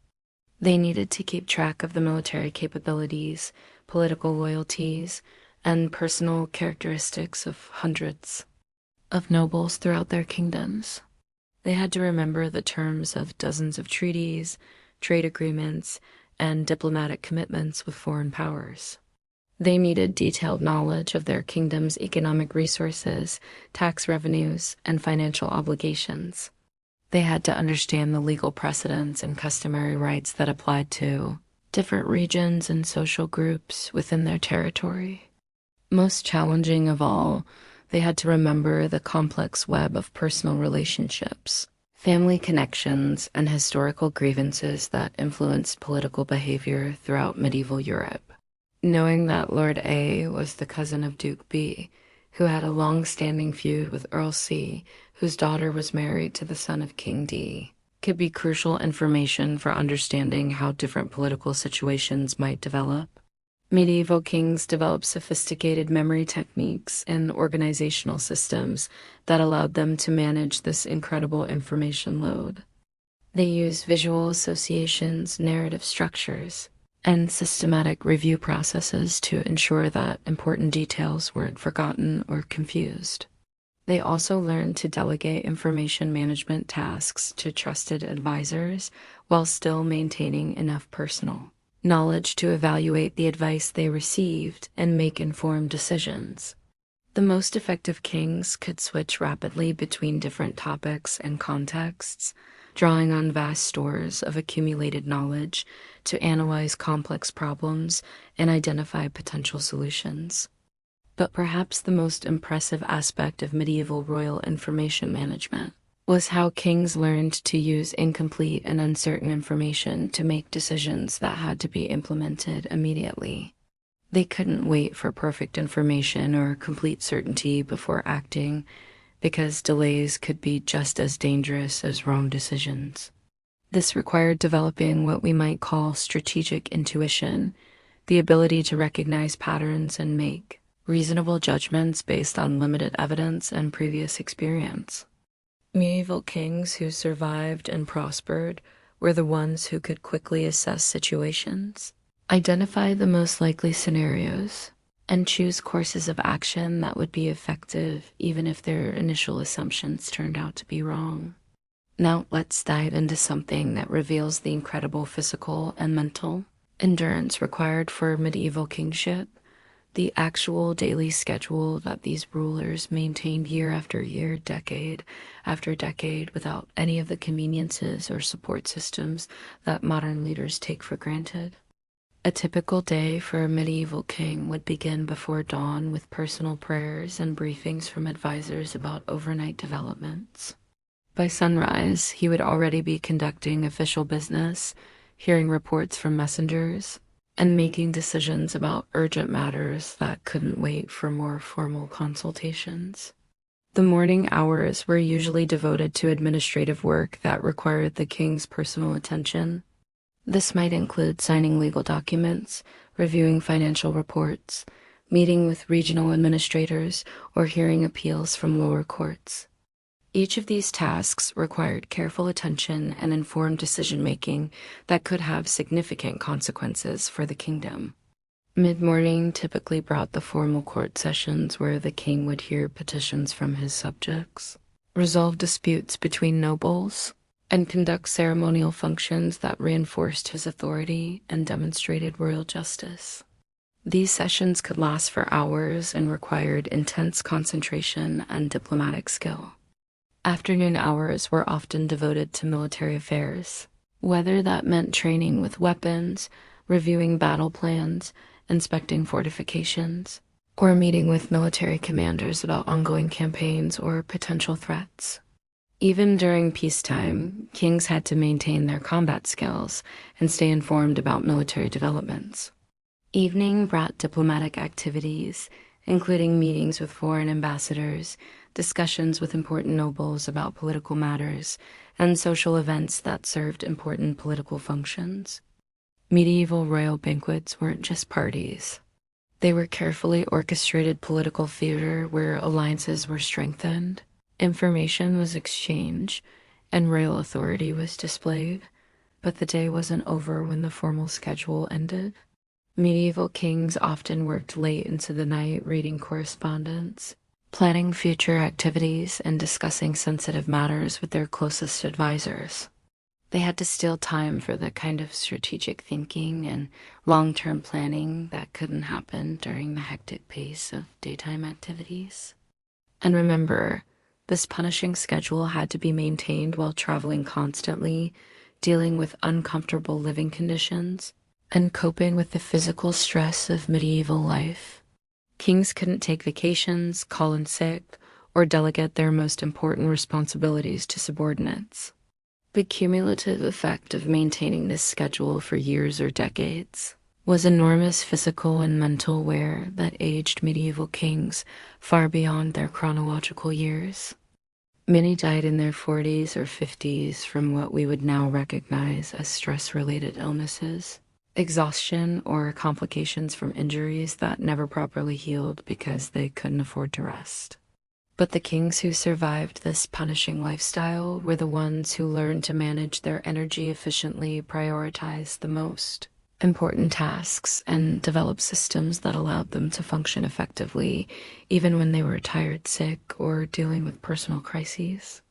They needed to keep track of the military capabilities, political loyalties, and personal characteristics of hundreds of nobles throughout their kingdoms. They had to remember the terms of dozens of treaties, trade agreements, and diplomatic commitments with foreign powers. They needed detailed knowledge of their kingdom's economic resources, tax revenues, and financial obligations. They had to understand the legal precedents and customary rights that applied to different regions and social groups within their territory. Most challenging of all, they had to remember the complex web of personal relationships, family connections, and historical grievances that influenced political behavior throughout medieval Europe. Knowing that Lord A was the cousin of Duke B, who had a long-standing feud with Earl C, whose daughter was married to the son of King D, could be crucial information for understanding how different political situations might develop. Medieval kings developed sophisticated memory techniques and organizational systems that allowed them to manage this incredible information load. They used visual associations, narrative structures, and systematic review processes to ensure that important details weren't forgotten or confused. They also learned to delegate information management tasks to trusted advisors while still maintaining enough personal knowledge to evaluate the advice they received and make informed decisions. The most effective kings could switch rapidly between different topics and contexts, drawing on vast stores of accumulated knowledge to analyze complex problems and identify potential solutions. But perhaps the most impressive aspect of medieval royal information management was how kings learned to use incomplete and uncertain information to make decisions that had to be implemented immediately. They couldn't wait for perfect information or complete certainty before acting, because delays could be just as dangerous as wrong decisions. This required developing what we might call strategic intuition, the ability to recognize patterns and make reasonable judgments based on limited evidence and previous experience. Medieval kings who survived and prospered were the ones who could quickly assess situations, identify the most likely scenarios, and choose courses of action that would be effective even if their initial assumptions turned out to be wrong. Now let's dive into something that reveals the incredible physical and mental endurance required for medieval kingship: the actual daily schedule that these rulers maintained year after year, decade after decade, without any of the conveniences or support systems that modern leaders take for granted. A typical day for a medieval king would begin before dawn with personal prayers and briefings from advisors about overnight developments. By sunrise, he would already be conducting official business, hearing reports from messengers, and making decisions about urgent matters that couldn't wait for more formal consultations. The morning hours were usually devoted to administrative work that required the king's personal attention. This might include signing legal documents, reviewing financial reports, meeting with regional administrators, or hearing appeals from lower courts. Each of these tasks required careful attention and informed decision-making that could have significant consequences for the kingdom. Mid-morning typically brought the formal court sessions where the king would hear petitions from his subjects, resolve disputes between nobles, and conduct ceremonial functions that reinforced his authority and demonstrated royal justice. These sessions could last for hours and required intense concentration and diplomatic skill. Afternoon hours were often devoted to military affairs, whether that meant training with weapons, reviewing battle plans, inspecting fortifications, or meeting with military commanders about ongoing campaigns or potential threats. Even during peacetime, kings had to maintain their combat skills and stay informed about military developments. Evening brought diplomatic activities, including meetings with foreign ambassadors, discussions with important nobles about political matters, and social events that served important political functions. Medieval royal banquets weren't just parties. They were carefully orchestrated political theater where alliances were strengthened, information was exchanged, and royal authority was displayed. But the day wasn't over when the formal schedule ended. Medieval kings often worked late into the night reading correspondence, planning future activities, and discussing sensitive matters with their closest advisors. They had to steal time for the kind of strategic thinking and long-term planning that couldn't happen during the hectic pace of daytime activities. And remember, this punishing schedule had to be maintained while traveling constantly, dealing with uncomfortable living conditions, and coping with the physical stress of medieval life. Kings couldn't take vacations, call in sick, or delegate their most important responsibilities to subordinates. The cumulative effect of maintaining this schedule for years or decades was enormous physical and mental wear that aged medieval kings far beyond their chronological years. Many died in their 40s or 50s from what we would now recognize as stress-related illnesses, exhaustion, or complications from injuries that never properly healed because they couldn't afford to rest. But the kings who survived this punishing lifestyle were the ones who learned to manage their energy efficiently, prioritize the most important tasks, and develop systems that allowed them to function effectively, even when they were tired, sick, or dealing with personal crises.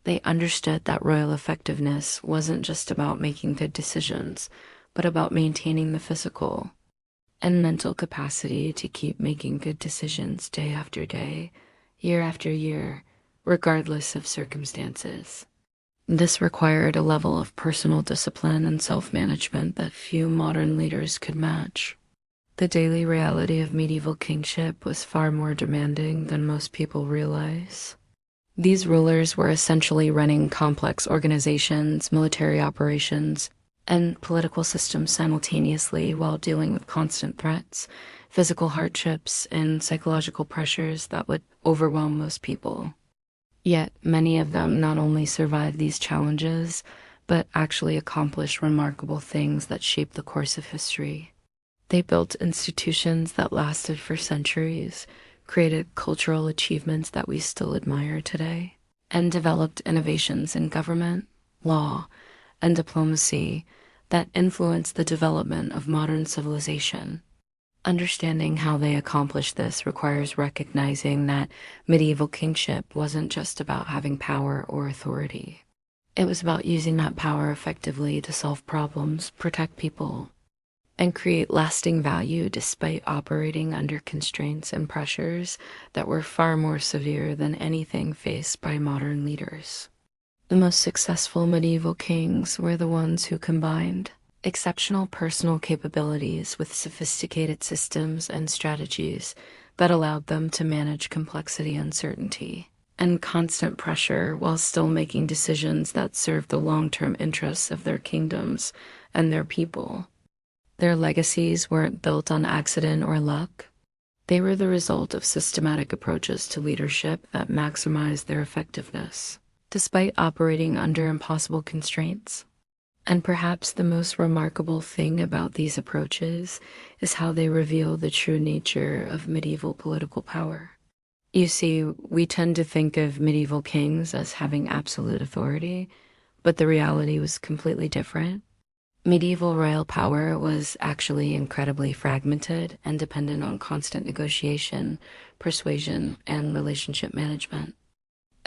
They understood that royal effectiveness wasn't just about making good decisions, but about maintaining the physical and mental capacity to keep making good decisions day after day, year after year, regardless of circumstances. This required a level of personal discipline and self-management that few modern leaders could match. The daily reality of medieval kingship was far more demanding than most people realize. These rulers were essentially running complex organizations, military operations, and political systems simultaneously while dealing with constant threats, physical hardships, and psychological pressures that would overwhelm most people. Yet many of them not only survived these challenges, but actually accomplished remarkable things that shaped the course of history. They built institutions that lasted for centuries, created cultural achievements that we still admire today, and developed innovations in government, law, and diplomacy that influenced the development of modern civilization. Understanding how they accomplished this requires recognizing that medieval kingship wasn't just about having power or authority. It was about using that power effectively to solve problems, protect people, and create lasting value despite operating under constraints and pressures that were far more severe than anything faced by modern leaders. The most successful medieval kings were the ones who combined exceptional personal capabilities with sophisticated systems and strategies that allowed them to manage complexity, uncertainty, and constant pressure while still making decisions that served the long-term interests of their kingdoms and their people. Their legacies weren't built on accident or luck. They were the result of systematic approaches to leadership that maximized their effectiveness, despite operating under impossible constraints. And perhaps the most remarkable thing about these approaches is how they reveal the true nature of medieval political power. You see, we tend to think of medieval kings as having absolute authority, but the reality was completely different. Medieval royal power was actually incredibly fragmented and dependent on constant negotiation, persuasion, and relationship management.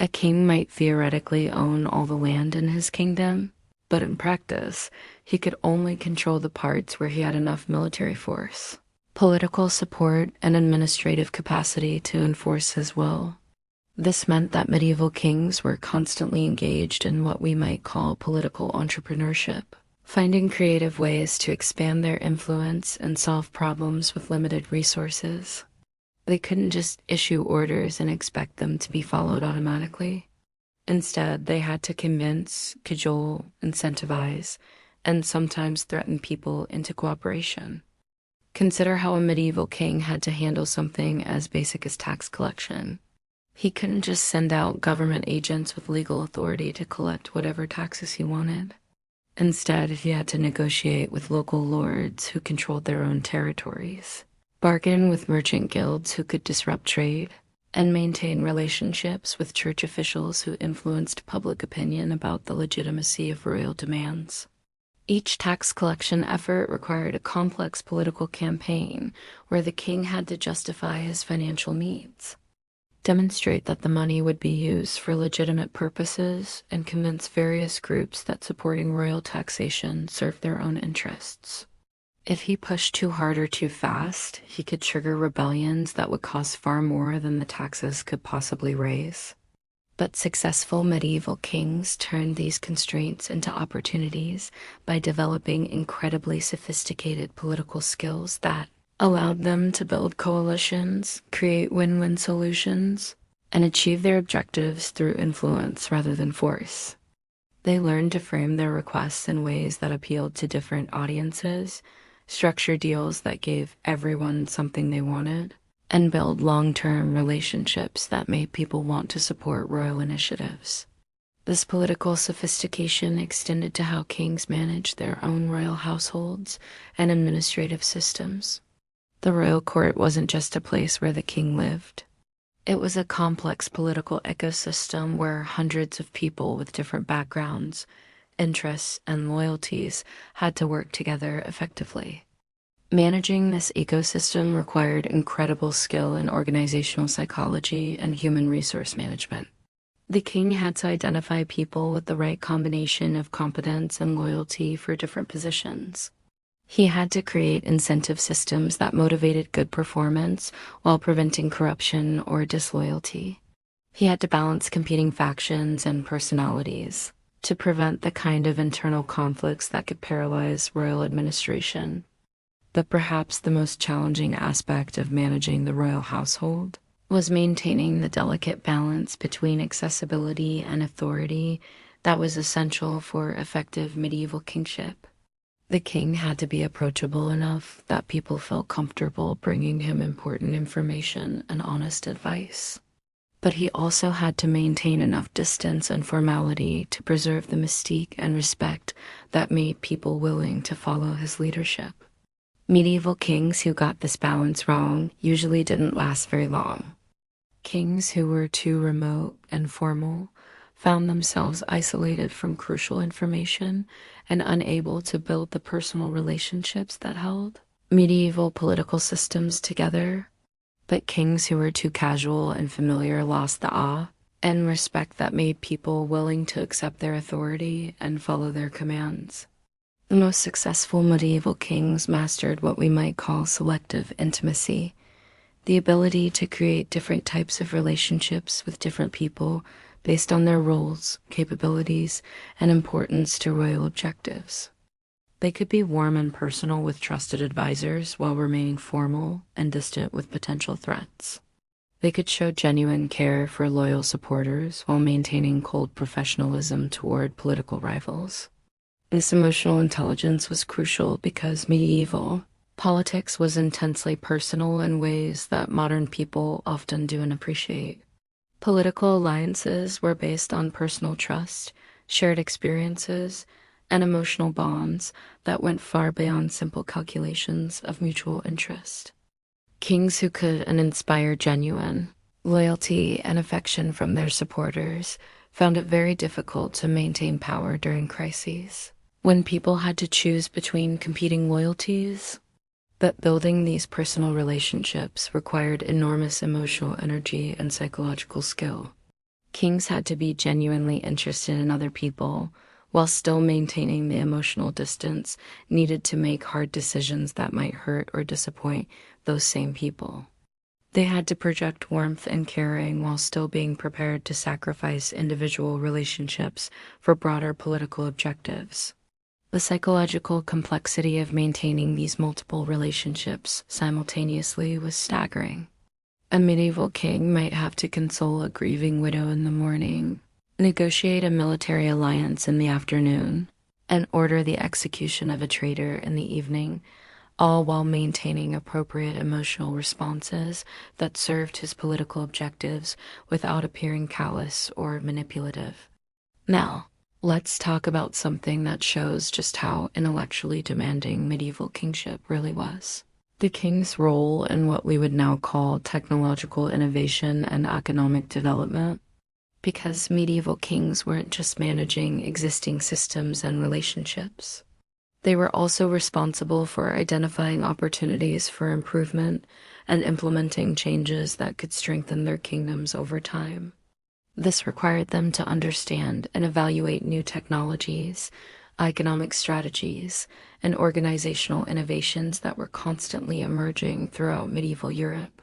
A king might theoretically own all the land in his kingdom, but in practice, he could only control the parts where he had enough military force, political support, and administrative capacity to enforce his will. This meant that medieval kings were constantly engaged in what we might call political entrepreneurship, finding creative ways to expand their influence and solve problems with limited resources. They couldn't just issue orders and expect them to be followed automatically. Instead, they had to convince, cajole, incentivize, and sometimes threaten people into cooperation. Consider how a medieval king had to handle something as basic as tax collection. He couldn't just send out government agents with legal authority to collect whatever taxes he wanted. Instead, he had to negotiate with local lords who controlled their own territories, bargain with merchant guilds who could disrupt trade, and maintain relationships with church officials who influenced public opinion about the legitimacy of royal demands. Each tax collection effort required a complex political campaign where the king had to justify his financial needs, demonstrate that the money would be used for legitimate purposes, and convince various groups that supporting royal taxation served their own interests. If he pushed too hard or too fast, he could trigger rebellions that would cost far more than the taxes could possibly raise. But successful medieval kings turned these constraints into opportunities by developing incredibly sophisticated political skills that allowed them to build coalitions, create win-win solutions, and achieve their objectives through influence rather than force. They learned to frame their requests in ways that appealed to different audiences, structure deals that gave everyone something they wanted, and build long-term relationships that made people want to support royal initiatives. This political sophistication extended to how kings managed their own royal households and administrative systems. The royal court wasn't just a place where the king lived. It was a complex political ecosystem where hundreds of people with different backgrounds, interests, and loyalties had to work together effectively. Managing this ecosystem required incredible skill in organizational psychology and human resource management. The king had to identify people with the right combination of competence and loyalty for different positions. He had to create incentive systems that motivated good performance while preventing corruption or disloyalty. He had to balance competing factions and personalities to prevent the kind of internal conflicts that could paralyze royal administration. But perhaps the most challenging aspect of managing the royal household was maintaining the delicate balance between accessibility and authority that was essential for effective medieval kingship. The king had to be approachable enough that people felt comfortable bringing him important information and honest advice. But he also had to maintain enough distance and formality to preserve the mystique and respect that made people willing to follow his leadership. Medieval kings who got this balance wrong usually didn't last very long. Kings who were too remote and formal found themselves isolated from crucial information and unable to build the personal relationships that held medieval political systems together. But kings who were too casual and familiar lost the awe and respect that made people willing to accept their authority and follow their commands. The most successful medieval kings mastered what we might call selective intimacy, the ability to create different types of relationships with different people based on their roles, capabilities, and importance to royal objectives. They could be warm and personal with trusted advisors while remaining formal and distant with potential threats. They could show genuine care for loyal supporters while maintaining cold professionalism toward political rivals. This emotional intelligence was crucial because medieval politics was intensely personal in ways that modern people often don't appreciate. Political alliances were based on personal trust, shared experiences, and emotional bonds that went far beyond simple calculations of mutual interest. Kings who could inspire genuine loyalty and affection from their supporters found it very difficult to maintain power during crises, when people had to choose between competing loyalties. But building these personal relationships required enormous emotional energy and psychological skill. Kings had to be genuinely interested in other people while still maintaining the emotional distance needed to make hard decisions that might hurt or disappoint those same people. They had to project warmth and caring while still being prepared to sacrifice individual relationships for broader political objectives. The psychological complexity of maintaining these multiple relationships simultaneously was staggering. A medieval king might have to console a grieving widow in the morning, negotiate a military alliance in the afternoon, and order the execution of a traitor in the evening, all while maintaining appropriate emotional responses that served his political objectives without appearing callous or manipulative. Now, let's talk about something that shows just how intellectually demanding medieval kingship really was. The king's role in what we would now call technological innovation and economic development. Because medieval kings weren't just managing existing systems and relationships. They were also responsible for identifying opportunities for improvement and implementing changes that could strengthen their kingdoms over time. This required them to understand and evaluate new technologies, economic strategies, and organizational innovations that were constantly emerging throughout medieval Europe.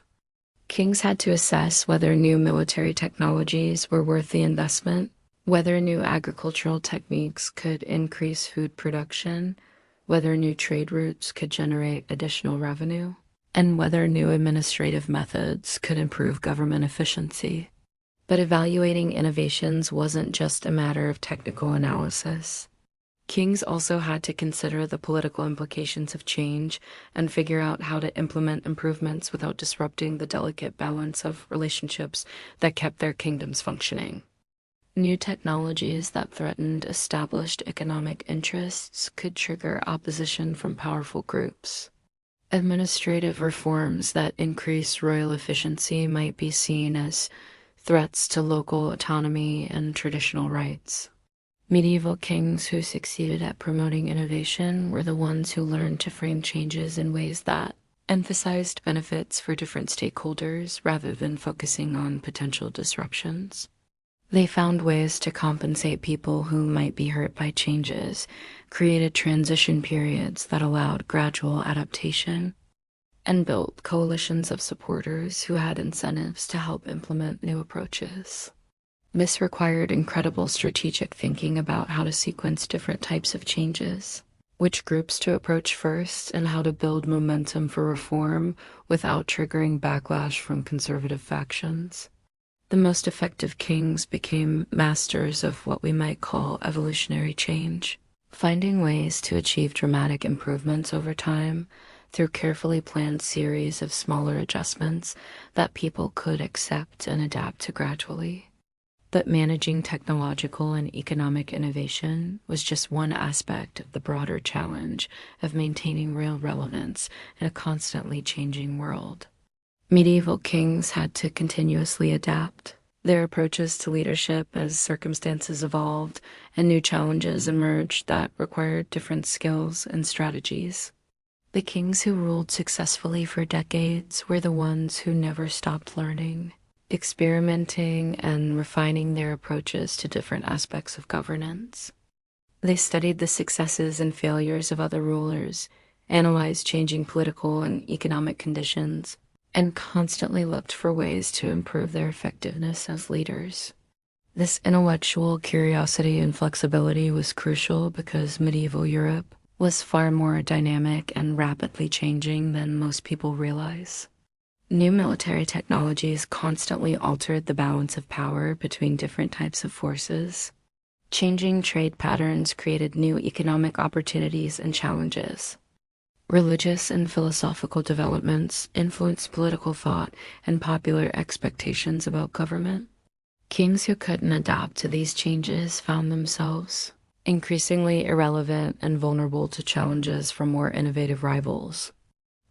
Kings had to assess whether new military technologies were worth the investment, whether new agricultural techniques could increase food production, whether new trade routes could generate additional revenue, and whether new administrative methods could improve government efficiency. But evaluating innovations wasn't just a matter of technical analysis. Kings also had to consider the political implications of change and figure out how to implement improvements without disrupting the delicate balance of relationships that kept their kingdoms functioning. New technologies that threatened established economic interests could trigger opposition from powerful groups. Administrative reforms that increase royal efficiency might be seen as threats to local autonomy and traditional rights. Medieval kings who succeeded at promoting innovation were the ones who learned to frame changes in ways that emphasized benefits for different stakeholders rather than focusing on potential disruptions. They found ways to compensate people who might be hurt by changes, created transition periods that allowed gradual adaptation, and built coalitions of supporters who had incentives to help implement new approaches. This required incredible strategic thinking about how to sequence different types of changes, which groups to approach first, and how to build momentum for reform without triggering backlash from conservative factions. The most effective kings became masters of what we might call evolutionary change, finding ways to achieve dramatic improvements over time through carefully planned series of smaller adjustments that people could accept and adapt to gradually. But managing technological and economic innovation was just one aspect of the broader challenge of maintaining real relevance in a constantly changing world. Medieval kings had to continuously adapt their approaches to leadership as circumstances evolved and new challenges emerged that required different skills and strategies. The kings who ruled successfully for decades were the ones who never stopped learning, experimenting, and refining their approaches to different aspects of governance. They studied the successes and failures of other rulers, analyzed changing political and economic conditions, and constantly looked for ways to improve their effectiveness as leaders. This intellectual curiosity and flexibility was crucial because medieval Europe was far more dynamic and rapidly changing than most people realize. New military technologies constantly altered the balance of power between different types of forces. Changing trade patterns created new economic opportunities and challenges. Religious and philosophical developments influenced political thought and popular expectations about government. Kings who couldn't adapt to these changes found themselves increasingly irrelevant and vulnerable to challenges from more innovative rivals.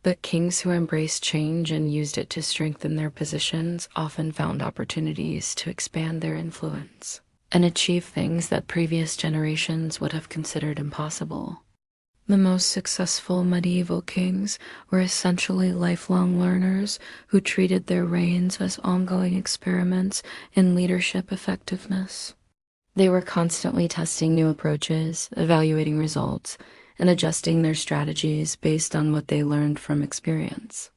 But kings who embraced change and used it to strengthen their positions often found opportunities to expand their influence and achieve things that previous generations would have considered impossible. The most successful medieval kings were essentially lifelong learners who treated their reigns as ongoing experiments in leadership effectiveness. They were constantly testing new approaches, evaluating results, and adjusting their strategies based on what they learned from experience.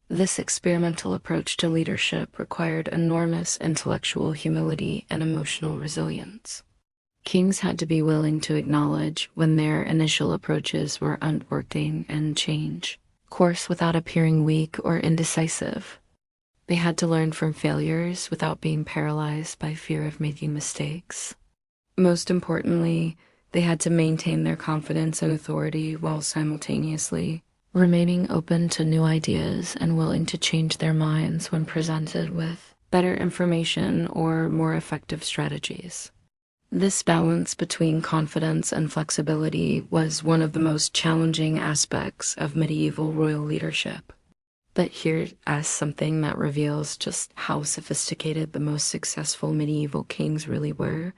This experimental approach to leadership required enormous intellectual humility and emotional resilience. Kings had to be willing to acknowledge when their initial approaches were unworking and change course without appearing weak or indecisive. They had to learn from failures without being paralyzed by fear of making mistakes. Most importantly, they had to maintain their confidence and authority while simultaneously remaining open to new ideas and willing to change their minds when presented with better information or more effective strategies. This balance between confidence and flexibility was one of the most challenging aspects of medieval royal leadership. But here's something that reveals just how sophisticated the most successful medieval kings really were: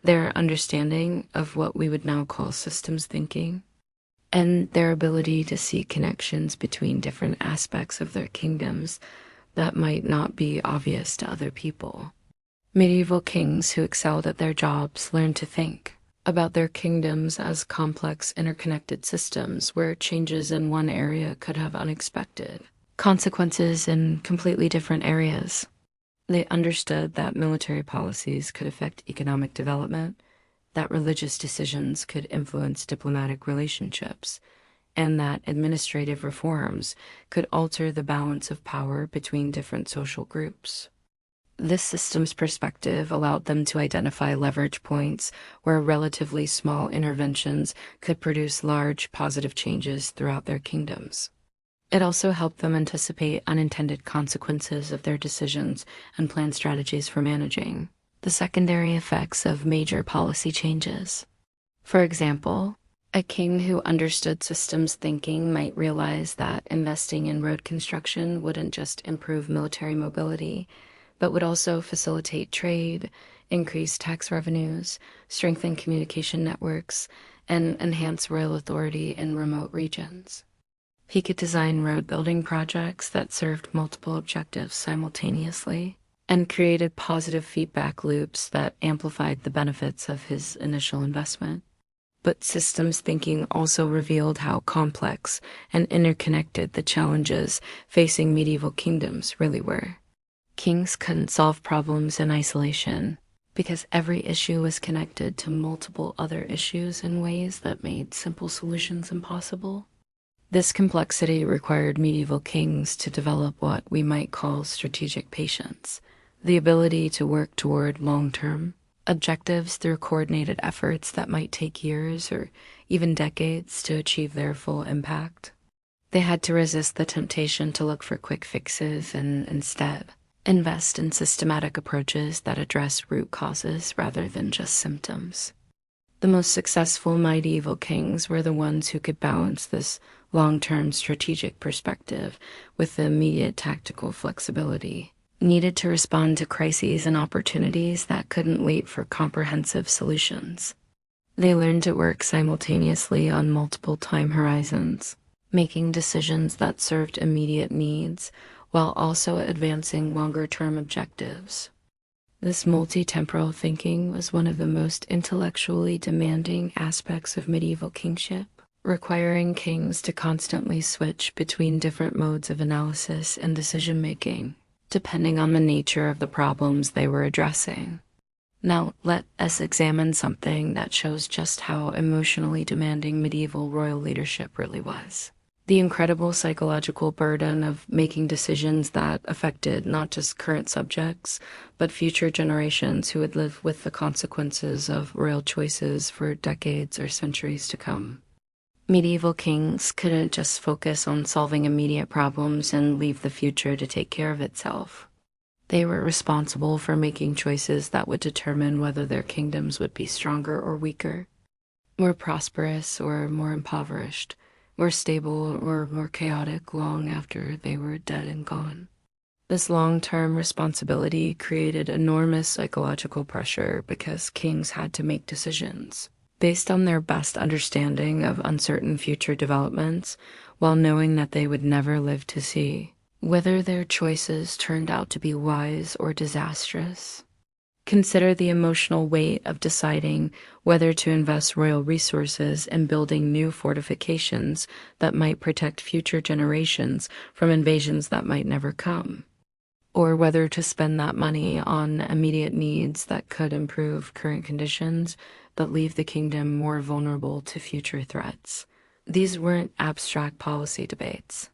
their understanding of what we would now call systems thinking, and their ability to see connections between different aspects of their kingdoms that might not be obvious to other people. Medieval kings who excelled at their jobs learned to think about their kingdoms as complex, interconnected systems where changes in one area could have unexpected consequences in completely different areas. They understood that military policies could affect economic development, that religious decisions could influence diplomatic relationships, and that administrative reforms could alter the balance of power between different social groups. This system's perspective allowed them to identify leverage points where relatively small interventions could produce large positive changes throughout their kingdoms. It also helped them anticipate unintended consequences of their decisions and plan strategies for managing the secondary effects of major policy changes. For example, a king who understood systems thinking might realize that investing in road construction wouldn't just improve military mobility, but would also facilitate trade, increase tax revenues, strengthen communication networks, and enhance royal authority in remote regions. He could design road building projects that served multiple objectives simultaneously, and created positive feedback loops that amplified the benefits of his initial investment. But systems thinking also revealed how complex and interconnected the challenges facing medieval kingdoms really were. Kings couldn't solve problems in isolation because every issue was connected to multiple other issues in ways that made simple solutions impossible. This complexity required medieval kings to develop what we might call strategic patience, the ability to work toward long-term objectives through coordinated efforts that might take years or even decades to achieve their full impact. They had to resist the temptation to look for quick fixes and instead invest in systematic approaches that address root causes rather than just symptoms. The most successful medieval kings were the ones who could balance this long-term strategic perspective with the immediate tactical flexibility needed to respond to crises and opportunities that couldn't wait for comprehensive solutions. They learned to work simultaneously on multiple time horizons, making decisions that served immediate needs while also advancing longer-term objectives. This multi-temporal thinking was one of the most intellectually demanding aspects of medieval kingship, requiring kings to constantly switch between different modes of analysis and decision-making, depending on the nature of the problems they were addressing. Now, let us examine something that shows just how emotionally demanding medieval royal leadership really was. The incredible psychological burden of making decisions that affected not just current subjects, but future generations who would live with the consequences of royal choices for decades or centuries to come. Medieval kings couldn't just focus on solving immediate problems and leave the future to take care of itself. They were responsible for making choices that would determine whether their kingdoms would be stronger or weaker, more prosperous or more impoverished, more stable or more chaotic long after they were dead and gone. This long-term responsibility created enormous psychological pressure because kings had to make decisions based on their best understanding of uncertain future developments, while knowing that they would never live to see whether their choices turned out to be wise or disastrous. Consider the emotional weight of deciding whether to invest royal resources in building new fortifications that might protect future generations from invasions that might never come, or whether to spend that money on immediate needs that could improve current conditions but leave the kingdom more vulnerable to future threats. These weren't abstract policy debates.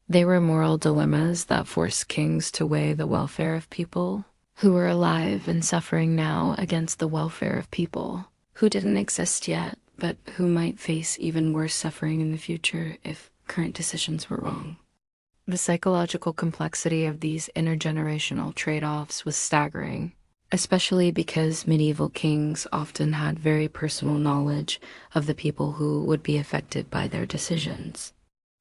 They were moral dilemmas that forced kings to weigh the welfare of people who were alive and suffering now against the welfare of people who didn't exist yet, but who might face even worse suffering in the future if current decisions were wrong. The psychological complexity of these intergenerational trade-offs was staggering, especially because medieval kings often had very personal knowledge of the people who would be affected by their decisions.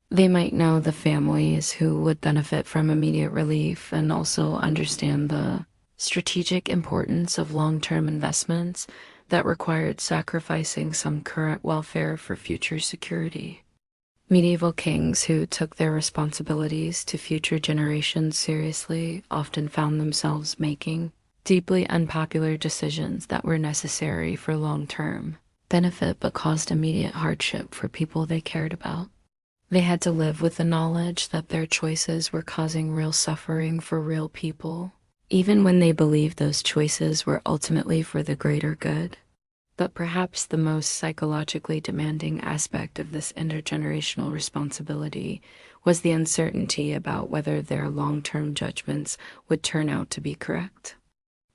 They might know the families who would benefit from immediate relief and also understand the strategic importance of long-term investments that required sacrificing some current welfare for future security. Medieval kings who took their responsibilities to future generations seriously often found themselves making deeply unpopular decisions that were necessary for long-term benefit but caused immediate hardship for people they cared about. They had to live with the knowledge that their choices were causing real suffering for real people, even when they believed those choices were ultimately for the greater good. But perhaps the most psychologically demanding aspect of this intergenerational responsibility was the uncertainty about whether their long-term judgments would turn out to be correct.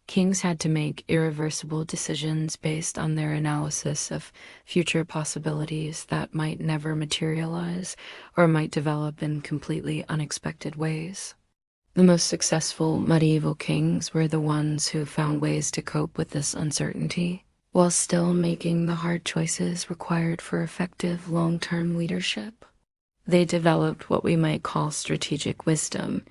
Kings had to make irreversible decisions based on their analysis of future possibilities that might never materialize or might develop in completely unexpected ways. The most successful medieval kings were the ones who found ways to cope with this uncertainty while still making the hard choices required for effective long-term leadership. They developed what we might call strategic wisdom,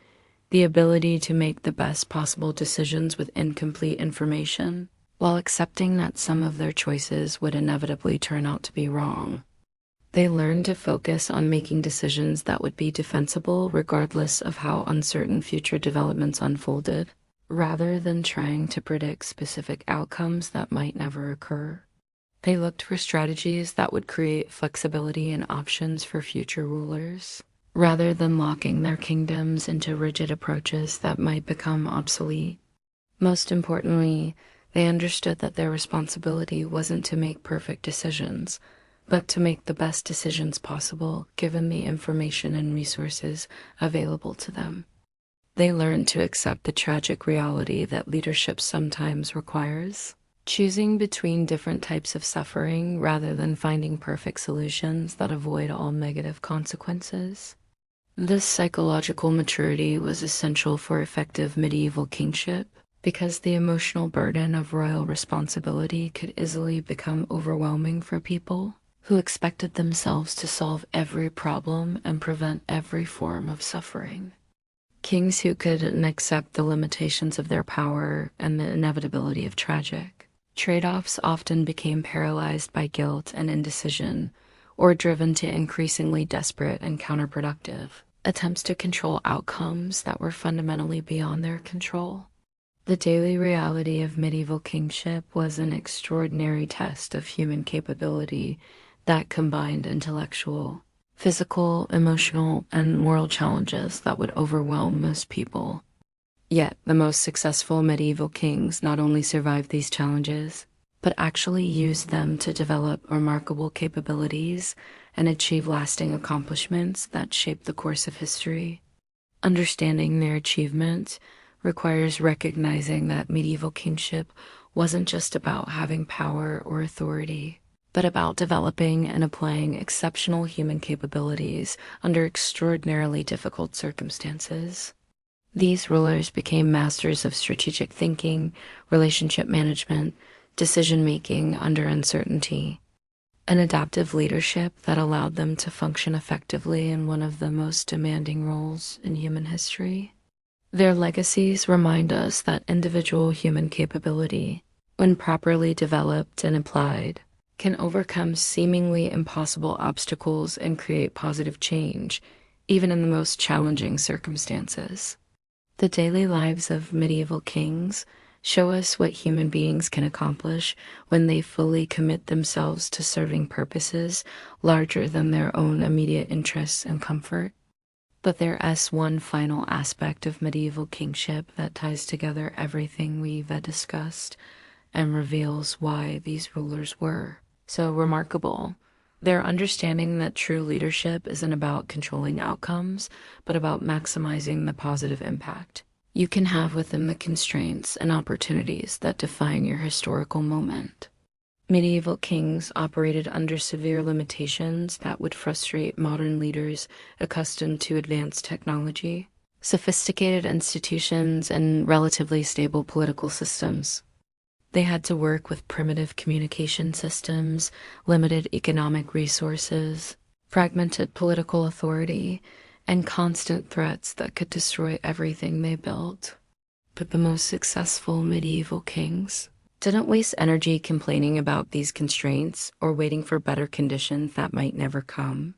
the ability to make the best possible decisions with incomplete information, while accepting that some of their choices would inevitably turn out to be wrong. They learned to focus on making decisions that would be defensible regardless of how uncertain future developments unfolded. Rather than trying to predict specific outcomes that might never occur, they looked for strategies that would create flexibility and options for future rulers, rather than locking their kingdoms into rigid approaches that might become obsolete. Most importantly, they understood that their responsibility wasn't to make perfect decisions, but to make the best decisions possible given the information and resources available to them. They learned to accept the tragic reality that leadership sometimes requires, choosing between different types of suffering rather than finding perfect solutions that avoid all negative consequences. This psychological maturity was essential for effective medieval kingship because the emotional burden of royal responsibility could easily become overwhelming for people who expected themselves to solve every problem and prevent every form of suffering. Kings who couldn't accept the limitations of their power and the inevitability of tragic trade-offs often became paralyzed by guilt and indecision, or driven to increasingly desperate and counterproductive attempts to control outcomes that were fundamentally beyond their control. The daily reality of medieval kingship was an extraordinary test of human capability that combined intellectual, physical, emotional, and moral challenges that would overwhelm most people. Yet, the most successful medieval kings not only survived these challenges, but actually used them to develop remarkable capabilities and achieve lasting accomplishments that shaped the course of history. Understanding their achievements requires recognizing that medieval kingship wasn't just about having power or authority, but about developing and applying exceptional human capabilities under extraordinarily difficult circumstances. These rulers became masters of strategic thinking, relationship management, decision-making under uncertainty, and adaptive leadership that allowed them to function effectively in one of the most demanding roles in human history. Their legacies remind us that individual human capability, when properly developed and applied, can overcome seemingly impossible obstacles and create positive change, even in the most challenging circumstances. The daily lives of medieval kings show us what human beings can accomplish when they fully commit themselves to serving purposes larger than their own immediate interests and comfort. But there's one final aspect of medieval kingship that ties together everything we've discussed and reveals why these rulers were so remarkable. Their understanding that true leadership isn't about controlling outcomes, but about maximizing the positive impact you can have within the constraints and opportunities that define your historical moment. Medieval kings operated under severe limitations that would frustrate modern leaders accustomed to advanced technology, sophisticated institutions, and relatively stable political systems. They had to work with primitive communication systems, limited economic resources, fragmented political authority, and constant threats that could destroy everything they built. But the most successful medieval kings didn't waste energy complaining about these constraints or waiting for better conditions that might never come.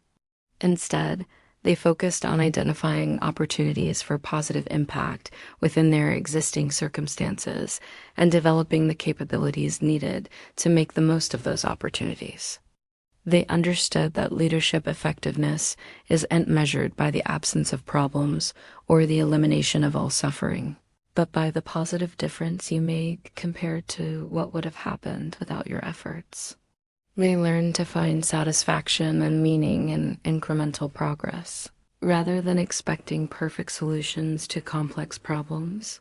Instead, they focused on identifying opportunities for positive impact within their existing circumstances and developing the capabilities needed to make the most of those opportunities. They understood that leadership effectiveness isn't measured by the absence of problems or the elimination of all suffering, but by the positive difference you make compared to what would have happened without your efforts. They learn to find satisfaction and meaning in incremental progress, rather than expecting perfect solutions to complex problems.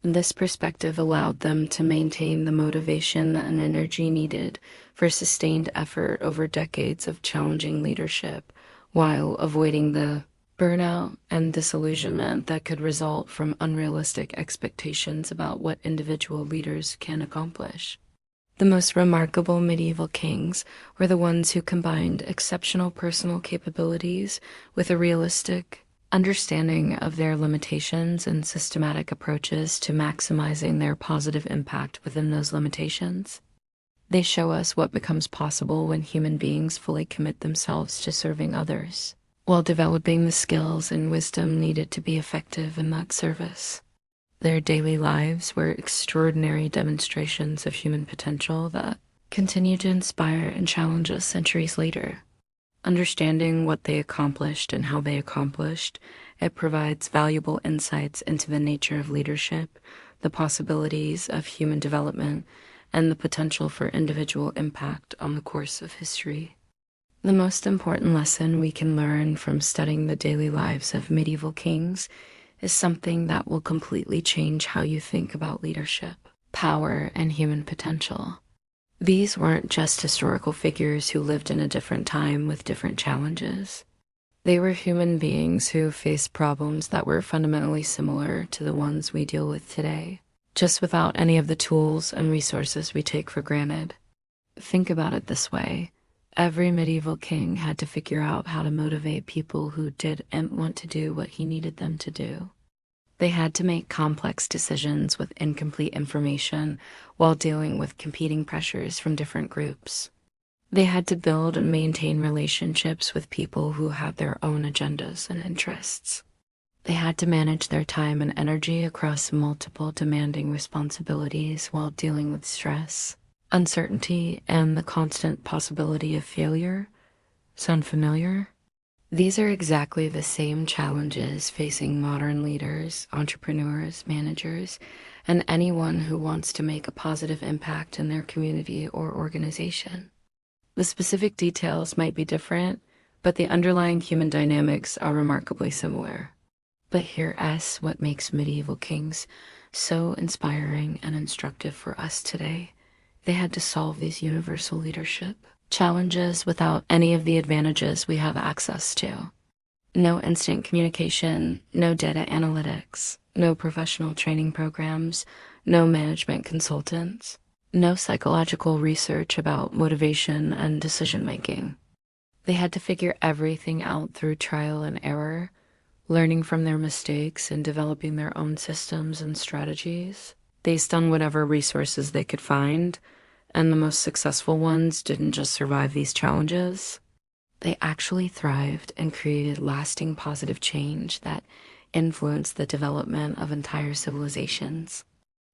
This perspective allowed them to maintain the motivation and energy needed for sustained effort over decades of challenging leadership, while avoiding the burnout and disillusionment that could result from unrealistic expectations about what individual leaders can accomplish. The most remarkable medieval kings were the ones who combined exceptional personal capabilities with a realistic understanding of their limitations and systematic approaches to maximizing their positive impact within those limitations. They show us what becomes possible when human beings fully commit themselves to serving others, while developing the skills and wisdom needed to be effective in that service. Their daily lives were extraordinary demonstrations of human potential that continue to inspire and challenge us centuries later. Understanding what they accomplished and how they accomplished it provides valuable insights into the nature of leadership, the possibilities of human development, and the potential for individual impact on the course of history. The most important lesson we can learn from studying the daily lives of medieval kings is something that will completely change how you think about leadership, power, and human potential. These weren't just historical figures who lived in a different time with different challenges. They were human beings who faced problems that were fundamentally similar to the ones we deal with today, just without any of the tools and resources we take for granted. Think about it this way. Every medieval king had to figure out how to motivate people who didn't want to do what he needed them to do. They had to make complex decisions with incomplete information while dealing with competing pressures from different groups. They had to build and maintain relationships with people who had their own agendas and interests. They had to manage their time and energy across multiple demanding responsibilities while dealing with stress, uncertainty, and the constant possibility of failure. Sound familiar? These are exactly the same challenges facing modern leaders, entrepreneurs, managers, and anyone who wants to make a positive impact in their community or organization. The specific details might be different, but the underlying human dynamics are remarkably similar. But here's what makes medieval kings so inspiring and instructive for us today. They had to solve these universal leadership challenges without any of the advantages we have access to. No instant communication, no data analytics, no professional training programs, no management consultants. No psychological research about motivation and decision-making. They had to figure everything out through trial and error, learning from their mistakes and developing their own systems and strategies based on whatever resources they could find. And the most successful ones didn't just survive these challenges. They actually thrived and created lasting positive change that influenced the development of entire civilizations.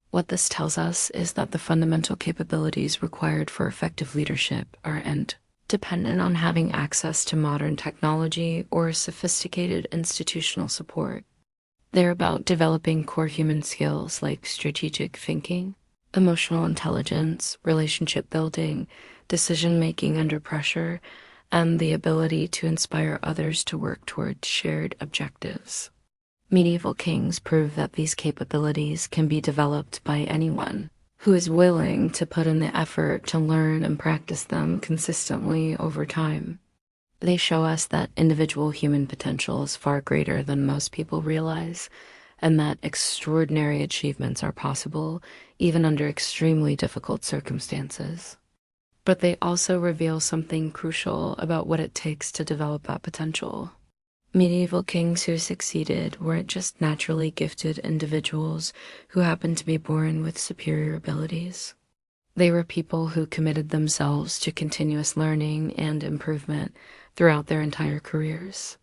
What this tells us is that the fundamental capabilities required for effective leadership aren't dependent on having access to modern technology or sophisticated institutional support. They're about developing core human skills like strategic thinking, emotional intelligence, relationship building, decision-making under pressure, and the ability to inspire others to work toward shared objectives. Medieval kings prove that these capabilities can be developed by anyone who is willing to put in the effort to learn and practice them consistently over time. They show us that individual human potential is far greater than most people realize, and that extraordinary achievements are possible even under extremely difficult circumstances. But they also reveal something crucial about what it takes to develop that potential. Medieval kings who succeeded weren't just naturally gifted individuals who happened to be born with superior abilities. They were people who committed themselves to continuous learning and improvement throughout their entire careers.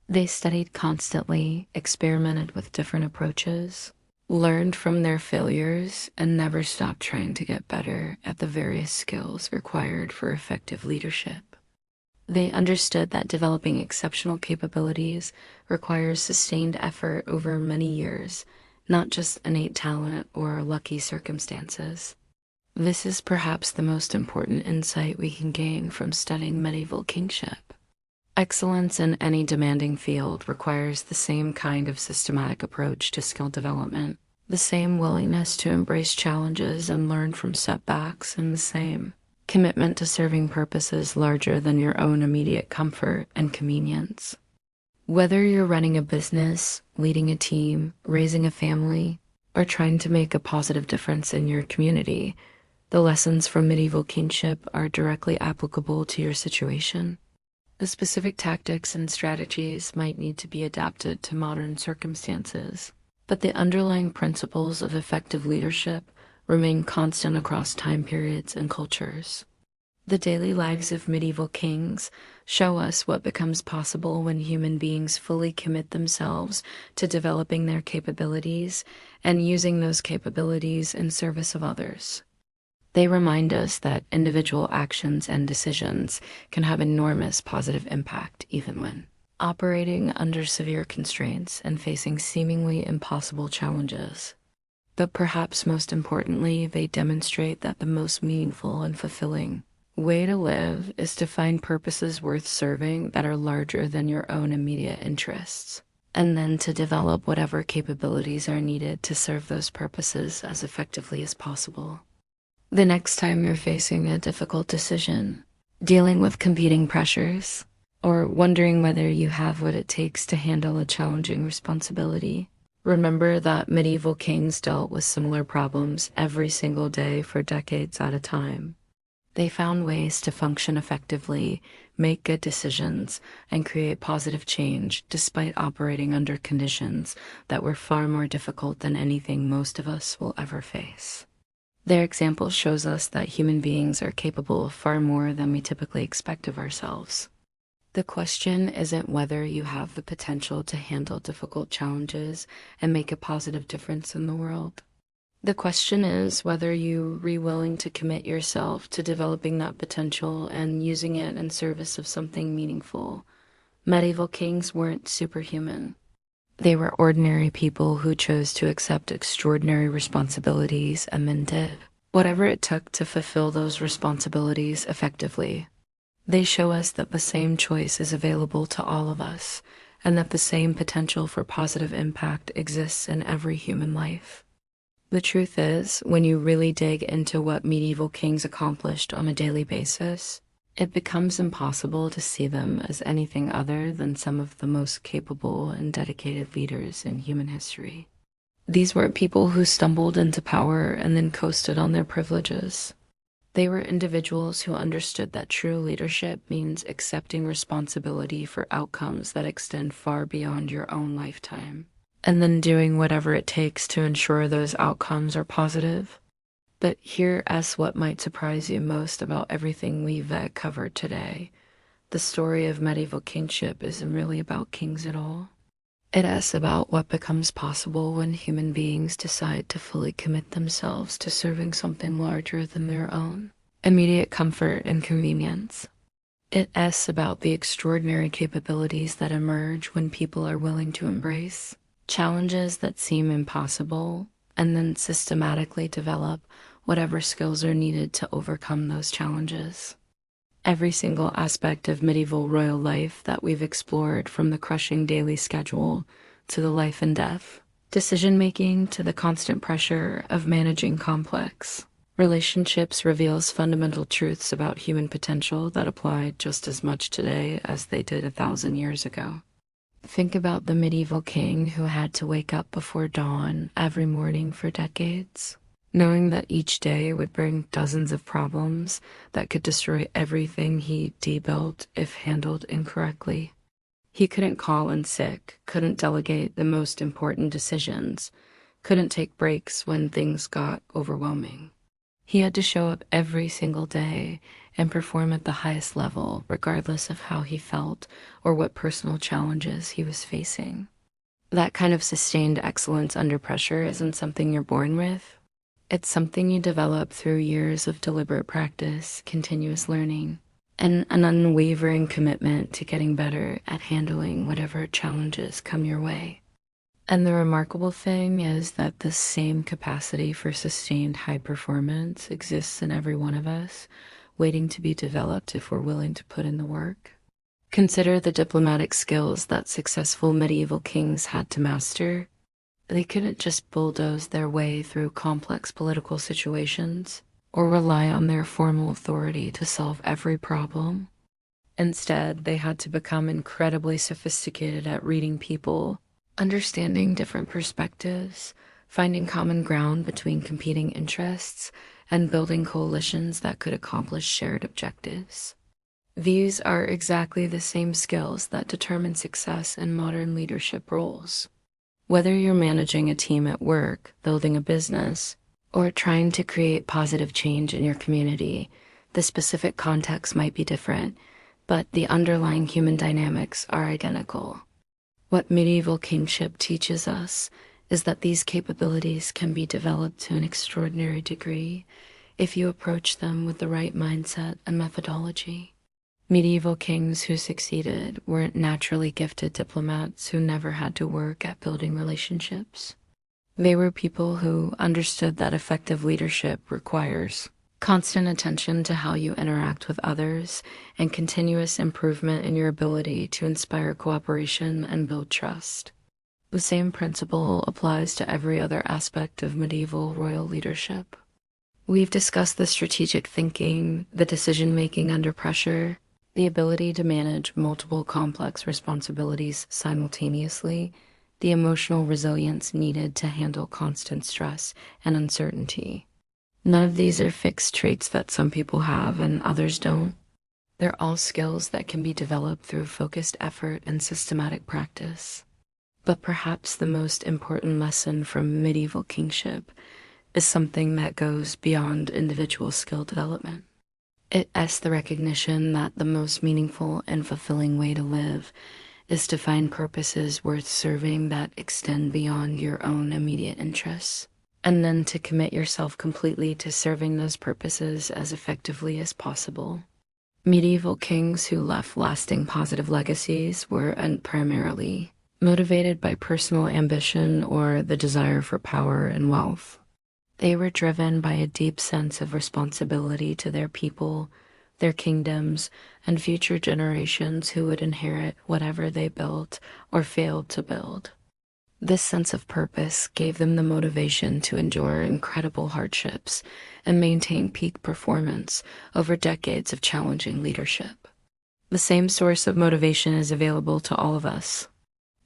They studied constantly, experimented with different approaches, learned from their failures, and never stopped trying to get better at the various skills required for effective leadership. They understood that developing exceptional capabilities requires sustained effort over many years, not just innate talent or lucky circumstances. This is perhaps the most important insight we can gain from studying medieval kingship. Excellence in any demanding field requires the same kind of systematic approach to skill development, the same willingness to embrace challenges and learn from setbacks, and the same commitment to serving purposes larger than your own immediate comfort and convenience. Whether you're running a business, leading a team, raising a family, or trying to make a positive difference in your community, the lessons from medieval kingship are directly applicable to your situation. The specific tactics and strategies might need to be adapted to modern circumstances, but the underlying principles of effective leadership remain constant across time periods and cultures. The daily lives of medieval kings show us what becomes possible when human beings fully commit themselves to developing their capabilities and using those capabilities in service of others. They remind us that individual actions and decisions can have enormous positive impact even when operating under severe constraints and facing seemingly impossible challenges. But perhaps most importantly, they demonstrate that the most meaningful and fulfilling way to live is to find purposes worth serving that are larger than your own immediate interests, and then to develop whatever capabilities are needed to serve those purposes as effectively as possible. The next time you're facing a difficult decision, dealing with competing pressures, or wondering whether you have what it takes to handle a challenging responsibility, remember that medieval kings dealt with similar problems every single day for decades at a time. They found ways to function effectively, make good decisions, and create positive change despite operating under conditions that were far more difficult than anything most of us will ever face. Their example shows us that human beings are capable of far more than we typically expect of ourselves. The question isn't whether you have the potential to handle difficult challenges and make a positive difference in the world. The question is whether you're willing to commit yourself to developing that potential and using it in service of something meaningful. Medieval kings weren't superhuman. They were ordinary people who chose to accept extraordinary responsibilities and then did whatever it took to fulfill those responsibilities effectively. They show us that the same choice is available to all of us, and that the same potential for positive impact exists in every human life. The truth is, when you really dig into what medieval kings accomplished on a daily basis, it becomes impossible to see them as anything other than some of the most capable and dedicated leaders in human history. These weren't people who stumbled into power and then coasted on their privileges. They were individuals who understood that true leadership means accepting responsibility for outcomes that extend far beyond your own lifetime, and then doing whatever it takes to ensure those outcomes are positive. But here's what might surprise you most about everything we've covered today. The story of medieval kingship isn't really about kings at all. It is about what becomes possible when human beings decide to fully commit themselves to serving something larger than their own immediate comfort and convenience. It is about the extraordinary capabilities that emerge when people are willing to embrace challenges that seem impossible and then systematically develop whatever skills are needed to overcome those challenges. Every single aspect of medieval royal life that we've explored, from the crushing daily schedule to the life and death decision-making to the constant pressure of managing complex relationships, reveals fundamental truths about human potential that apply just as much today as they did 1,000 years ago. Think about the medieval king who had to wake up before dawn every morning for decades, knowing that each day would bring dozens of problems that could destroy everything he built if handled incorrectly. He couldn't call in sick, couldn't delegate the most important decisions, couldn't take breaks when things got overwhelming. He had to show up every single day and perform at the highest level, regardless of how he felt or what personal challenges he was facing. That kind of sustained excellence under pressure isn't something you're born with. It's something you develop through years of deliberate practice, continuous learning, and an unwavering commitment to getting better at handling whatever challenges come your way. And the remarkable thing is that the same capacity for sustained high performance exists in every one of us, waiting to be developed if we're willing to put in the work. Consider the diplomatic skills that successful medieval kings had to master. They couldn't just bulldoze their way through complex political situations or rely on their formal authority to solve every problem. Instead, they had to become incredibly sophisticated at reading people, understanding different perspectives, finding common ground between competing interests, and building coalitions that could accomplish shared objectives. These are exactly the same skills that determine success in modern leadership roles. Whether you're managing a team at work, building a business, or trying to create positive change in your community, The specific context might be different, but the underlying human dynamics are identical. What medieval kingship teaches us is that these capabilities can be developed to an extraordinary degree if you approach them with the right mindset and methodology. Medieval kings who succeeded weren't naturally gifted diplomats who never had to work at building relationships. They were people who understood that effective leadership requires constant attention to how you interact with others and continuous improvement in your ability to inspire cooperation and build trust. The same principle applies to every other aspect of medieval royal leadership. We've discussed the strategic thinking, the decision-making under pressure, the ability to manage multiple complex responsibilities simultaneously, the emotional resilience needed to handle constant stress and uncertainty. None of these are fixed traits that some people have and others don't. They're all skills that can be developed through focused effort and systematic practice. But perhaps the most important lesson from medieval kingship is something that goes beyond individual skill development. It's the recognition that the most meaningful and fulfilling way to live is to find purposes worth serving that extend beyond your own immediate interests, and then to commit yourself completely to serving those purposes as effectively as possible. Medieval kings who left lasting positive legacies were primarily motivated by personal ambition or the desire for power and wealth. They were driven by a deep sense of responsibility to their people, their kingdoms, and future generations who would inherit whatever they built or failed to build. This sense of purpose gave them the motivation to endure incredible hardships and maintain peak performance over decades of challenging leadership. The same source of motivation is available to all of us.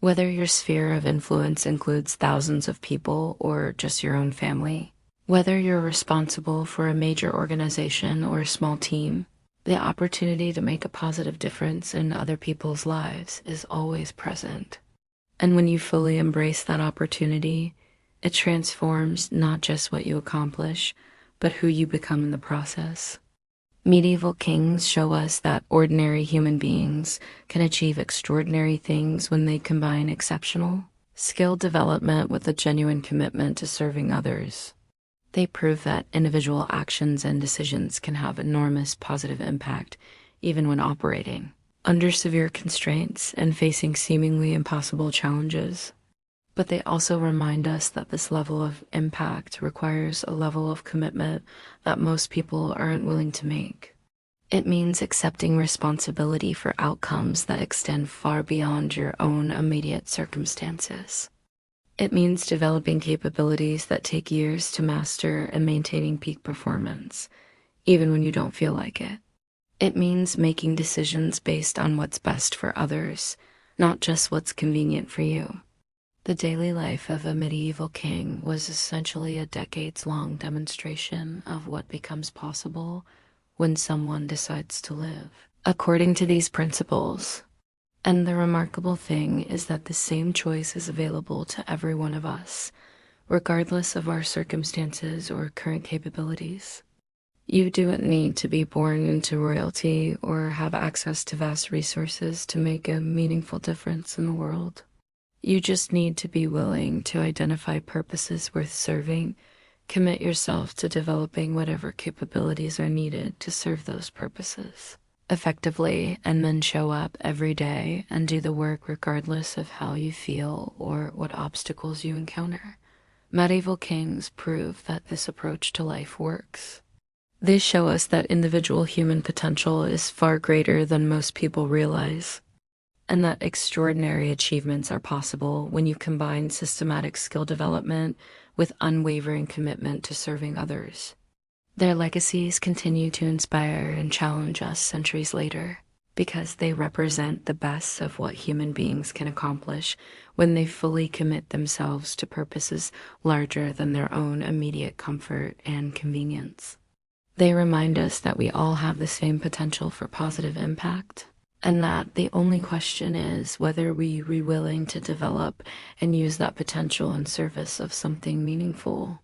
Whether your sphere of influence includes thousands of people or just your own family, whether you're responsible for a major organization or a small team, the opportunity to make a positive difference in other people's lives is always present. And when you fully embrace that opportunity, it transforms not just what you accomplish, but who you become in the process. Medieval kings show us that ordinary human beings can achieve extraordinary things when they combine exceptional skill development with a genuine commitment to serving others. They prove that individual actions and decisions can have enormous positive impact even when operating under severe constraints and facing seemingly impossible challenges. But they also remind us that this level of impact requires a level of commitment that most people aren't willing to make. It means accepting responsibility for outcomes that extend far beyond your own immediate circumstances. It means developing capabilities that take years to master and maintaining peak performance, even when you don't feel like it. It means making decisions based on what's best for others, not just what's convenient for you. The daily life of a medieval king was essentially a decades-long demonstration of what becomes possible when someone decides to live according to these principles. And the remarkable thing is that the same choice is available to every one of us, regardless of our circumstances or current capabilities. You don't need to be born into royalty or have access to vast resources to make a meaningful difference in the world. You just need to be willing to identify purposes worth serving, commit yourself to developing whatever capabilities are needed to serve those purposes effectively, and then show up every day and do the work regardless of how you feel or what obstacles you encounter. Medieval kings prove that this approach to life works. They show us that individual human potential is far greater than most people realize, and that extraordinary achievements are possible when you combine systematic skill development with unwavering commitment to serving others. Their legacies continue to inspire and challenge us centuries later because they represent the best of what human beings can accomplish when they fully commit themselves to purposes larger than their own immediate comfort and convenience. They remind us that we all have the same potential for positive impact, and that the only question is whether we are willing to develop and use that potential in service of something meaningful.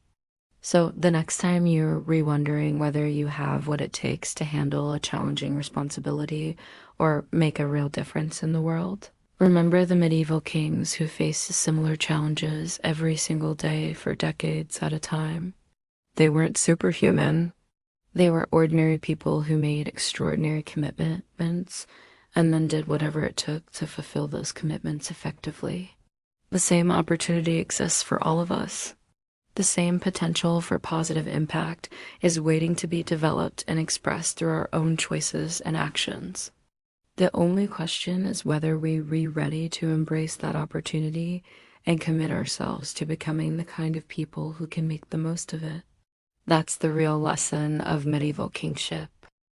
So the next time you're re-wondering whether you have what it takes to handle a challenging responsibility or make a real difference in the world, remember the medieval kings who faced similar challenges every single day for decades at a time. They weren't superhuman. They were ordinary people who made extraordinary commitments and then did whatever it took to fulfill those commitments effectively. The same opportunity exists for all of us. The same potential for positive impact is waiting to be developed and expressed through our own choices and actions. The only question is whether we're ready to embrace that opportunity and commit ourselves to becoming the kind of people who can make the most of it. That's the real lesson of medieval kingship.